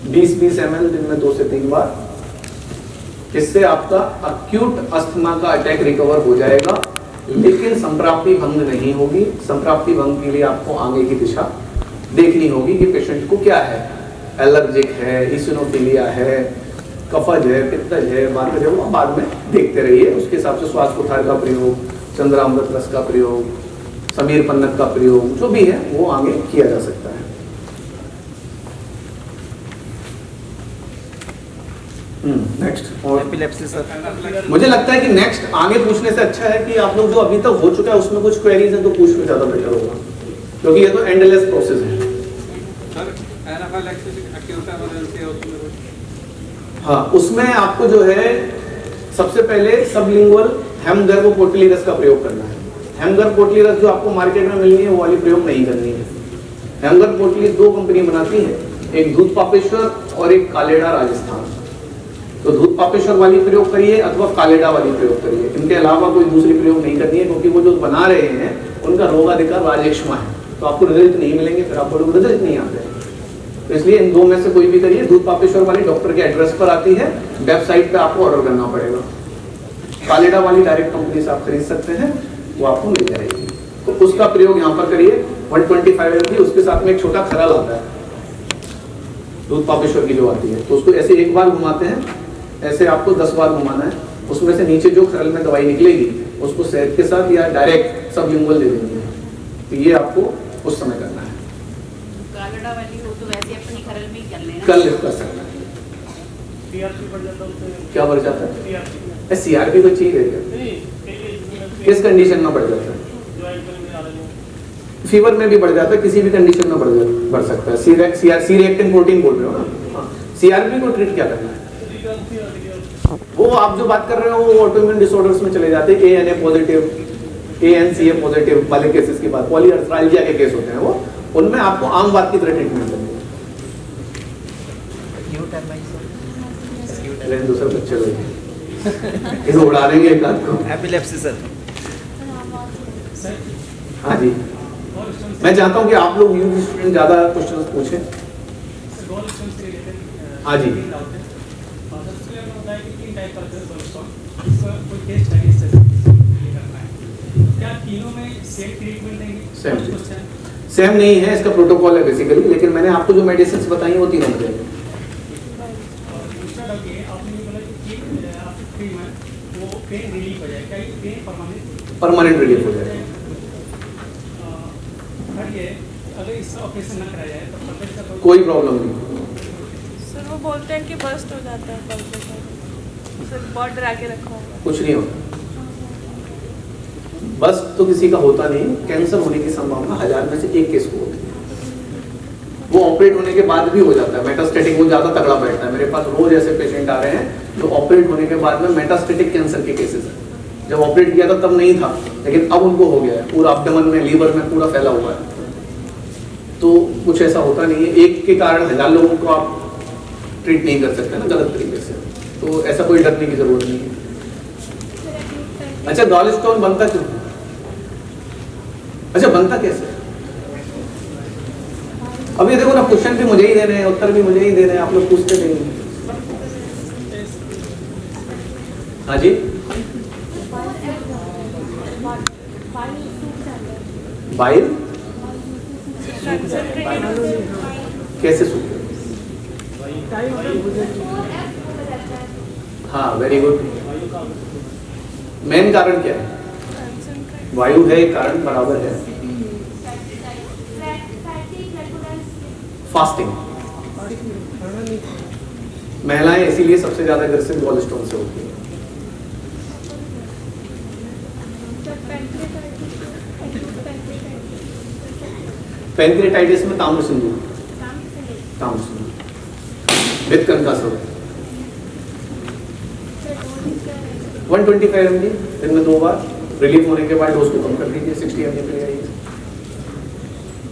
20-20 ml दिन में 2 से 3 बार। इससे आपका अक्यूट अस्थमा का अटैक रिकवर हो जाएगा, लेकिन संप्राप्ति भंग नहीं होगी। संप्राप्ति भंग के लिए आपको आगे की दिशा देखनी होगी कि पेशेंट को क्या है, एलर्जिक है, इसिनोफिलिया है, कफज है, पित्तज है, बार्गज है, वो बाद में देखते रहिए। उसके हिसाब से श्वासकोठार का प्रयोग, चंद्रामृत रस का प्रयोग, समीर पन्नग का प्रयोग, जो भी है वो आगे किया जा सकता है। नेक्स्ट। और एपिलेप्सी सर, मुझे लगता है कि नेक्स्ट आगे पूछने से अच्छा है कि आप लोग जो अभी तक हो चुका है उसमें कुछ क्वेरीज हैं तो पूछ लो, ज्यादा बेटर होगा, क्योंकि ये तो एंडलेस प्रोसेस है। हाँ, उसमें आपको जो है सबसे पहले सबलिंगुअल हेमगर्भ पोटली रस का प्रयोग करना है। हेमगर्भ पोटली रस जो आपको मार्केट में मिलनी है वो वाली प्रयोग नहीं करनी है। हेमगर्भ पोटली 2 कंपनी बनाती है, एक दूध पापेश्वर और एक कालेडा राजस्थान। तो दूध पापेश्वर वाली प्रयोग करिए अथवा कालेडा वाली प्रयोग करिए, इनके अलावा कोई दूसरी प्रयोग नहीं करनी है, क्योंकि वो जो बना रहे हैं उनका रोगाधिकार राजेक्ष्मा है, तो आपको रिजल्ट नहीं मिलेंगे, फिर आपको रिजल्ट नहीं आते हैं। तो इसलिए इन 2 में से कोई भी करिए। दूध पापेश्वर वाली डॉक्टर के एड्रेस पर आती है, वेबसाइट पे आपको ऑर्डर करना पड़ेगा। कालेडा वाली डायरेक्ट कंपनी से आप खरीद सकते हैं, वो आपको मिल जाएगी। तो उसका प्रयोग यहाँ पर करिए 125 ml, उसके साथ में एक छोटा खरल आता है दूध पापेश्वर की जो आती है, तो उसको ऐसे एक बार घुमाते हैं, ऐसे आपको 10 बार घुमाना है। उसमें से नीचे जो खरल में दवाई निकलेगी उसको शहद के साथ या डायरेक्ट सबलिंगुअल दे देंगे। तो ये आपको उस समय करना है। कालेडा वाली हो तो वैसे अपनी खरल में ही कर लेना, कर सकते हैं। सीआरपी बढ़ जाता है उससे। क्या बढ़ जाता है? सीआरपी सीआरपी तो ठीक है, नहीं किस कंडीशन में बढ़ जाता है? जो आजकल में आ रहा है फीवर में भी बढ़ जाता है, किसी भी कंडीशन में बढ़ सकता है। सी रिएक्टिन प्रोटीन बोल रहे हो ना? सीआरपी को ट्रीट क्या करना है? वो आप जो बात कर रहे हो वो ऑटोइम्यून डिसऑर्डर्स में चले जाते हैं। ANA पॉजिटिव, ANCA पॉजिटिव वाले केसेस की बात, पॉलीआर्थराल्जिया के केस होते हैं वो, उनमें आपको आम बात की तरह ट्रीटमेंट करनी है। दूसरे बच्चे लोग इसे उड़ा देंगे एक आध को। एपिलेप्सी सर, हाँ जी, मैं चाहता हूँ कि आप लोग यूजी स्टूडेंट ज्यादा क्वेश्चन पूछें। हाँ जी, सेम नहीं है, इसका प्रोटोकॉल है बेसिकली, लेकिन मैंने आपको जो मेडिसिन बताई वो तीनों में परमानेंट रिलीफ हो जाएगा। अगर इसका ऑपरेशन न कराया जाए तो कोई प्रॉब्लम नहीं। सर वो बोलते हैं कि बस्ट हो जाता है पल्स, सर बहुत डरा के रखा होगा। कुछ नहीं होता, बस तो किसी का होता नहीं। कैंसर होने की संभावना 1000 में से 1 केस को होती है। वो ऑपरेट होने के बाद भी हो जाता है मेटास्टेटिक, वो ज्यादा तगड़ा बैठता है। मेरे पास रोज ऐसे पेशेंट आ रहे हैं जो ऑपरेट होने के बाद में मेटास्टेटिक कैंसर के केसेस हैं। जब ऑपरेट किया था तब नहीं था, लेकिन अब उनको हो गया है, पूरा एब्डोमेन में, लीवर में पूरा फैला हुआ है। तो कुछ ऐसा होता नहीं है, एक के कारण 1000 लोगों को आप ट्रीट नहीं कर सकते ना गलत तरीके से, तो ऐसा कोई डरने की जरूरत नहीं है। अच्छा, गॉल स्टोन बनता क्यों? अच्छा, बनता कैसे? अब ये देखो ना, क्वेश्चन भी मुझे ही देने हैं, उत्तर भी मुझे ही देने हैं, आप लोग पूछते नहीं। हाँ जी, बाइल कैसे सूखे? हाँ, वेरी गुड। मेन कारण क्या है? वायु है एक कारण, बराबर है। फास्टिंग। महिलाएं इसीलिए सबसे ज्यादा ग्रसित गॉल स्टोन से होती है। पैंक्रेटाइटिस में ताम्र सिंधु, वित्त सब 125 mg दिन में 2 बार, रिलीफ होने के बाद डोज को कम कर दीजिए, 60 mg के लिए आइए।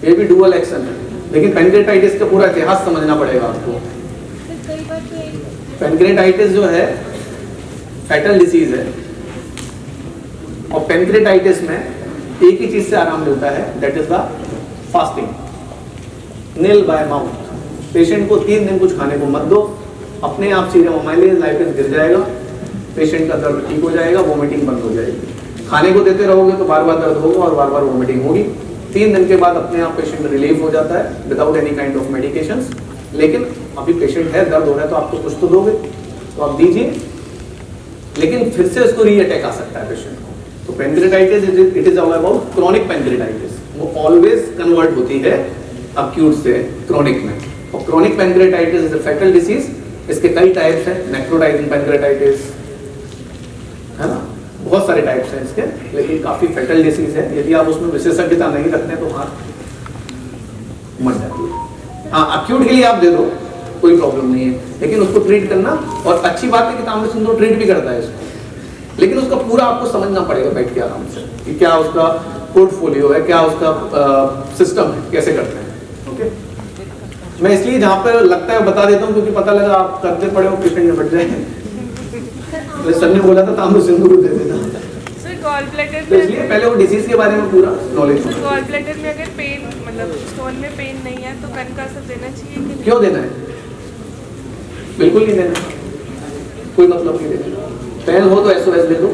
ये भी डुअल एक्शन है, लेकिन पैंक्रेटाइटिस का पूरा इतिहास समझना पड़ेगा आपको। पैंक्रेटाइटिस जो है फैटल डिसीज है, और पैंक्रेटाइटिस में एक ही चीज से आराम मिलता है, that is the fasting, nil by mouth. Patient को 3 दिन कुछ खाने को मत दो, अपने आप सीरम अमाइलेज लाइपेज गिर जाएगा, पेशेंट का दर्द ठीक हो जाएगा, वोमिटिंग बंद हो जाएगी। खाने को देते रहोगे तो बार बार दर्द होगा और बार बार वोमिटिंग होगी, 3 दिन के बाद अपने आप पेशेंट रिलीव हो जाता है without any kind of medications. लेकिन अभी पेशेंट है, दर्द हो रहा है, तो आप तो कुछ तो दोगे, तो आप दीजिए, लेकिन फिर से उसको रीअटैक आ सकता है पेशेंट को। तो pancreatitis it is all about chronic pancreatitis, वो ऑलवेज कन्वर्ट होती है अक्यूट से क्रोनिक में। और chronic pancreatitis is a fatal disease. इसके कई टाइप्स हैं, नेक्रोटाइजिंग पेनक्रेटाइटिस है ना, बहुत सारे टाइप्स हैं इसके, लेकिन काफी फैटल डिसीज है। यदि आप उसमें विशेषज्ञता नहीं रखते तो हाँ मर जाती है। हाँ, अक्यूट के लिए आप दे दो, कोई प्रॉब्लम नहीं है, लेकिन उसको ट्रीट करना, और अच्छी बात है कि तांबे सिंधु ट्रीट भी करता है इसको, लेकिन उसका पूरा आपको समझना पड़ेगा बैठ के आराम से कि क्या उसका पोर्टफोलियो है, क्या उसका सिस्टम है, कैसे करते हैं। ओके, मैं इसलिए जहाँ पर लगता है बता देता हूँ, क्योंकि पता लगा आप करते पड़े हो पेशेंट निपट जाए। तो सर ने बोला था तांबे सिंधु दे देना, सर गॉल ब्लैडर तो इसलिए पहले वो डिसीज के बारे में पूरा नॉलेज हो। गॉल ब्लैडर में अगर पेन मतलब स्टोन में पेन नहीं है तो कनकासर देना चाहिए कि नहीं? क्यों देना है? बिल्कुल नहीं देना, कोई मतलब नहीं देना। पेन हो तो SOS दे दो,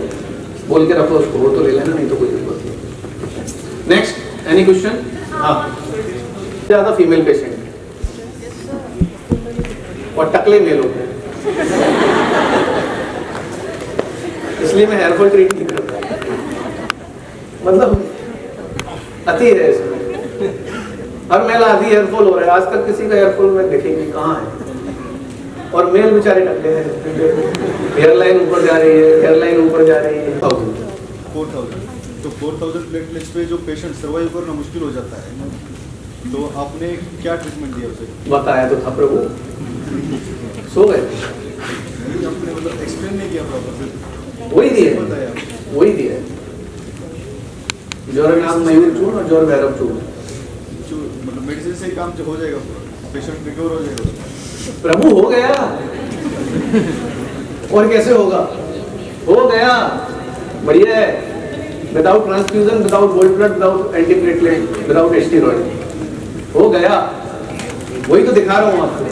बोल के रखो उसको, वो तो ले लेना, नहीं तो कोई जरूरत नहीं। Next, any question? हाँ, ज्यादा फीमेल पेशेंट और टकले मेल होते हैं, इसलिए मैं हेयरफॉल ट्रीट नहीं करता, मतलब अति है इसमें। हर मेल आधी हेयरफॉल हो रहा है, आज तक किसी का हेयरफॉल में देखेंगे कहाँ है, और मेल बेचारे टकले हैं, हेयरलाइन ऊपर जा रही है, हेयरलाइन ऊपर जा रही है। 4000 तो 4000 प्लेटलेट्स पे जो पेशेंट सर्वाइव करना मुश्किल हो जाता है, तो आपने क्या ट्रीटमेंट दिया उसे? बताया तो था प्रभु, सो गए, आपने मतलब एक्सप्लेन नहीं किया प्रॉपर, वही दिए, बताया वही दिया, जोर नाम मयूर चूर्ण और जोर भैरव चूर्ण। जो मतलब मेडिसिन से ही काम हो जाएगा, पेशेंट रिकवर हो जाएगा। प्रभु हो गया, और कैसे होगा? हो गया, बढ़िया है। Without transfusion, without gold blood, without antiplatelet, without steroid, हो गया। वही तो दिखा रहा हूँ आपको।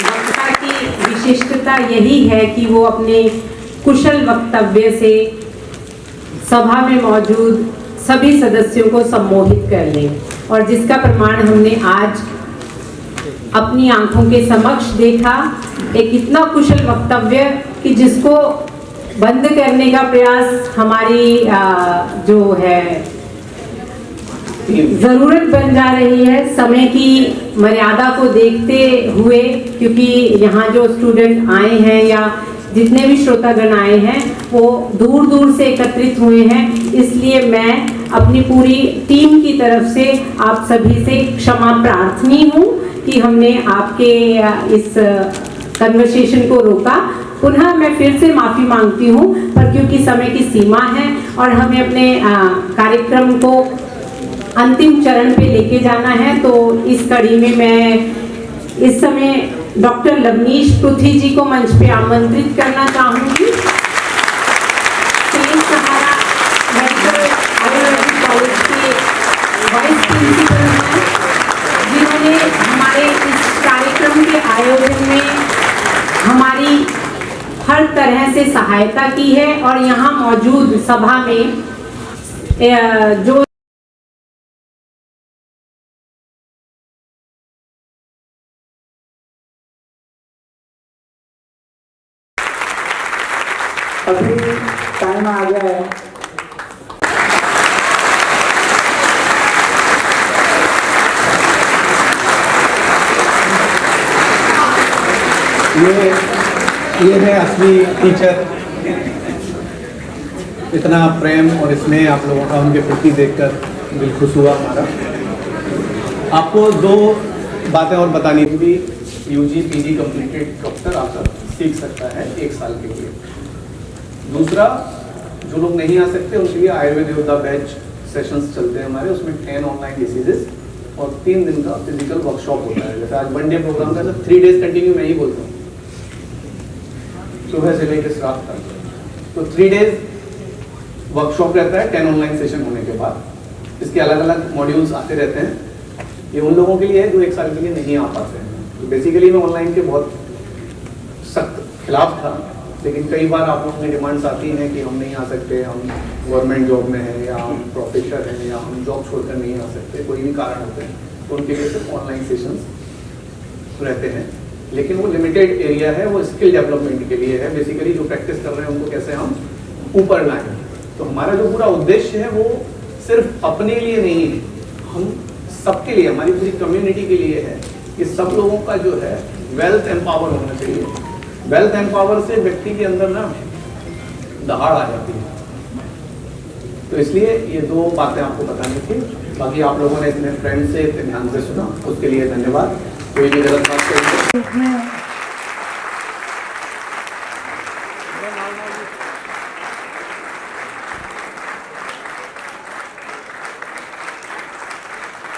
वक्ता की विशिष्टता यही है कि वो अपने कुशल वक्तव्य से सभा में मौजूद सभी सदस्यों को सम्मोहित कर ले, और जिसका प्रमाण हमने आज अपनी आंखों के समक्ष देखा। एक इतना कुशल वक्तव्य कि जिसको बंद करने का प्रयास हमारी जो है जरूरत बन जा रही है समय की मर्यादा को देखते हुए, क्योंकि यहाँ जो स्टूडेंट आए हैं या जितने भी श्रोतागण आए हैं वो दूर दूर से एकत्रित हुए हैं, इसलिए मैं अपनी पूरी टीम की तरफ से आप सभी से क्षमा प्रार्थनी हूँ कि हमने आपके इस कन्वर्सेशन को रोका। पुनः मैं फिर से माफ़ी मांगती हूँ, पर क्योंकि समय की सीमा है और हमें अपने कार्यक्रम को अंतिम चरण पे लेके जाना है, तो इस कड़ी में मैं इस समय डॉक्टर लवनीश पृथ्वी जी को मंच पे आमंत्रित करना चाहूँगी। तेज सहारा मेडिकल आयुर्वेदिक कॉलेज के वाइस प्रिंसिपल हैं, जिन्होंने हमारे इस कार्यक्रम के आयोजन में हमारी हर तरह से सहायता की है, और यहाँ मौजूद सभा में जो अभी टाइम आ गया है ये है असली टीचर। इतना प्रेम और स्नेह आप लोगों का उनके प्रति देखकर दिल खुश हुआ हमारा। आपको 2 बातें और बतानी थी। UG PG कंप्लीटेड डॉक्टर आकर सीख सकता है 1 साल के लिए। दूसरा, जो लोग नहीं आ सकते उनके लिए आयुर्वेद योद्धा बैच सेशंस चलते हैं हमारे, उसमें 10 ऑनलाइन डिसीजेस और 3 दिन का फिजिकल वर्कशॉप होता है। जैसे आज 1 डे प्रोग्राम था, 3 डेज कंटिन्यू मैं ही बोलता हूँ, सुबह से लेकर रात तक। तो 3 डेज वर्कशॉप रहता है 10 ऑनलाइन सेशन होने के बाद। इसके अलग अलग मॉड्यूल्स आते रहते हैं। ये उन लोगों के लिए है जो 1 साल के लिए नहीं आ पाते हैं। तो बेसिकली मैं ऑनलाइन के बहुत सख्त खिलाफ था, लेकिन कई बार आप लोगों की डिमांड्स आती हैं कि हम नहीं आ सकते, हम गवर्नमेंट जॉब में हैं या हम प्रोफेसर हैं या हम जॉब छोड़कर नहीं आ सकते, कोई भी कारण होते हैं, तो उनके लिए सिर्फ ऑनलाइन सेशंस रहते हैं। लेकिन वो लिमिटेड एरिया है, वो स्किल डेवलपमेंट के लिए है। बेसिकली जो प्रैक्टिस कर रहे हैं उनको कैसे हम ऊपर लाएं। तो हमारा जो पूरा उद्देश्य है वो सिर्फ अपने लिए नहीं है, हम सबके लिए, हमारी पूरी कम्युनिटी के लिए है कि सब लोगों का जो है वेल्थ एम्पावर होना चाहिए। वेल्थ एम्पावर से व्यक्ति के अंदर ना दहाड़ आ जाती है। तो इसलिए ये दो बातें आपको बतानी थी। बाकी आप लोगों ने इतने फ्रेंड से इतने ध्यान से सुना, उसके लिए धन्यवाद। कोई भी गलत बात करेंगे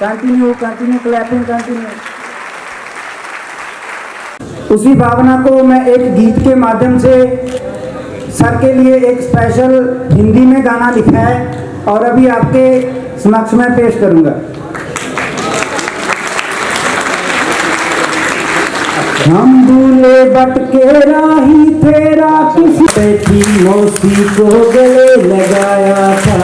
कंटिन्यू क्लैपिंग कंटिन्यू। उसी भावना को मैं एक गीत के माध्यम से सर के लिए एक स्पेशल हिंदी में गाना लिखा है और अभी आपके समक्ष में पेश करूंगा। हम भूले भटके राही तेरा किसी की मौसी को गले लगाया था।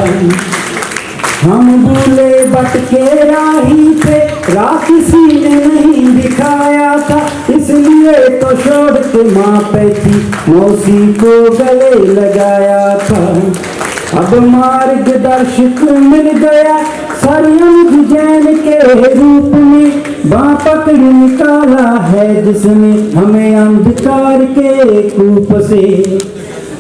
हम भूले भटके राही थे, किसी ने नहीं दिखाया था, इसलिए तो छोड़ के माँ पे थी मौसी को गले लगाया था। अब मार्गदर्शक मिल गया सरयंग जैन के रूप में, बाँ पकड़ निकाला है जिसने हमें अंधकार के कूप से।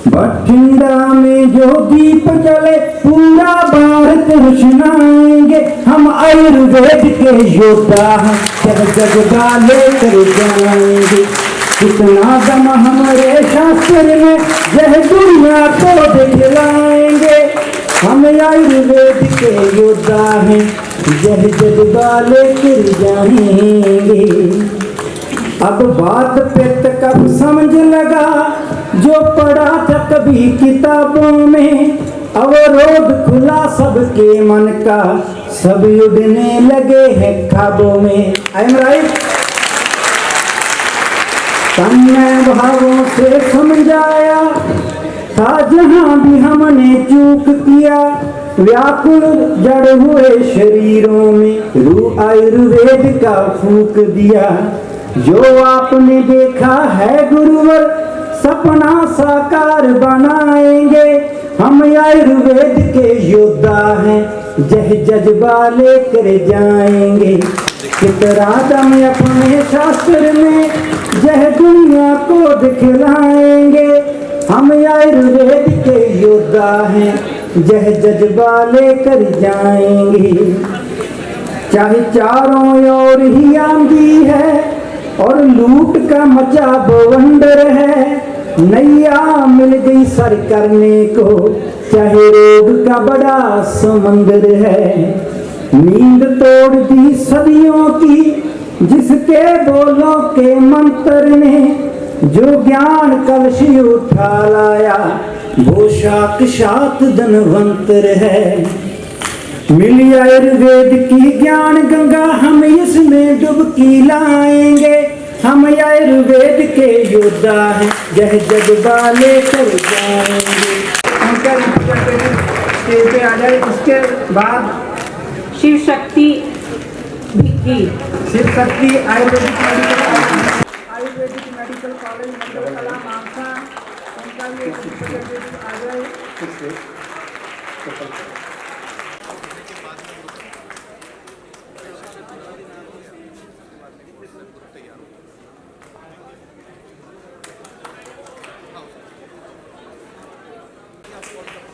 बठिंडा में जो दीप जले पूरा भारत रोशनाएंगे, हम आयुर्वेद के योद्धा हैं, जग वाले कर जाएंगे। कितना दम हमारे शास्त्र में यह दुनिया को दिखलाएंगे, हम आयुर्वेद के योद्धा हैं, यह जग वाले कर जाएंगे। अब बात पित्त कब समझ लगा जो पढ़ा था कभी किताबों में, अवरोध खुला सबके मन का, सब उड़ने लगे हैं ख्वाबों में। I am right. तन्मय भावों से समझाया था जहां भी हमने चूक किया, व्याकुल जड़ हुए शरीरों में रूह आयुर्वेद का फूक दिया। जो आपने देखा है गुरुवर सपना साकार बनाएंगे, हम आयुर्वेद के योद्धा हैं, जह जज्बा लेकर जाएंगे। कितना दम अपने शास्त्र में यह दुनिया को दिखलाएंगे, हम आयुर्वेद के योद्धा हैं, जह जज्बा लेकर जाएंगे। चाहे चारों ओर ही आंधी है और लूट का मचा बवंडर है, नैया मिल गई सर करने को, चाहे रोग का बड़ा समंदर है। नींद तोड़ दी सदियों की जिसके बोलों के मंत्र ने, जो ज्ञान कलश उठा लाया वो साक्षात धनवंतर है। मिली आयुर्वेद की ज्ञान गंगा, हम इसमें डुबकी लाएंगे, हम आयुर्वेद के योद्धा हैं, यह जज्बा लेकर जाएंगे। अंकल स्टेज पे आ जाए। इसके बाद शिव शक्ति भिक्की, शिव शक्ति आयुर्वेदिक मेडिकल कॉलेज मंडल कला मानसा, उनका भी आ जाए। आप